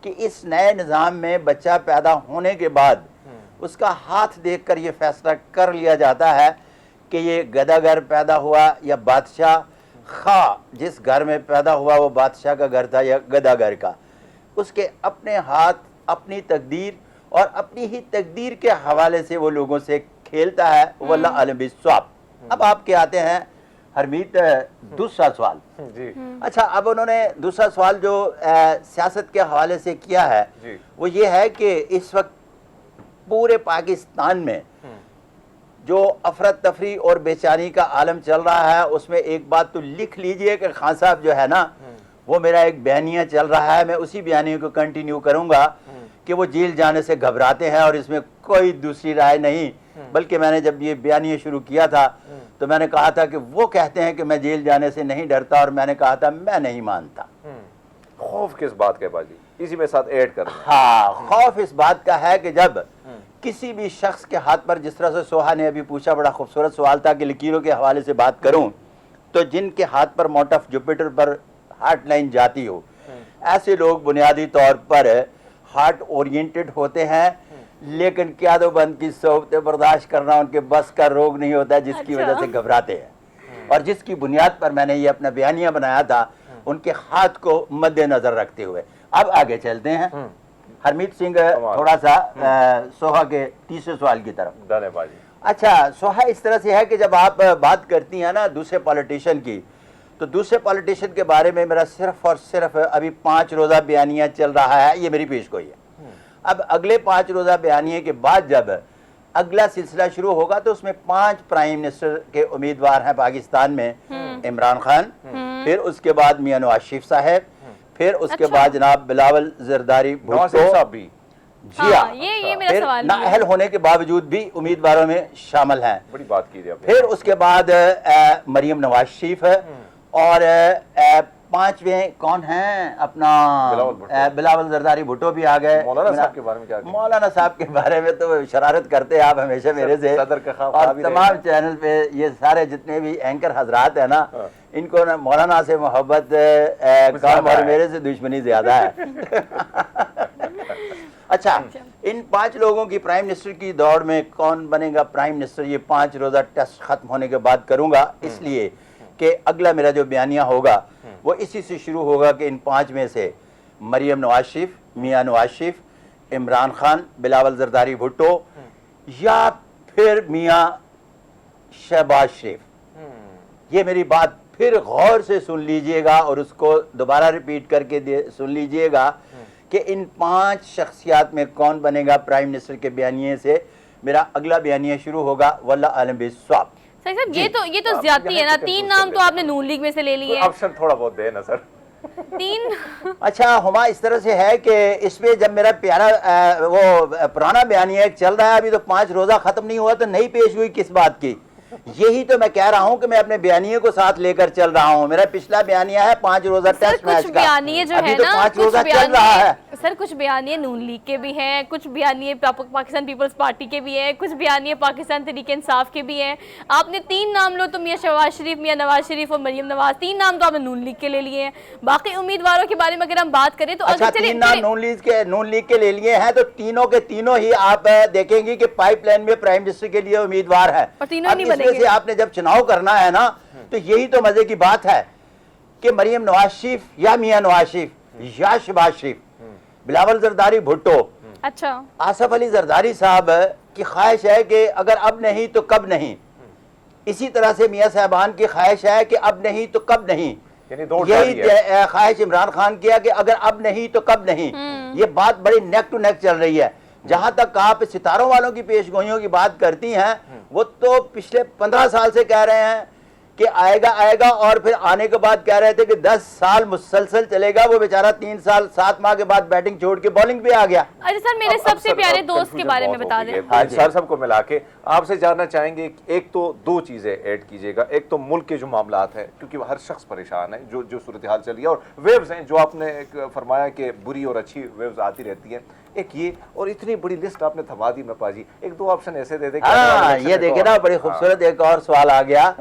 कि इस नए निज़ाम में बच्चा पैदा होने के बाद उसका हाथ देखकर ये फैसला कर लिया जाता है कि ये गदागर पैदा हुआ या बादशाह। खा जिस घर में पैदा हुआ वो बादशाह का घर था या गदागर का, उसके अपने हाथ, अपनी तकदीर और अपनी ही तकदीर के हवाले से वो लोगों से खेलता है। वल्लाह अलम बिस्वाब। अब आपके आते हैं हरमीत दूसरा सवाल जी। अच्छा, अब उन्होंने दूसरा सवाल जो सियासत के हवाले से किया है वो ये है कि इस वक्त पूरे पाकिस्तान में जो अफरत तफरी और बेचारी का आलम चल रहा है उसमें एक बात तो लिख लीजिए कि खान साहब जो है ना, वो मेरा एक बयानिया चल रहा है, मैं उसी बयानिया को कंटिन्यू करूंगा कि वो जेल जाने से घबराते हैं और इसमें कोई दूसरी राय नहीं। बल्कि मैंने जब ये बयानिया शुरू किया था तो मैंने कहा था कि वो कहते हैं कि मैं जेल जाने से नहीं डरता और मैंने कहा था मैं नहीं मानता। खौफ किस बात के बाजी, इसी में साथ ऐड कर। हाँ, खौफ इस बात का है कि जब किसी भी शख्स के हाथ पर, जिस तरह से सोहा ने अभी पूछा, बड़ा खूबसूरत सवाल था कि लकीरों के हवाले से बात करूं, तो जिनके हाथ पर माउंट ऑफ जुपिटर पर हार्ट लाइन जाती हो, ऐसे लोग बुनियादी तौर पर हार्ट ओरिएंटेड होते हैं, लेकिन क़यादतबंद की सोबतें बर्दाश्त करना उनके बस का रोग नहीं होता, जिसकी वजह से घबराते हैं। और जिसकी बुनियाद पर मैंने ये अपना बयानिया बनाया था, उनके हाथ को मद्देनजर रखते हुए। अब आगे चलते हैं। हरमीत सिंह थोड़ा सा सोहा के तीसरे सवाल की तरफ। धन्यवाद जी। अच्छा, सोहा इस तरह से है कि जब आप बात करती हैं ना दूसरे पॉलिटिशियन की, तो दूसरे पॉलिटिशियन के बारे में मेरा सिर्फ और सिर्फ अभी 5 रोज़ा बयानिया चल रहा है, ये मेरी पेशगोई है। अब अगले 5 रोज़ा बयानिए के बाद जब अगला सिलसिला शुरू होगा तो उसमें 5 प्राइम मिनिस्टर के उम्मीदवार हैं पाकिस्तान में। इमरान खान, फिर उसके बाद मियां नवाज शरीफ साहब, फिर उसके बाद जनाब बिलावल जरदारी भुट्टो साहब भी। जी हाँ, ये मेरा फिर सवाल नाअहल होने के बावजूद भी उम्मीदवारों में शामिल हैं। बड़ी बात की थी आपने। फिर उसके बाद मरियम नवाज शरीफ है, और 5वें कौन हैं अपना बिलावल जरदारी भुट्टो भी आ गए। मौलाना साहब के बारे में क्या? मौलाना साहब के बारे में तो शरारत करते हैं आप हमेशा मेरे से, सदर का ख्वाब और भी तमाम चैनल पे ये सारे जितने भी एंकर हजरात है ना, इनको ना मौलाना से मोहब्बत कम और मेरे से दुश्मनी ज्यादा है। अच्छा, इन 5 लोगों की प्राइम मिनिस्टर की दौड़ में कौन बनेगा प्राइम मिनिस्टर, ये 5 रोज़ा टेस्ट खत्म होने के बाद करूंगा, इसलिए कि अगला मेरा जो बयानिया होगा वो इसी से शुरू होगा कि इन 5 में से मरियम नवाज शरीफ, मियां नवाज शरीफ, इमरान खान, बिलावल जरदारी भुट्टो या फिर मियां शहबाज शरीफ। ये मेरी बात फिर गौर से सुन लीजिएगा और उसको दोबारा रिपीट करके सुन लीजिएगा कि इन 5 शख्सियात में कौन बनेगा प्राइम मिनिस्टर के बयानिए से मेरा अगला बयानिया शुरू होगा। वल्लाह आलम बिस्वाब। सही साहब, ये तो ज्यादती है ना। 3 नाम तो आपने नून लीग में से ले लिए हैं। ऑप्शन थोड़ा बहुत दे ना सर। 3। अच्छा हुमा, इस तरह से है कि इसमें जब मेरा प्यारा वो पुराना बयानिया एक चल रहा है, अभी तो 5 रोज़ा खत्म नहीं हुआ, तो नई पेश हुई किस बात की? यही तो मैं कह रहा हूं कि मैं अपने बयानिए को साथ लेकर चल रहा हूं। मेरा पिछला बयानिया है 5 रोज़ा टेस्ट मैच का, बयानिए जो अभी है तो ना, 5 रोज़ा चल रहा है। सर कुछ बयानिए नून लीग के भी हैं, कुछ बयानिए पाकिस्तान पीपल्स पार्टी के भी हैं, कुछ बयानिए पाकिस्तान तहरीक इंसाफ के भी हैं। आपने 3 नाम लो तो मियां शहबाज शरीफ, मियां नवाज शरीफ और मरियम नवाज, 3 नाम तो आपने नून लीग के ले लिए हैं। बाकी उम्मीदवारों के बारे में अगर हम बात करें तो अच्छा, 3 नाम नून लीग के ले लिए हैं, तो तीनों के तीनों ही आप देखेंगे कि पाइपलाइन में प्राइम मिनिस्टर के लिए उम्मीदवार है। और तीनों नहीं बनेंगे। आपने जब चुनाव करना है ना, तो यही तो मजे की बात है कि मरियम नवाज शरीफ या मियां नवाज शरीफ या शहबाज शरीफ, बिलावल जरदारी भुट्टो। अच्छा, आसफ अली जरदारी साहब की ख्वाहिश है कि अगर अब नहीं तो कब नहीं। इसी तरह से मियां साहबान की ख्वाहिश है कि अब नहीं तो कब नहीं। यही ख्वाहिश इमरान खान की है कि अगर अब नहीं तो कब नहीं। ये बात बड़ी नेक टू नेक चल रही है। जहां तक आप सितारों वालों की पेशगोइयों की बात करती हैं, वो तो पिछले 15 साल से कह रहे हैं कि आएगा आएगा, और फिर आने के बाद कह रहे थे कि 10 साल मुसलसल चलेगा। वो बेचारा 3 साल 7 माह के बाद बैटिंग छोड़ के बॉलिंग पे आ गया। अरे सर, मेरे सबसे प्यारे दोस्त के बारे में बता दें। सर सबको मिला के आपसे जानना चाहेंगे, एक तो 2 चीजें ऐड कीजिएगा। एक तो मुल्क के जो मामलात हैं, क्योंकि हर शख्स परेशान है, जो सूरत हाल चल रही है, और वेव्स हैं जो आपने फरमाया कि बुरी और अच्छी वेव्स आती रहती हैं। एक ये, और इतनी बड़ी लिस्ट आपने थमा दी मैं पाजी, 1-2 ऑप्शन ऐसे दे दे। ये देखे ना, बड़ी खूबसूरत एक और सवाल आ गया।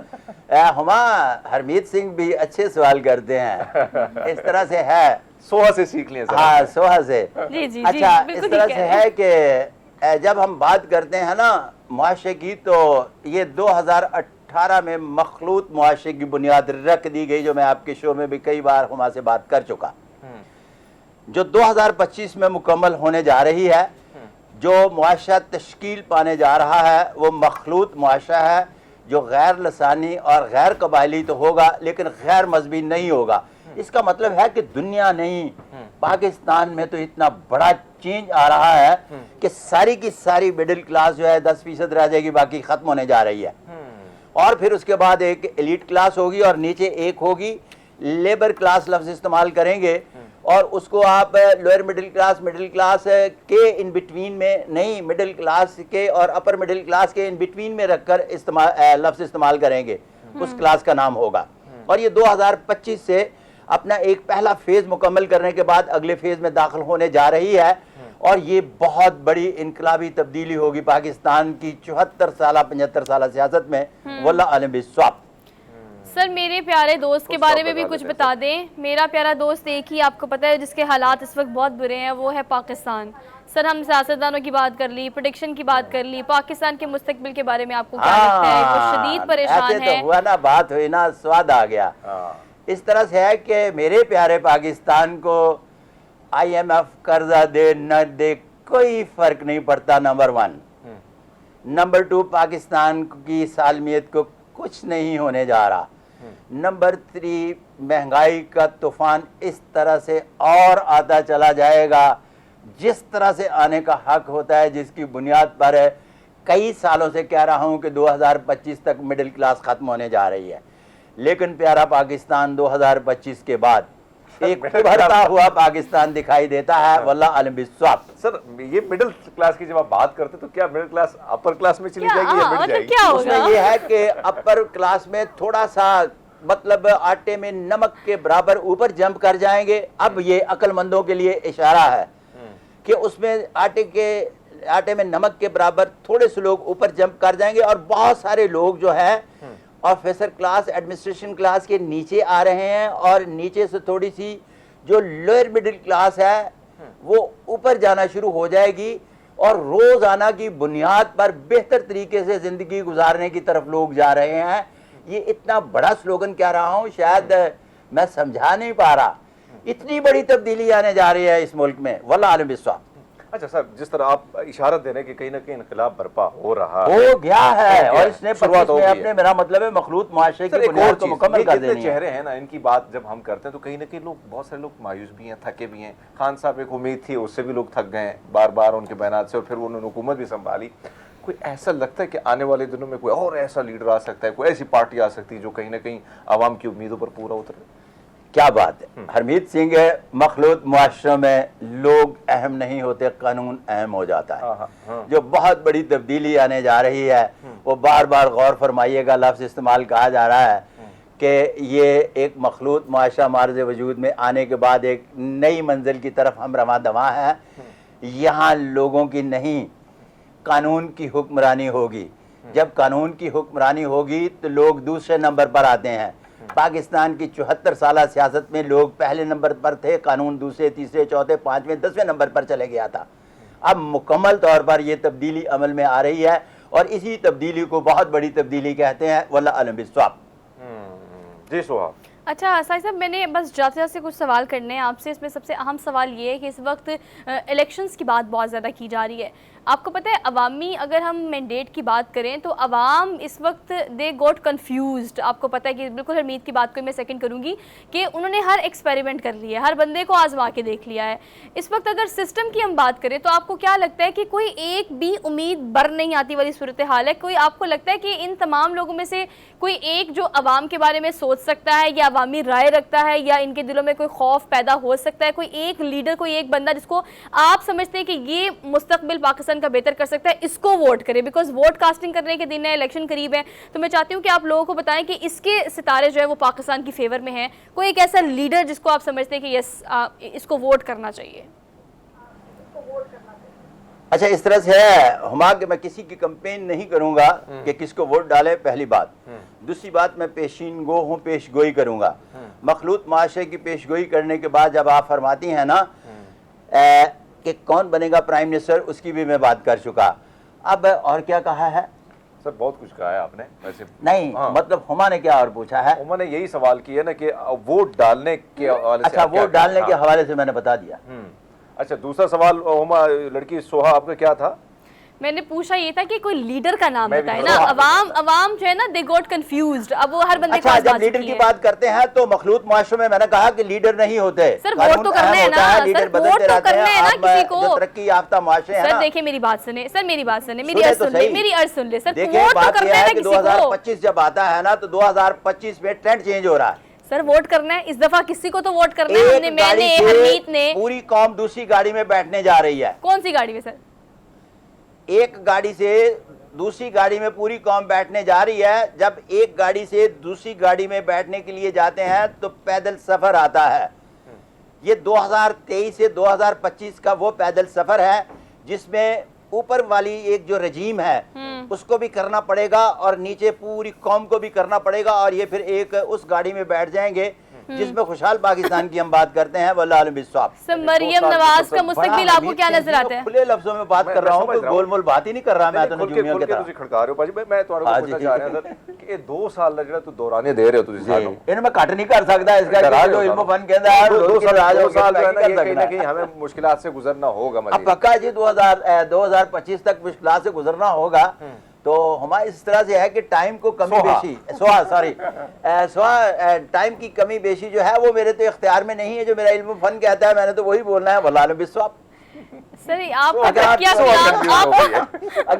हुमा, हरमीत सिंह भी अच्छे सवाल करते हैं। इस तरह से है, सोहा से सीख लें। हाँ, सोहा से। जी, अच्छा, इस तरह से है कि जब हम बात करते हैं ना मुआशरे की, तो ये 2018 में मखलूत मुआशरे की बुनियाद रख दी गई, जो मैं आपके शो में भी कई बार हुमा से बात कर चुका। जो 2025 में मुकम्मल होने जा रही है, जो मुआशरा तश्कील पाने जा रहा है, वो मखलूत मुआशरा है, जो गैर लसानी और गैर कबायली तो होगा, लेकिन गैर मजहबी नहीं होगा। इसका मतलब है कि दुनिया नहीं, पाकिस्तान में तो इतना बड़ा चेंज आ रहा है कि सारी की सारी मिडिल क्लास जो है 10% रह जाएगी, बाकी खत्म होने जा रही है। और फिर उसके बाद एक एलीट क्लास होगी, और नीचे एक होगी लेबर क्लास लफ्ज इस्तेमाल करेंगे, और उसको आप लोअर मिडिल क्लास के इन बिटवीन में नहीं, मिडिल क्लास के और अपर मिडिल क्लास के इन बिटवीन में रखकर लफ्ज इस्तेमाल करेंगे, उस क्लास का नाम होगा। और ये 2025 से अपना एक पहला फेज मुकम्मल करने के बाद अगले फेज में दाखिल होने जा रही है, और ये बहुत बड़ी इनकलाबी तब्दीली होगी पाकिस्तान की 74 साल 75 साल सियासत में। वल्लाह आलिम बिस्वाब। सर, मेरे प्यारे दोस्त के बारे में भी कुछ बता दें। मेरा प्यारा दोस्त एक ही आपको पता है जिसके हालात इस वक्त बहुत बुरे हैं, वो है पाकिस्तान। सर, हम सियासतदानों की बात कर ली, प्रेडिक्शन की बात कर ली, पाकिस्तान के मुस्तकबिल के बारे में आपको क्या लगता है? वो शदीद परेशान है। तो हुआ ना, बात हुई ना, स्वाद आ गया। इस तरह से है कि मेरे प्यारे पाकिस्तान को IMF कर्जा दे न दे कोई फर्क नहीं पड़ता, नंबर 1। नंबर 2, पाकिस्तान की सालमियत को कुछ नहीं होने जा रहा। नंबर 3, महंगाई का तूफान इस तरह से और आता चला जाएगा जिस तरह से आने का हक होता है, जिसकी बुनियाद पर कई सालों से कह रहा हूं कि 2025 तक मिडिल क्लास खत्म होने जा रही है। लेकिन प्यारा पाकिस्तान 2025 के बाद एक उभरता हुआ पाकिस्तान दिखाई देता है, वल्लाह अलम बिस्वाब। सर, ये मिडिल क्लास की जब आप बात करते तो क्या मिडिल क्लास अपर क्लास में चली जाएगी या मिट जाएगी? क्या होगा? उसमें ये है कि अपर क्लास में थोड़ा सा मतलब आटे में नमक के बराबर ऊपर जंप कर जाएंगे। अब ये अक्लमंदों के लिए इशारा है कि उसमें आटे में नमक के बराबर थोड़े से लोग ऊपर जंप कर जाएंगे और बहुत सारे लोग जो है ऑफिसर क्लास, एडमिनिस्ट्रेशन क्लास के नीचे आ रहे हैं और नीचे से थोड़ी सी जो लोअर मिडिल क्लास है वो ऊपर जाना शुरू हो जाएगी और रोजाना की बुनियाद पर बेहतर तरीके से जिंदगी गुजारने की तरफ लोग जा रहे हैं। ये इतना बड़ा स्लोगन कह रहा हूं, शायद मैं समझा नहीं पा रहा, इतनी बड़ी तब्दीली आने जा रही है इस मुल्क में, वल्लाह आलिम बिस्वा। अच्छा सर, जिस तरह आप इशारा दे रहे हैं कि कहीं ना कहीं इनकलाब बर्पा हो रहा हो गया है और इसने शुरुआत हो गई अपने, मेरा मतलब है मखलूत मुआशरे की बुनियाद को मुकम्मल कर देनी है। चेहरे हैं ना, इनकी बात जब हम करते हैं तो कहीं ना कहीं लोग, बहुत सारे लोग मायूस भी हैं, थके भी हैं। खान साहब एक उम्मीद थी, उससे भी लोग थक गए बार बार उनके बयानात से, और फिर उन्होंने हुकूमत भी संभाली। कोई ऐसा लगता है कि आने वाले दिनों में कोई और ऐसा लीडर आ सकता है, कोई ऐसी पार्टी आ सकती है जो कहीं ना कहीं आवाम की उम्मीदों पर पूरा उतरे? क्या बात है हरमीत सिंह, मखलूत मुआशरों में लोग अहम नहीं होते, कानून अहम हो जाता है। जो बहुत बड़ी तब्दीली आने जा रही है वो बार बार गौर फरमाइएगा, लफ्ज़ इस्तेमाल कहा जा रहा है कि ये एक मखलूत मुआशरा मार्ज़ वजूद में आने के बाद एक नई मंजिल की तरफ हम रवा दवा है। यहाँ लोगों की नहीं, कानून की हुक्मरानी होगी। जब कानून की हुक्मरानी होगी तो लोग दूसरे नंबर पर आते हैं। पाकिस्तान की 74 साल सियासत में लोग पहले नंबर पर थे, कानून दूसरे, तीसरे, चौथे, पांचवें, 10वें नंबर पर चले गया था। अब मुकम्मल तौर पर यह तब्दीली अमल में आ रही है और इसी तब्दीली को बहुत बड़ी तब्दीली कहते हैं, वल्लाह अलम बिस्वाब। जी सुहा। अच्छा साहिब साहब, मैंने बस जाते जाते कुछ सवाल करने हैं आपसे। इसमें सबसे अहम सवाल ये है कि इस वक्त इलेक्शंस की बात बहुत ज़्यादा की जा रही है। आपको पता है अवामी, अगर हम मैंडेट की बात करें तो अवाम इस वक्त दे गॉट कन्फ्यूज्ड। आपको पता है कि बिल्कुल हरमीत की बात को मैं सेकंड करूंगी कि उन्होंने हर एक्सपेरिमेंट कर लिया है, हर बंदे को आजमा के देख लिया है। इस वक्त अगर सिस्टम की हम बात करें तो आपको क्या लगता है कि कोई एक भी उम्मीद बर नहीं आती वाली सूरत हाल है? कोई आपको लगता है कि इन तमाम लोगों में से कोई एक जो अवाम के बारे में सोच सकता है या अवामी राय रखता है या इनके दिलों में कोई खौफ पैदा हो सकता है? कोई एक लीडर, कोई एक बंदा जिसको आप समझते हैं कि ये मुस्तकबिल पाकिस्तान का बेहतर कर सकता है, इसको वोट करें? बिकॉज वोट कास्टिंग करने के दिन है, इलेक्शन करीब है, तो मैं चाहती हूँ कि आप लोगों को बताएं कि इसके सितारे जो है वो पाकिस्तान की फेवर में हैं। कोई एक ऐसा लीडर जिसको आप समझते हैं कि यस इसको वोट करना चाहिए। अच्छा, इस तरह से है हुमा कि मैं किसी की कंपेन नहीं करूंगा कि किसको वोट डाले, पहली बात। दूसरी बात, मैं पेशीन गो हूँ, पेशगोई करूंगा। मखलूत माशरे की पेशगोई करने के बाद जब आप फरमाती हैं ना कि कौन बनेगा प्राइम मिनिस्टर, उसकी भी मैं बात कर चुका। अब और क्या कहा है सर? बहुत कुछ कहा है आपने वैसे। नहीं, मतलब हुमा ने क्या और पूछा है? हुमा ने यही सवाल किया ना कि वोट डालने के हवाले से। अच्छा, वोट डालने के हवाले से मैंने बता दिया। अच्छा, दूसरा सवाल हुमा, लड़की सोहा, आपका क्या था? मैंने पूछा ये था कि कोई लीडर का नाम बताए ना। अवाम जो है ना, दे गॉट कंफ्यूज्ड। अब वो हर बंदे अच्छा, जब लीडर की बात करते हैं तो मखलूत मुआशरे में मैंने कहा कि लीडर नहीं होते। सर वोट तो करना है ना, लीडर सर वोट तो करना है ना किसी को। तरक्की याफ्ता मुआशरे हैं। सर देखिए मेरी बात सुने, सर मेरी बात सुने, मेरी अर्ज सुन ले, मेरी अर्ज सुन ले। सर देखिए, वोट तो करना है ना किसी को। 2025 जब आता है ना तो 2025 में ट्रेंड चेंज हो रहा है। सर वोट करना है, इस दफा किसी को तो वोट करना है। हमने, मैंने, हरमीत ने, पूरी कौम दूसरी गाड़ी में बैठने जा रही है। कौन सी गाड़ी में सर? एक गाड़ी से दूसरी गाड़ी में पूरी कौम बैठने जा रही है। जब एक गाड़ी से दूसरी गाड़ी में बैठने के लिए जाते हैं तो पैदल सफर आता है। ये 2023 से 2025 का वो पैदल सफर है जिसमें ऊपर वाली एक जो रजीम है उसको भी करना पड़ेगा और नीचे पूरी कौम को भी करना पड़ेगा और ये फिर एक उस गाड़ी में बैठ जाएंगे जिसमें खुशहाल पाकिस्तान की हम बात करते हैं वल्लाह आलम बिस्वाब। सर मरियम नवाज का मुस्तकबिल आपको क्या नजर आता है? खुले लफ्जों में बात कर रहा हूँ, कोई गोलमोल बात ही नहीं कर रहा मैं तो नजूमियों की तरह। ਤੁਸੀਂ ਖੜਕਾ ਰਹੇ ਹੋ ਭਾਜੀ, ਮੈਂ ਤੁਹਾਨੂੰ ਪੁੱਛਣਾ ਚਾਹ ਰਿਹਾ ਸਰ ਕਿ ਇਹ 2 ਸਾਲ ਦਾ ਜਿਹੜਾ ਤੂੰ ਦੌਰਾਨੇ ਦੇ ਰਹੇ ਹੋ ਤੁਸੀਂ ਸਾਨੂੰ, ਇਹਨੂੰ ਮੈਂ ਕੱਟ ਨਹੀਂ ਕਰ ਸਕਦਾ इसका जो इल्म फन कहता है 2 साल जो है ना कहीं ना कहीं हमें मुश्किलात से गुजरना होगा मजीद। अब पक्का जी 2025 तक मुश्किलात से गुजरना होगा। तो हमारे इस तरह से है कि टाइम को कमी बेशी टाइम की कमी बेशी जो है वो मेरे तो इख्तियार में नहीं है। जो मेरा इल्म फन कहता है मैंने तो वही बोलना है, वल्लाह आलम बिस्वाब। सर आपका अगर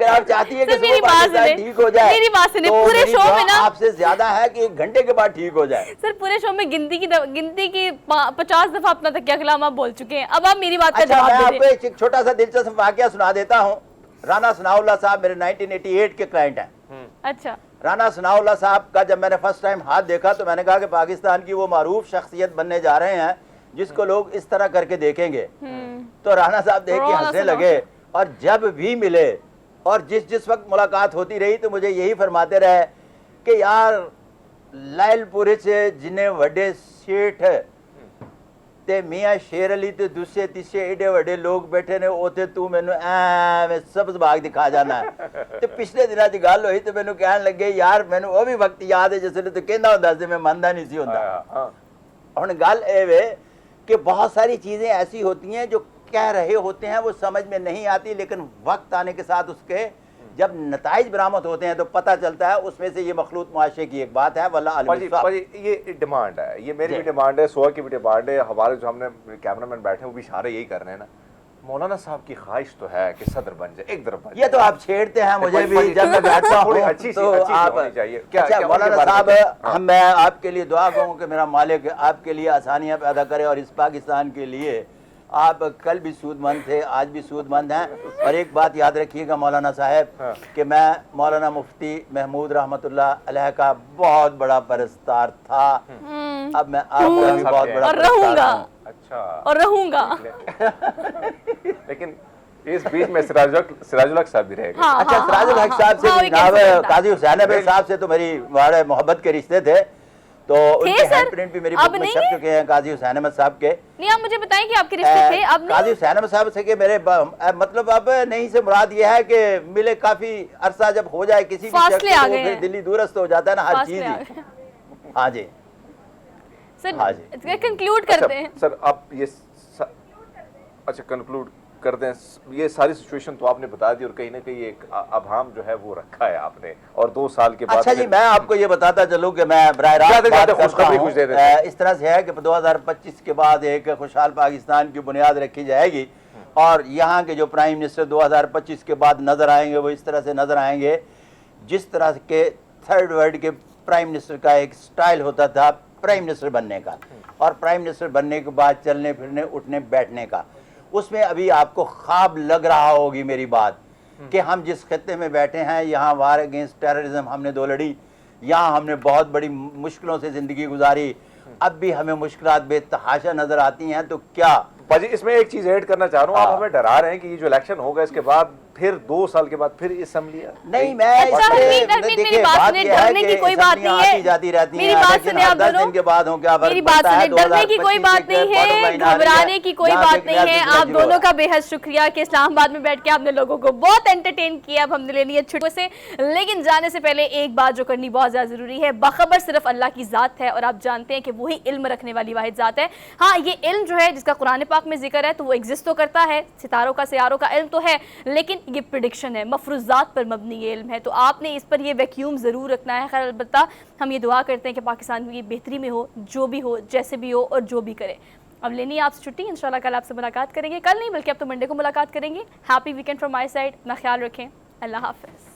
आप चाहती है कि मेरी बात सुने, ठीक हो जाए, मेरी बात सुने, तो पूरे शो में ना आपसे ज्यादा है कि 1 घंटे के बाद ठीक हो जाए। सर पूरे शो में गिनती की 50 दफा अपना तकिया कलाम आप बोल चुके हैं, अब आप मेरी बात का जवाब मैं दे आपको एक छोटा सा दिलचस्प वाकया सुना देता हूँ। राना सनाउल्लाह साहब मेरे 1988 के क्लाइंट हैं। अच्छा, राना सनाउल्लाह साहब का जब मैंने फर्स्ट टाइम हाथ देखा तो मैंने कहा कि पाकिस्तान की वो मारूफ शख्सियत बनने जा रहे हैं जिसको लोग इस तरह करके देखेंगे। तो राना साहब देख के हंसने लगे और जब भी मिले और जिस वक्त मुलाकात होती रही तो मुझे यही फरमाते रहे कि यार लायलपुरे से जिन्हें वड्डे सेठ ते मियाँ शेर अली ते दूसरे तीसरे एडे वड्डे लोग बैठे ने ओथे तू मैनू एवें सब्ज बाग दिखा जाना है। ते पिछले दिनों की गल हुई तो मैनू कहन लगे यार मैनू वो भी वक्त याद है जिसले तू कहंदा हुंदा सी मैं मनदा नहीं सी हुंदा। हुण गल ए वे कि बहुत सारी चीज़ें ऐसी होती हैं जो कह रहे होते हैं वो समझ में नहीं आती, लेकिन वक्त आने के साथ उसके जब नताइज बरामद होते हैं तो पता चलता है। उसमें से ये मखलूत मुआशरे की एक बात है। वल्लाह आलम बिस्वाब। ये डिमांड है, ये मेरी भी डिमांड है, सोहा की भी डिमांड है, हमारे जो हमने कैमरामैन बैठे हैं वो भी इशारे यही कर रहे हैं ना। मौलाना साहब की ख्वाहिश तो है कि सदर बन जाए, एक तरफ बन जाए। ये तो आप छेड़ते हैं मुझे भी जब मैं बैठता हूँ तो आप अच्छा मौलाना साहब मैं आपके लिए दुआ करूँ कि मेरा मालिक आपके लिए आसानियाँ पैदा करे और इस पाकिस्तान के लिए आप कल भी सूदमंद थे, आज भी सूदमंद हैं। और एक बात याद रखिएगा मौलाना साहब कि मैं मौलाना मुफ्ती महमूद रहमतुल्लाह अलैह का बहुत बड़ा परस्तार था। अब मैं आपका भी बहुत बड़ा रहूंगा। अच्छा, और रहूंगा। लेकिन इस बीच में सिराजुल हक साहब भी रहेगा। हाँ, अच्छा, सिराजुल हक साहब से जनाब काजी हुसैन साहब से तो मेरी बड़े मोहब्बत के रिश्ते थे, तो उनके हैंड प्रिंट भी मेरी बुक में छप चुके हैं काजी हुसैन अहमद साहब के। नहीं, आप मुझे बताएं कि आपके रिश्ते थे? अब काजी हुसैन अहमद साहब से कि मेरे मतलब अब नहीं से मुराद ये है कि मिले काफी अरसा जब हो जाए किसी भी शख्स को तो फिर दिल्ली दूरस्थ हो जाता है ना हर चीज ही। हाँ जी सर, कंक्लूड करते हैं सर। आप ये अच्छा कंक्लूड कर दें। ये सारी सिचुएशन तो आपने बता दी और कहीं ना कहीं एक अभाम जो है वो रखा है आपने, और 2 साल के बाद अच्छा जी मैं आपको ये बताता चलूँ कि मैं बराह रास्त इस तरह से है कि 2025 के बाद एक खुशहाल पाकिस्तान की बुनियाद रखी जाएगी और यहाँ के जो प्राइम मिनिस्टर 2025 के बाद नजर आएंगे वो इस तरह से नजर आएंगे जिस तरह के थर्ड वर्ल्ड के प्राइम मिनिस्टर का एक स्टाइल होता था प्राइम मिनिस्टर बनने का, और प्राइम मिनिस्टर बनने के बाद चलने फिरने उठने बैठने का। उसमें अभी आपको ख्वाब लग रहा होगी मेरी बात कि हम जिस खत्ते में बैठे हैं यहाँ वार अगेंस्ट टेररिज्म हमने 2 लड़ी, यहाँ हमने बहुत बड़ी मुश्किलों से ज़िंदगी गुजारी, अब भी हमें मुश्किलात बेतहाशा नज़र आती हैं। तो क्या पाजी इसमें एक चीज़ ऐड करना चाह रहा हूँ, आप हमें डरा रहे हैं कि ये जो इलेक्शन होगा इसके बाद फिर 2 साल के बाद फिर असेंबली नहीं, मैं मेरी बात सुने, डरने की कोई बात नहीं है। जाती रहती मेरी बात सुने आप दोनों, दिन के बाद हो क्या मेरी बात सुने, डरने की कोई बात नहीं है, घबराने की कोई बात नहीं है। आप दोनों का बेहद शुक्रिया कि इस्लामाबाद में बैठ के आपने लोगों को बहुत एंटरटेन किया। अब हमने लेनी है छुट्टी से, लेकिन जाने से पहले एक बात जो करनी बहुत ज्यादा जरूरी है। बाखबर सिर्फ अल्लाह की जात है और आप जानते हैं कि वही इल्म रखने वाली वाहिद जात है। हाँ, ये इल्म जो है जिसका कुरान पाक में जिक्र है तो वो एग्जिस्ट तो करता है, सितारों का सियारों का इल्म तो है, लेकिन ये प्रेडिक्शन है, मफरूजात पर मबनी ये इल्म है। तो आपने इस पर ये वैक्यूम ज़रूर रखना है। खैर अलबत्ता हम ये दुआ करते हैं कि पाकिस्तान में ये बेहतरी में हो, जो भी हो, जैसे भी हो और जो भी करे। अब लेनी है आपसे छुट्टी, इंशाल्लाह कल आपसे मुलाकात करेंगे। कल नहीं बल्कि अब तो मंडे को मुलाकात करेंगे। Happy weekend from my side. अपना ख्याल रखें। अल्लाह हाफ़िज़।